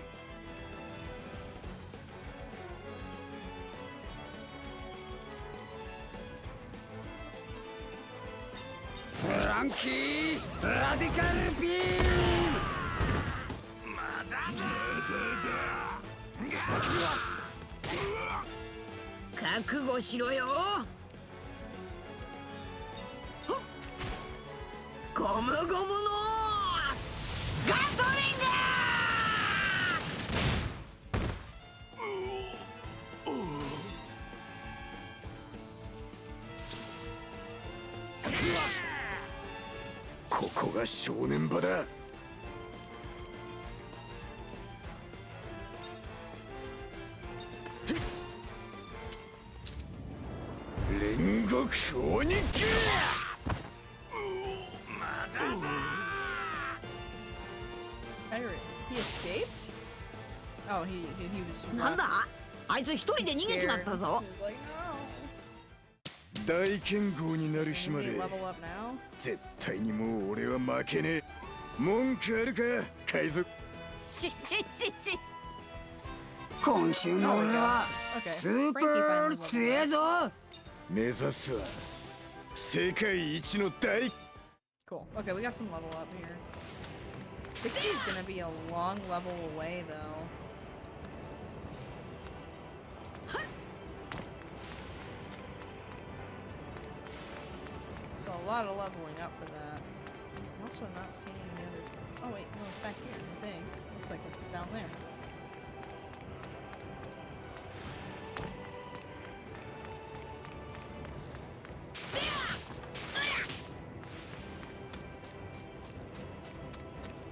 フランキーラディカルビーム。覚悟しろよ。ほっゴムゴムのガトリング。ここが正念場だ煉獄鬼剣 He escaped? Oh, he was. なんだ？あいつ一人で逃げちまったぞ。 He was like, no. 大剣豪になる日ま Can で we level up now? 絶対にもう俺は負けねえ文句あるか海賊し。今週の俺は Okay. スーパー強えぞ。目指すは世界一の大 Cool. Okay, we got some level up here. 60 is gonna be a long level away, though. So a lot of leveling up for that. I'm also not seeing the other. Oh wait, no, it's back here. I think. Looks like it's down there.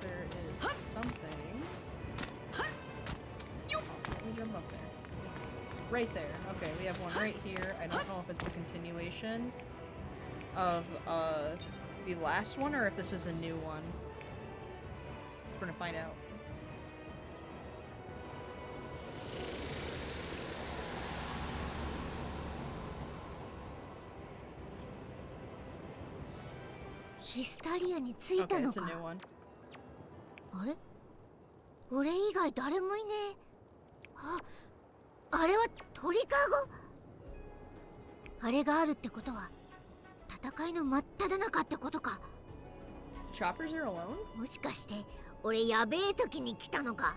There is something. Let me jump up there. It's right there. Okay, we have one right here. I don't know if it's a continuation of the last one or if this is a new one. We're gonna find out. Histeria に着いた Okay, の it's か。 a new one. あれ？俺以外誰もいねえ。あれは鳥かご。あれがあるってことは戦いの真っ只中ってことか。 Choppers are alone? もしかして俺やべえ時に来たのか。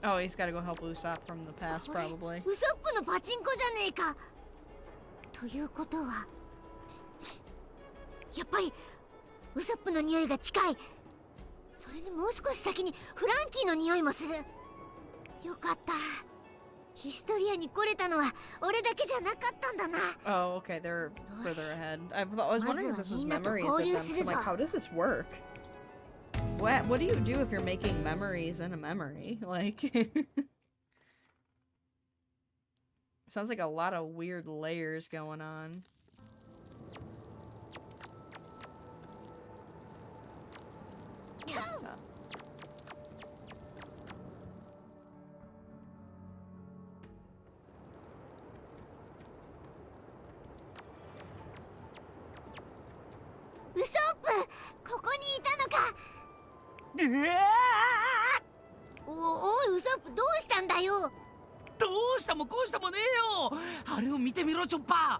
Oh, he's gotta go help Usopp from the past, probably. ウソップのパチンコじゃねえか。ということはやっぱりウソップの匂いが近い。それにもう少し先にフランキーの匂いもする。よかった。ヒストリアに来れたのは俺だけじゃなかったんだな。 Oh, okay, they're further ahead. I was wondering if this was memories of them. So I'm like, how does this work? What do you do if you're making memories in a memory? Like, Sounds like a lot of weird layers going on. Stop. ウソップ、ここにいたのか。おいウソップ、どうしたんだよ。どうしたもこうしたもねえよ。あれを見てみろチョッパ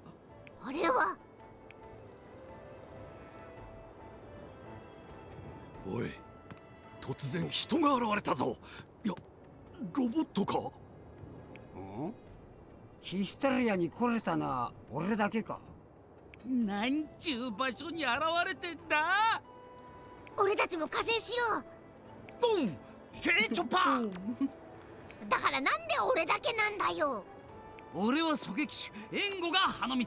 あれは。おい、突然人が現れたぞ。いや、ロボットか。ん？ヒステリアに来れたのは俺だけか。ー。なんちゅう場所に現れてんだ。俺たちも加勢しようん。へえチョッパー。う。だからなんで俺だけなんだよ。俺は狙撃手、援護が花道。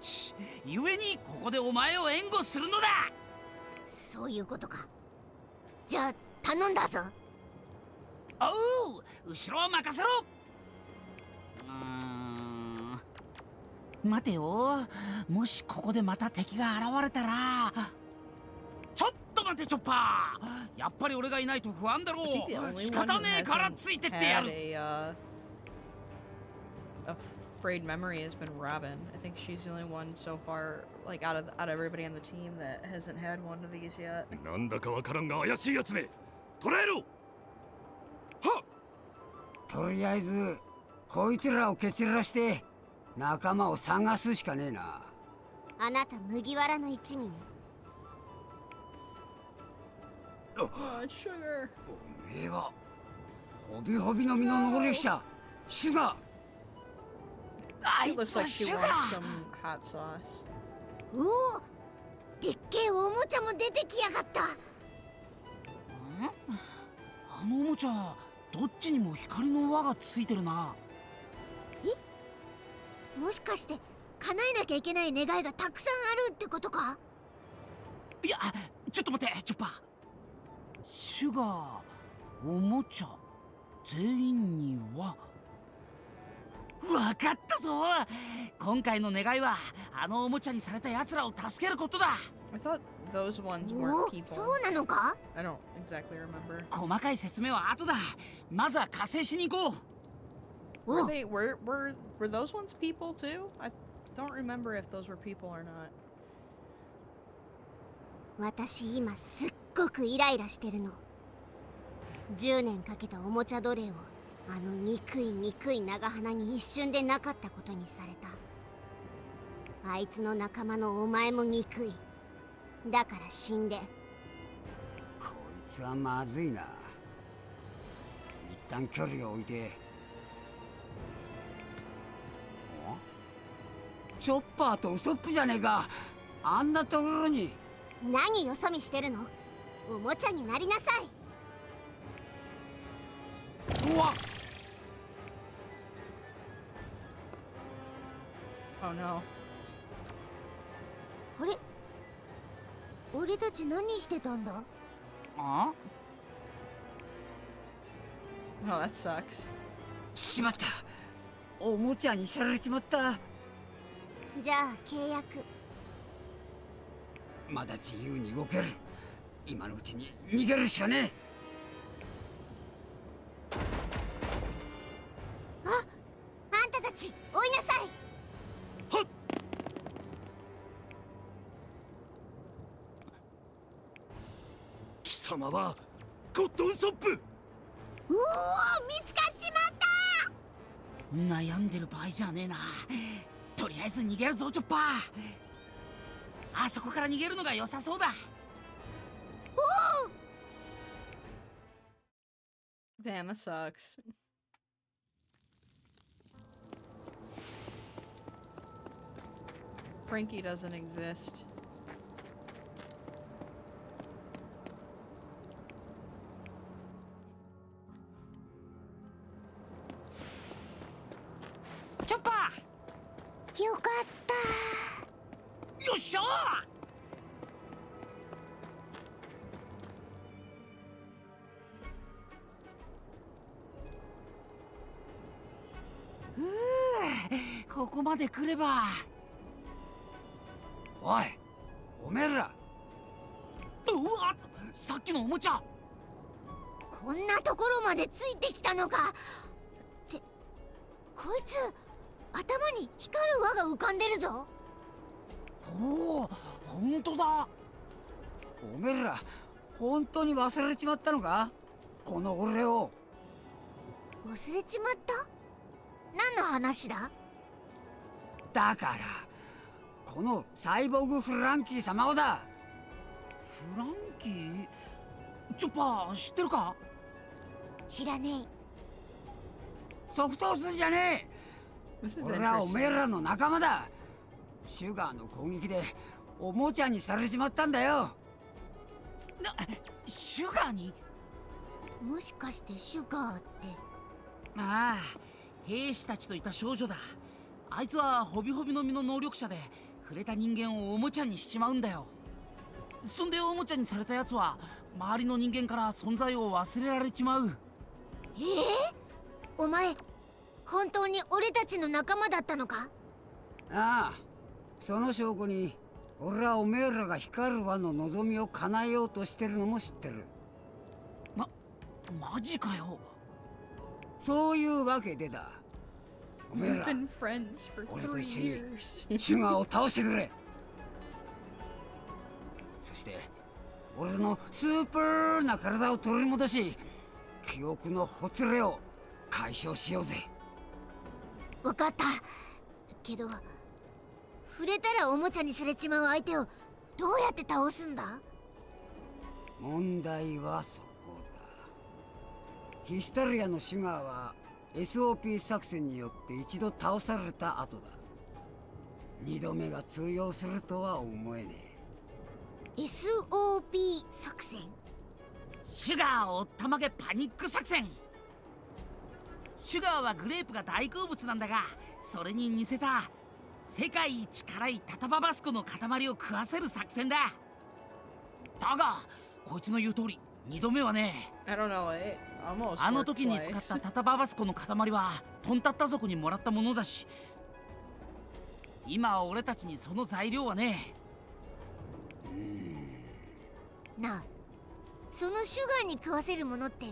ゆえにここでお前を援護するのだ。そういうことか。じゃあ頼んだぞ。おう、後ろは任せろ。待てよ。もしここでまた敵が現れたら。ちょっと待てチョッパー。やっぱり俺がいないと不安だろ I think the う。 only 仕 one 方 who ねえから hasn't ついてってや had る。a frayed memory has been Robin. I think she's the only one so far, like out of everybody on the team that hasn't had one of these yet. なんだかわからんが怪しいやつめ。捕らえろ。はっ。とりあえずこいつらを蹴散らして仲間を探すしかねえな。あなた麦わらの一味ね。Oh, it's sugar. おめえはホビホビの実の能力者シュガー。あ She い looks つは like シ she ュガ wants ー。 some hot sauce. おお、でっけえおもちゃも出てきやがった。あのおもちゃ、どっちにも光の輪がついてるな。もしかして叶えなきゃいけない願いがたくさんあるってことか。いや、ちょっと待ってチョッパー。シュガー、おもちゃ、全員には。わかったぞ。今回の願いはあのおもちゃにされた奴らを助けることだ。 I thought those ones お weren't お、 people. そうなのか。 I don't exactly remember. 細かい説明は後だ。まずは加勢しに行こう。Were お、 they were those ones people too? I don't remember if those were people or not. 私今すっごくイライラしてるの。10年かけたおもちゃ奴隷をあの憎い憎い長鼻に一瞬でなかったことにされた。あいつの仲間のお前も憎い。だから死んで。こいつはまずいな。一旦距離を置いて。チョッパーとウソップじゃねえか。あんなところに。何よそ見してるの。おもちゃになりなさい。うわっ。 Oh no. あれ、俺たち何してたんだ。あ？ Oh, that sucks. しまった。おもちゃにされちまった。じゃあ契約。まだ自由に動ける。今のうちに逃げるしかねあんたたち追いなさい。はっ。貴様はゴッドウソップ。うおー、見つかっちまった。悩んでる場合じゃねえな。とりあえず逃げるぞチョッパー。あそこから逃げるのが良さそうだ。おお、 Damn, that sucks. Frankie doesn't exist. チョッパよかった。ー、よっしゃー。ここまで来れば。おい、おめえら。うわ、さっきのおもちゃ。こんなところまでついてきたのか。ってこいつ頭に光る輪が浮かんでるぞ。おお、本当だ。おめえら本当に忘れちまったのか、この俺を。忘れちまった？何の話だ？だからこのサイボーグフランキー様をだ。フランキー、チョッパー知ってるか？知らね即答すんじゃね This え。 is 俺はおめえ interesting. らの仲間だ。シュガーの攻撃でおもちゃにされちまったんだよ。シュガーに？え。もしかしてシュガーって。ああ、兵士たちといた少女だ。あいつはホビホビの実の能力者で、触れた人間をおもちゃにしちまうんだよ。そんでおもちゃにされたやつは周りの人間から存在を忘れられちまう。お前本当に俺たちの仲間だったのか？ああ、その証拠に俺はおめえらが光る輪の望みを叶えようとしてるのも知ってる。マジかよ。そういうわけでだ、おめえ We've ら been friends for 俺と 3一緒に years. シュガーを倒してくれ。そして俺のスーパーな体を取り戻し、記憶のほつれを解消しようぜ。わかった。けど触れたらおもちゃにされちまう相手をどうやって倒すんだ？問題はそこだ。ヒスタリアのシュガーは SOP 作戦によって一度倒された後だ。二度目が通用するとは思えねえ。 SOP 作戦。シュガーをおったまげパニック作戦。シュガーはグレープが大好物なんだが、それに似せた世界一辛いタタババスコの塊を食わせる作戦だ。だがこいつの言う通り、二度目はね、 I don't know. It almost あの worked 時に使っ twice. たタタババスコの塊はトンタッタ族にもらったものだし、今俺たちにその材料はね。なあ、そのシュガーに食わせるものって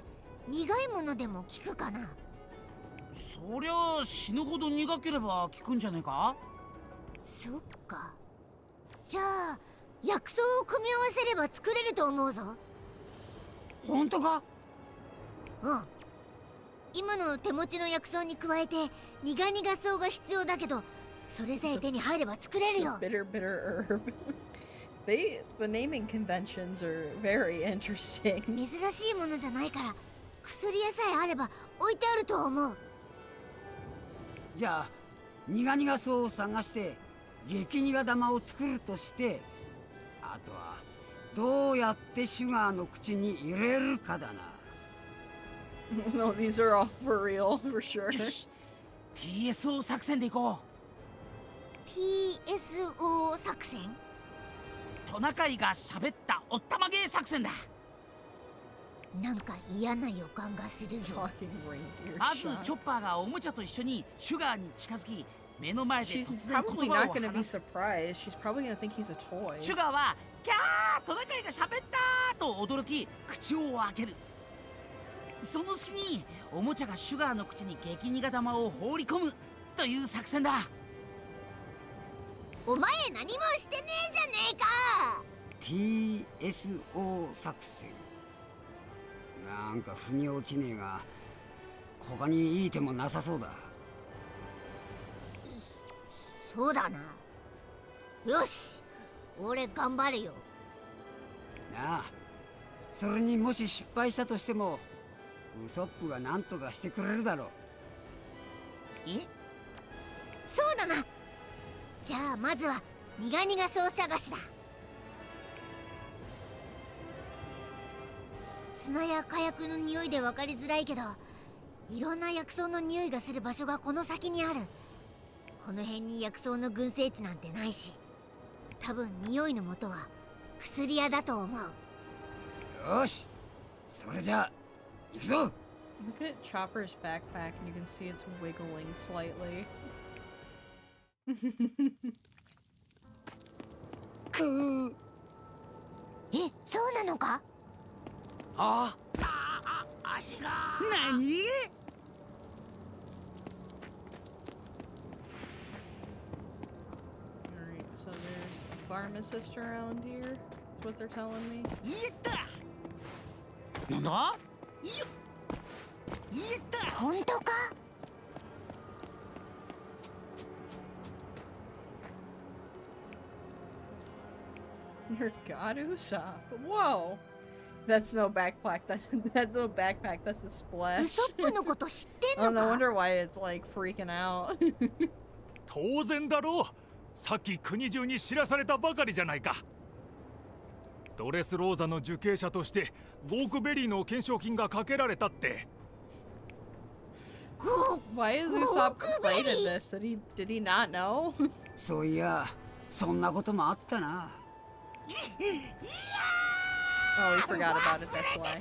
苦いものでも効くかな？そりゃ死ぬほど苦ければ効くんじゃねえか？そっか。じゃあ薬草を組み合わせれば作れると思うぞ。本当か？うん。今の手持ちの薬草に加えて苦々草が必要だけど、それさえ手に入れば作れるよ。 Bitter, bitter herb. The naming conventions are very interesting. 珍しいものじゃないから薬屋さえあれば置いてあると思う。じゃあ苦々草を探して激苦玉を作るとして、あとはどうやってシュガーの口に入れるかだな。No, these are all for real, for sure. よし、 TSO 作戦でいこう。 TSO 作戦？トナカイが喋ったおったまげ作戦だ。なんか嫌な予感がするぞ。 Talking reindeer まず shot. チョッパーがおもちゃと一緒にシュガーに近づき、目の前で She's 突然 probably 言葉 not を going to be 話す。 surprised. She's probably going to think he's a toy. シュガーはキャー、トナカイが喋ったと驚き口を開ける。その隙におもちゃがシュガーの口に激苦玉を放り込むという作戦だ。お前何もしてねえじゃねえか。 TSO 作戦。なんか腑に落ちねえが、他にいい手もなさそうだ。そうだな。よし、俺頑張るよ。なあ、それにもし失敗したとしてもウソップが何とかしてくれるだろう。え？そうだな。じゃあまずは苦々草探しだ。砂や火薬の匂いで分かりづらいけど、いろんな薬草の匂いがする場所がこの先にある。この辺に薬草の群生地なんてないし、多分匂いの元は薬屋だと思う。よし、それじゃあ行くぞ。 Look at Chopper's backpack and you can see it's wiggling slightly. くー。え、そうなのか？あ足が何？ Alright, so there's a pharmacist around here. That's what they're telling me. 言えた。なんだ？よっ。言えた。本当か？ Your god, Usopp. Whoa! That's no backpack. That's no backpack. That's a ウ splash. ソップのこと知ってん Oh, の no か？ wonder why it's like freaking out. 当然だろう。さっき国中に知らされたばかりじゃないか。ドレスローザの受刑者としてゴークベリーの懸賞金がかけられたって。 Why is Usopp afraid of this? Did he not know? そういや、そんなこともあったな。 Oh, he forgot about it. That's why.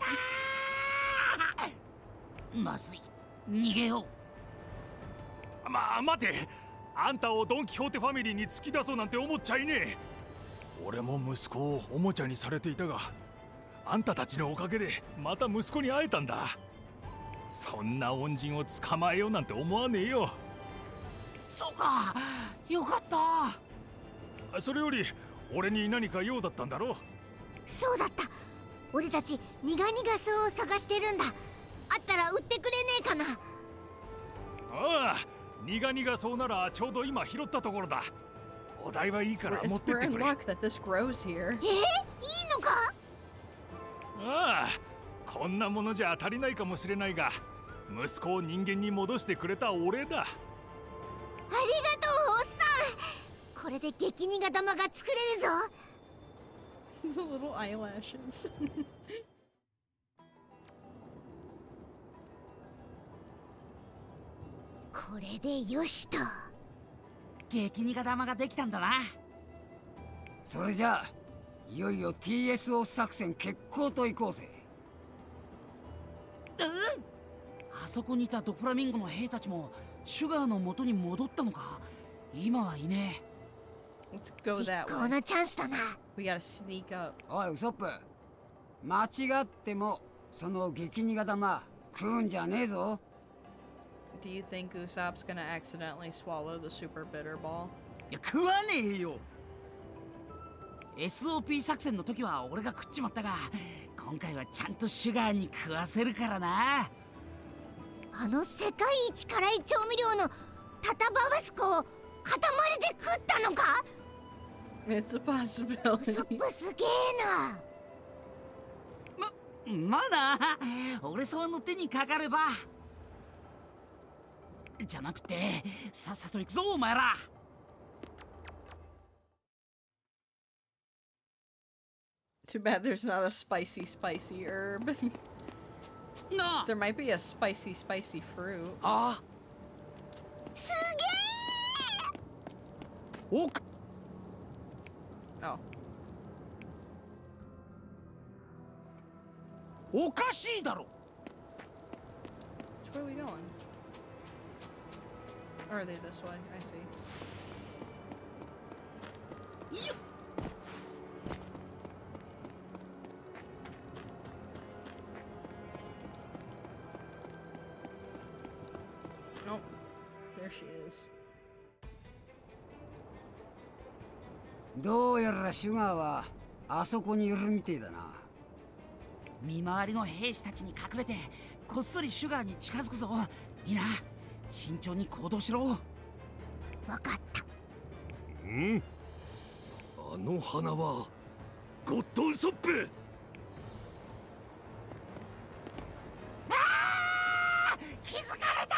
まずい。逃げよう。待て。あんたをドン・キホーテファミリーに突き出そうなんて思っちゃいねえ。俺も息子をおもちゃにされていたが、あんたたちのおかげでまた息子に会えたんだ。そんな恩人を捕まえようなんて思わねえよ。そうか。よかった。それより俺に何か用だったんだろう。そうだった。俺たちニガニガスを探してるんだ。あったら売ってくれねえかな。ああ、苦々そうならちょうど今拾ったところだ。お代はいいから持ってって We're in くれ。 luck that this grows here. いいのか？ああ、こんなものじゃ足りないかもしれないが、息子を人間に戻してくれた俺だ。ありがとう、おっさん。これで激苦玉が作れるぞ。 The little eyelashes. これでよしと。激苦玉ができたんだな。それじゃあ、いよいよ TSO 作戦決行といこうぜ。あそこにいたドフラミンゴの兵たちもシュガーの元に戻ったのか。今はいねえ。 Let's go 絶 that 好 way. のチャンスだな。 We gotta sneak up. おいウソップ、間違ってもその激苦玉食うんじゃねえぞ。 Do you think Usopp's gonna accidentally swallow the super bitter ball? いや食わねえよ。 SOP 作戦の時は俺が食っちまったが、今回はちゃんとシュガーに食わせるからな。あの世界一辛い調味料のタタババスコを塊で食ったのか？ It's a ウソッ possibility. プすげえな。まだ俺様の手にかかれば。じゃなくてさっさと行くぞお前ら。 Too bad there's not a spicy herb. なあ。 There might be a spicy fruit. あ。すげおか。 Oh. おかしいだろ。 Which way are we going? Or are they this way? I see. よっ。 Nope. There she is. どうやらシュガーはあそこにいるみてえだな。見回りの兵士たちに隠れてこっそりシュガーに近づくぞ。いいな。慎重に行動しろ。え。わかった。ん？あの花はゴッドウソップ。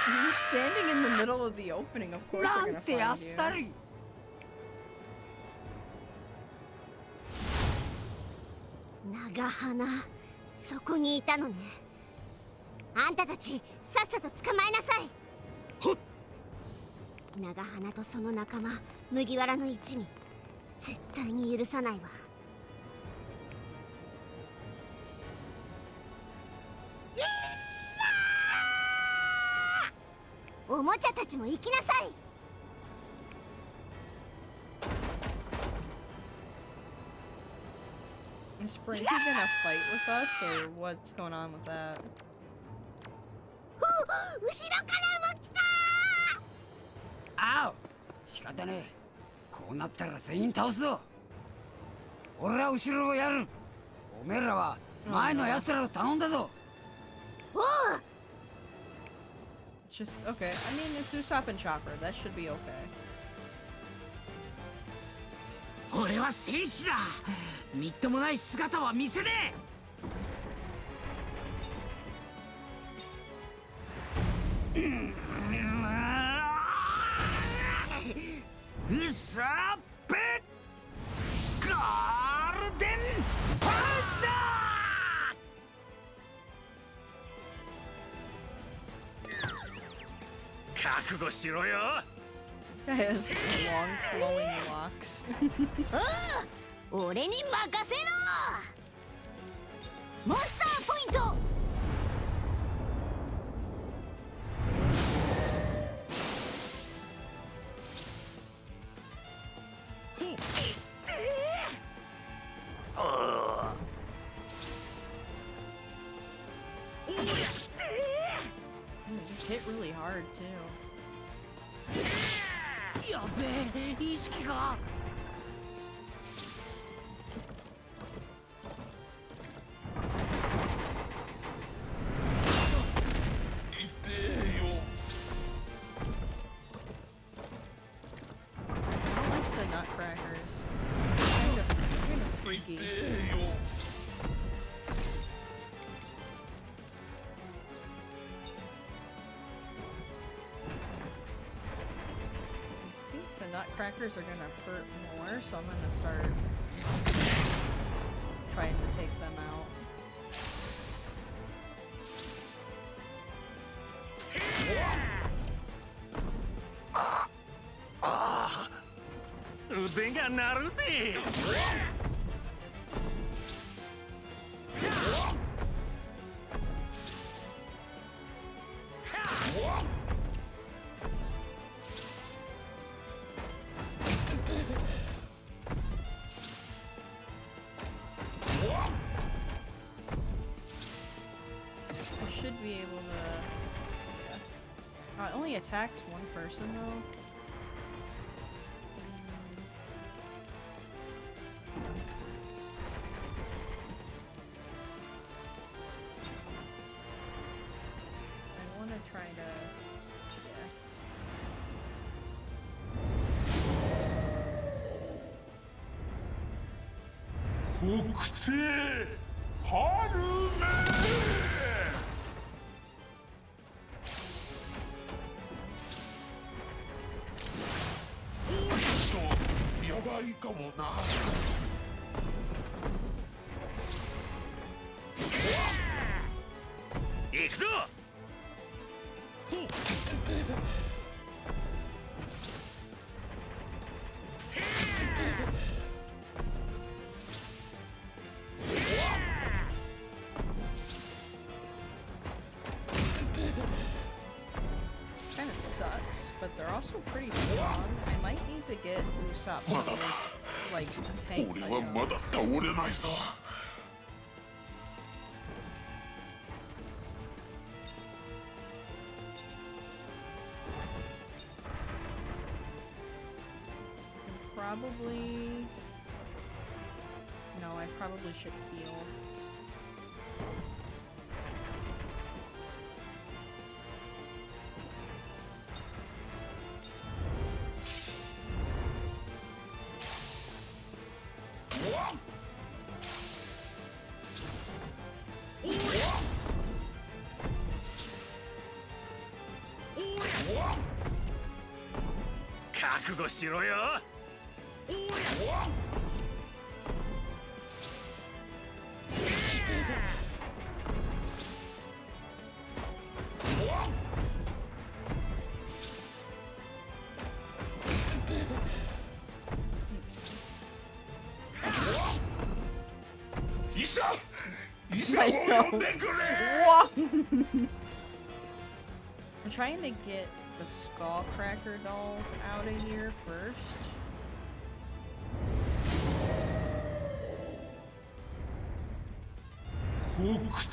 You're standing in the middle of the opening. Of course な they're ん gonna てあっ find さ you. り。長花、そこにいたのね。あんたたちさっさと捕まえなさい。はっ。長花とその仲間麦わらの一味、絶対に許さないわ。おもちゃたちも行きなさい。Is Frankie gonna fight with us, or what's going on with that? 後ろからも来たあお、仕方ねえ。こうなったら全員倒すぞ。俺は後ろをやる。おめえらは前の奴らを頼んだぞ。おう It's just okay. I mean, it's Usopp and Chopper. That should be okay. 俺は戦士だ。みっともない姿は見せねえ。ウソップゴールデンパウダー。覚悟しろよ。 Guy has long flowing locks. おう俺に任せろモンスターポイントJust hit really hard too. やべえ、意識が。I don't like the nutcrackers. Kind of freaky. I think the nutcrackers are gonna hurt more, so I'm gonna start trying to take them out. 腕が鳴るぜ。I should be able to. Yeah. It only attacks one person though. I want to try to. Yeah. 北帝パルメ。やばいかもな。行くぞ。Kind of sucks, but they're also pretty strong. I might need to get Usopp some of his, like tank 俺はまだ items. 倒れないぞ。 Probably. No, I probably should heal. What? 覚悟しろよ。医者、医者を呼んでくれ。 I'm trying to get the Skullcracker dolls out of here first. 北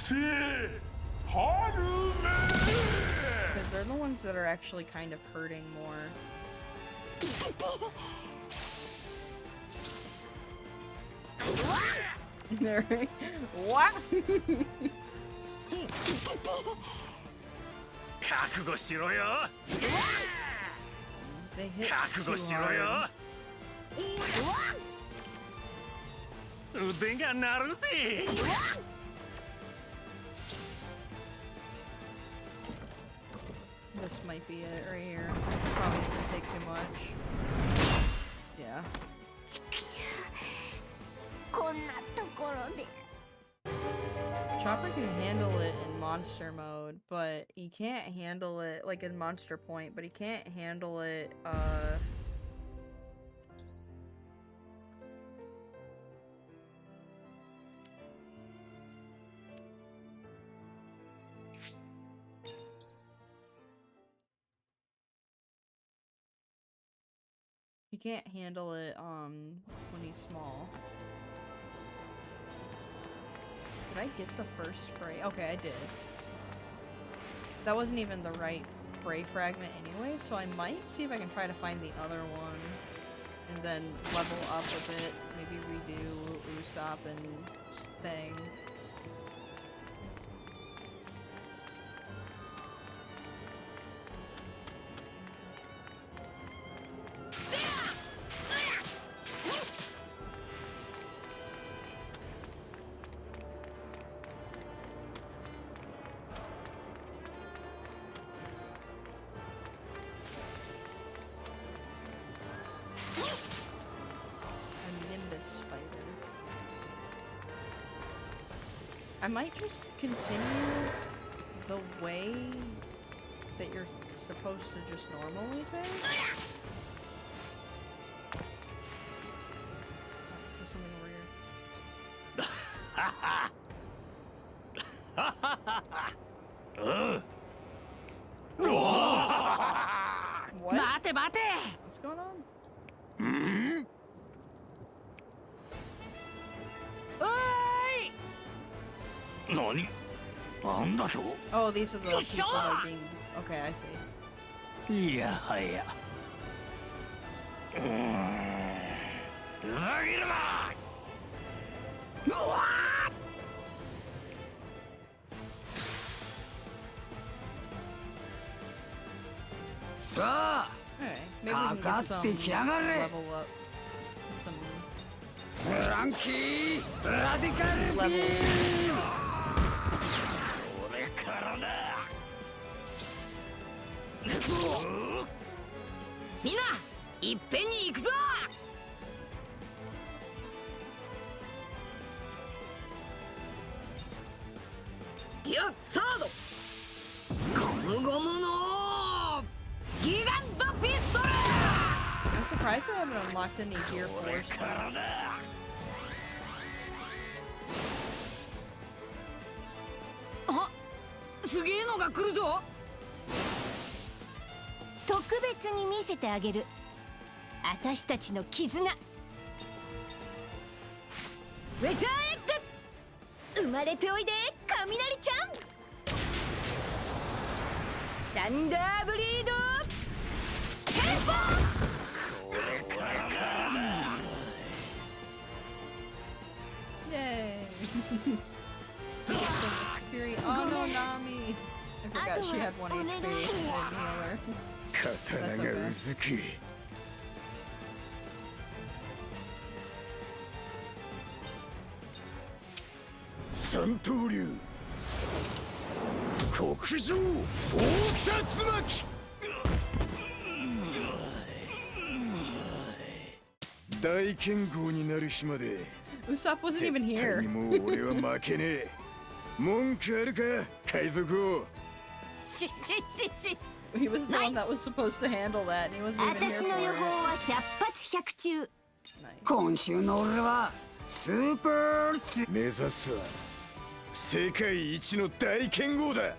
帝パルメ Because they're the ones that are actually kind of hurting more. They're what? 覚悟しろよ They hit 覚 too 悟しろ hard. よ腕が鳴るぜ This might be it right here. Probably doesn't take too much. Yeah. こんなところで Chopper can handle it in monster mode, but he can't handle it like in Monster Point, but he can't handle it he can't handle it when he's small. Did I get the first Fray? Okay, I did. That wasn't even the right Fray fragment anyway, so I might see if I can try to find the other one and then level up a bit. Maybe redo Usopp and thing. I might just continue the way that you're supposed to just normally take. There's something over here. What? 待て待て What's going on? おーい 何なんだと Oh, these are the people Sure. that are being... Okay, I see. いやはやふざけるなうわさあ Alright, maybe we can get some かかってきやがれ level up. Get some フランキーラディカルビ level. ーム俺からだみんないっぺんに行くぞいやサードゴムゴムのギガントピストル I'm surprised I haven't unlocked any Gear 4 stuff. あすげえのが来るぞ特別に見せてあげる私たちの絆ウェザーエッグ生まれておいで雷ちゃんサンダーブリードテンポ Yay! Get some experience. Oh no, Nami! I forgot she had 1 HP. I didn't heal her. 刀がうずき三刀流極上大竜巻大剣豪になる日まで Usopp wasn't even 絶対 here. にもう俺は負けねえ文句あるか海賊王シッ He was the one that was supposed to handle that, and he wasn't even here 私 for の予報 it. は百発百中 Nice. 今週の俺はスーパーツ目指すは世界一の大剣豪だ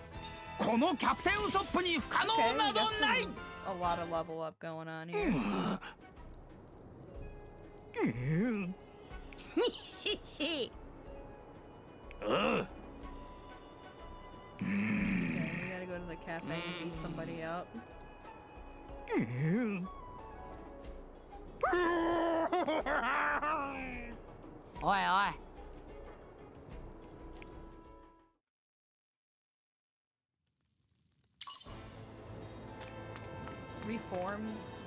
このキャプテンウソップに不可 Okay, 能 we など got ない some, a lot of level up going on here. シッシああ cafe and beat somebody up.おいおい Reform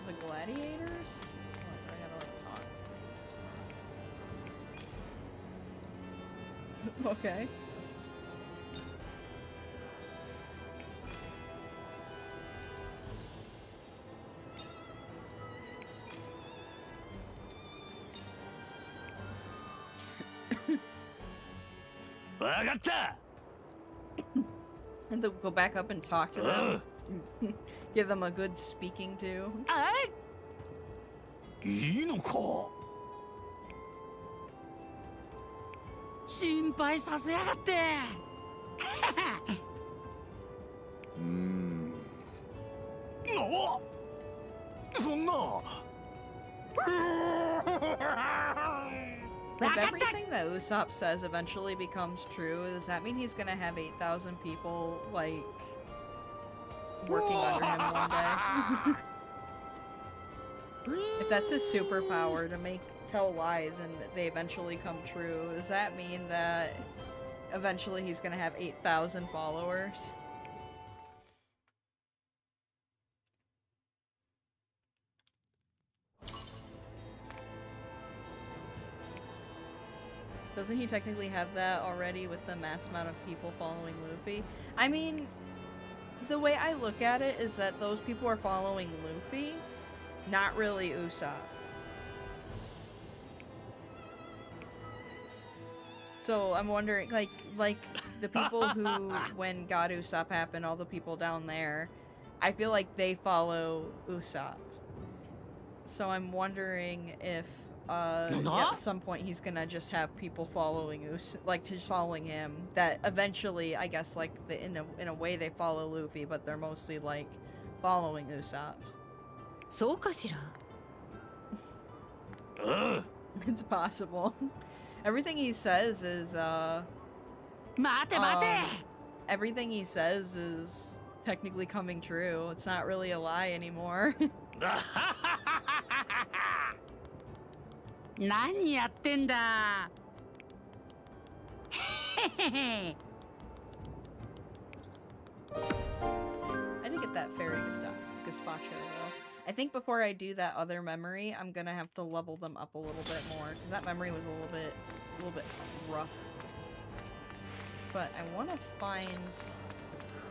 the gladiators? What, I gotta like talk. Okay. And to go back up and talk to them. Give them a good speaking to. いいのか心配させやがっておそんな If everything that Usopp says eventually becomes true, does that mean he's gonna have 8,000 people, like, working under him one day? If that's his superpower, to tell lies and they eventually come true, does that mean that eventually he's gonna have 8,000 followers? Doesn't he technically have that already with the mass amount of people following Luffy? I mean, the way I look at it is that those people are following Luffy, not really Usopp. So I'm wondering, like the people who, when God Usopp happened, all the people down there, I feel like they follow Usopp. So I'm wondering if yeah, at some point he's gonna just have people following just following him. That eventually, I guess, like in a way they follow Luffy, but they're mostly like following Usopp. そうかしら It's possible. Everything he says is 待て待て everything he says is technically coming true. It's not really a lie anymore. 何やってんだ I did get that fairy gazpacho though. I think before I do that other memory, I'm gonna have to level them up a little bit more because that memory was a little bit rough. But I want to find the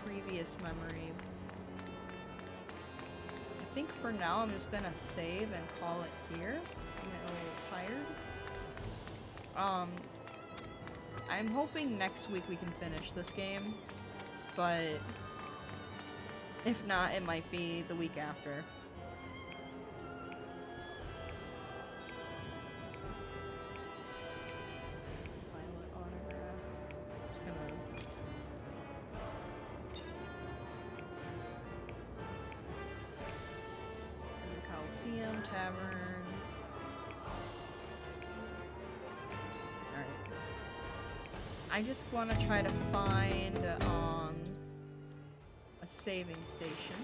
previous memory. I think for now I'm just gonna save and call it here. I'm a little tired. I'm hoping next week we can finish this game, but if not, it might be the week after. Violet autograph. Just gonna... The Coliseum Tavern. Alright. I just want to try to find, a saving station,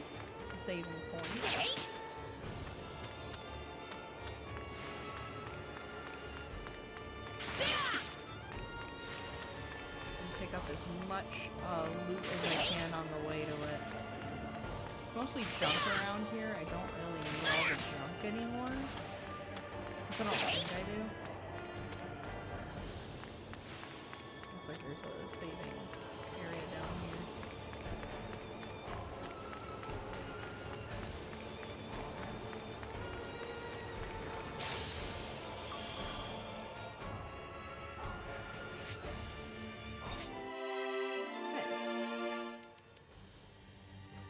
a saving point. And pick up as much loot as I can on the way to it. It's mostly junk around here. I don't really need all the junk anymore. Because I don't think I do. Looks like there's a saving area down here.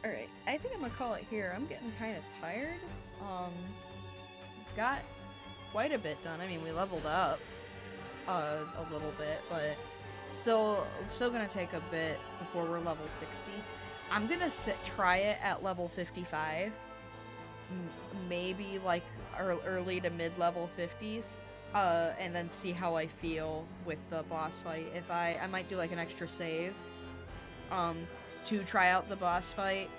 Alright, I think I'm gonna call it here. I'm getting kind of tired. Got quite a bit done. I mean, we leveled up a little bit, but still gonna take a bit before we're level 60. I'm gonna try it at level 55. Maybe like early to mid-level 50s. And then see how I feel with the boss fight. If I might do like an extra save. to try out the boss fight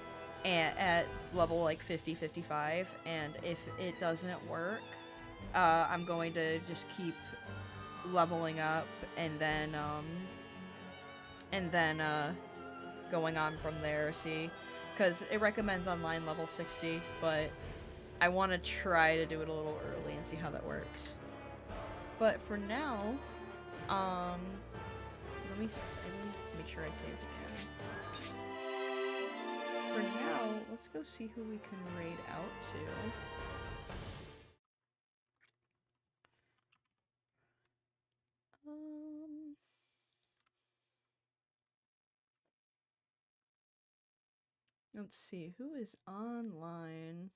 at level like 50-55, and if it doesn't work, I'm going to just keep leveling up and then going on from there, see, because it recommends online level 60, but I want to try to do it a little early and see how that works. But for now, let me make sure I saved again. For now, let's go see who we can raid out to. Let's see, who is online?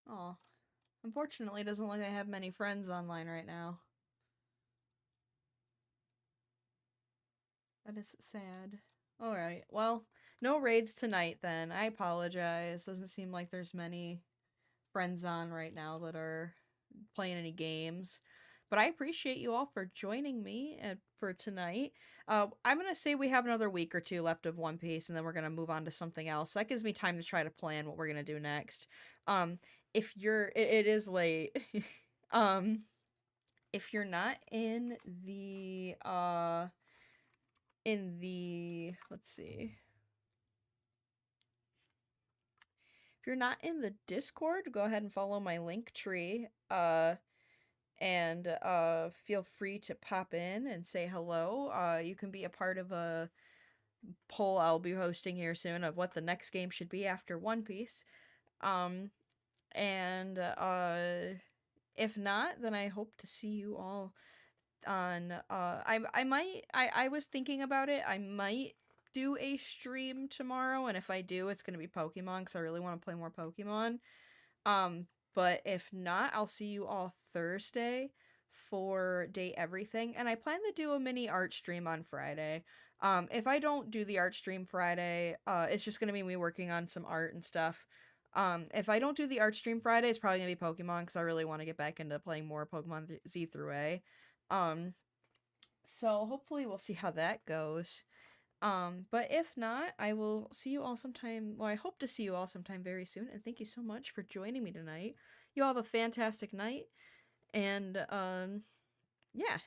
Oh, unfortunately, it doesn't look like I have many friends online right now. That is sad. Alright, well, no raids tonight then. I apologize. Doesn't seem like there's many friends on right now that are playing any games. But I appreciate you all for joining me for tonight. I'm going to say we have another week or two left of One Piece, and then we're going to move on to something else. That gives me time to try to plan what we're going to do next. If you're... It is late. If you're not in the... Let's see. If you're not in the Discord, go ahead and follow my link tree. And feel free to pop in and say hello. You can be a part of a poll I'll be hosting here soon of what the next game should be after One Piece. If not, then I hope to see you all on I was thinking about it. I might do a stream tomorrow, and if I do, it's gonna be Pokemon because I really want to play more Pokemon. But if not, I'll see you all Thursday for Date Everything, and I plan to do a mini art stream on Friday. If I don't do the art stream Friday, it's just gonna be me working on some art and stuff. If I don't do the art stream Friday, it's probably gonna be Pokemon because I really want to get back into playing more Pokemon Z through A. So hopefully we'll see how that goes. But if not, I will see you all sometime, well, I hope to see you all sometime very soon, and thank you so much for joining me tonight. You all have a fantastic night, and, yeah.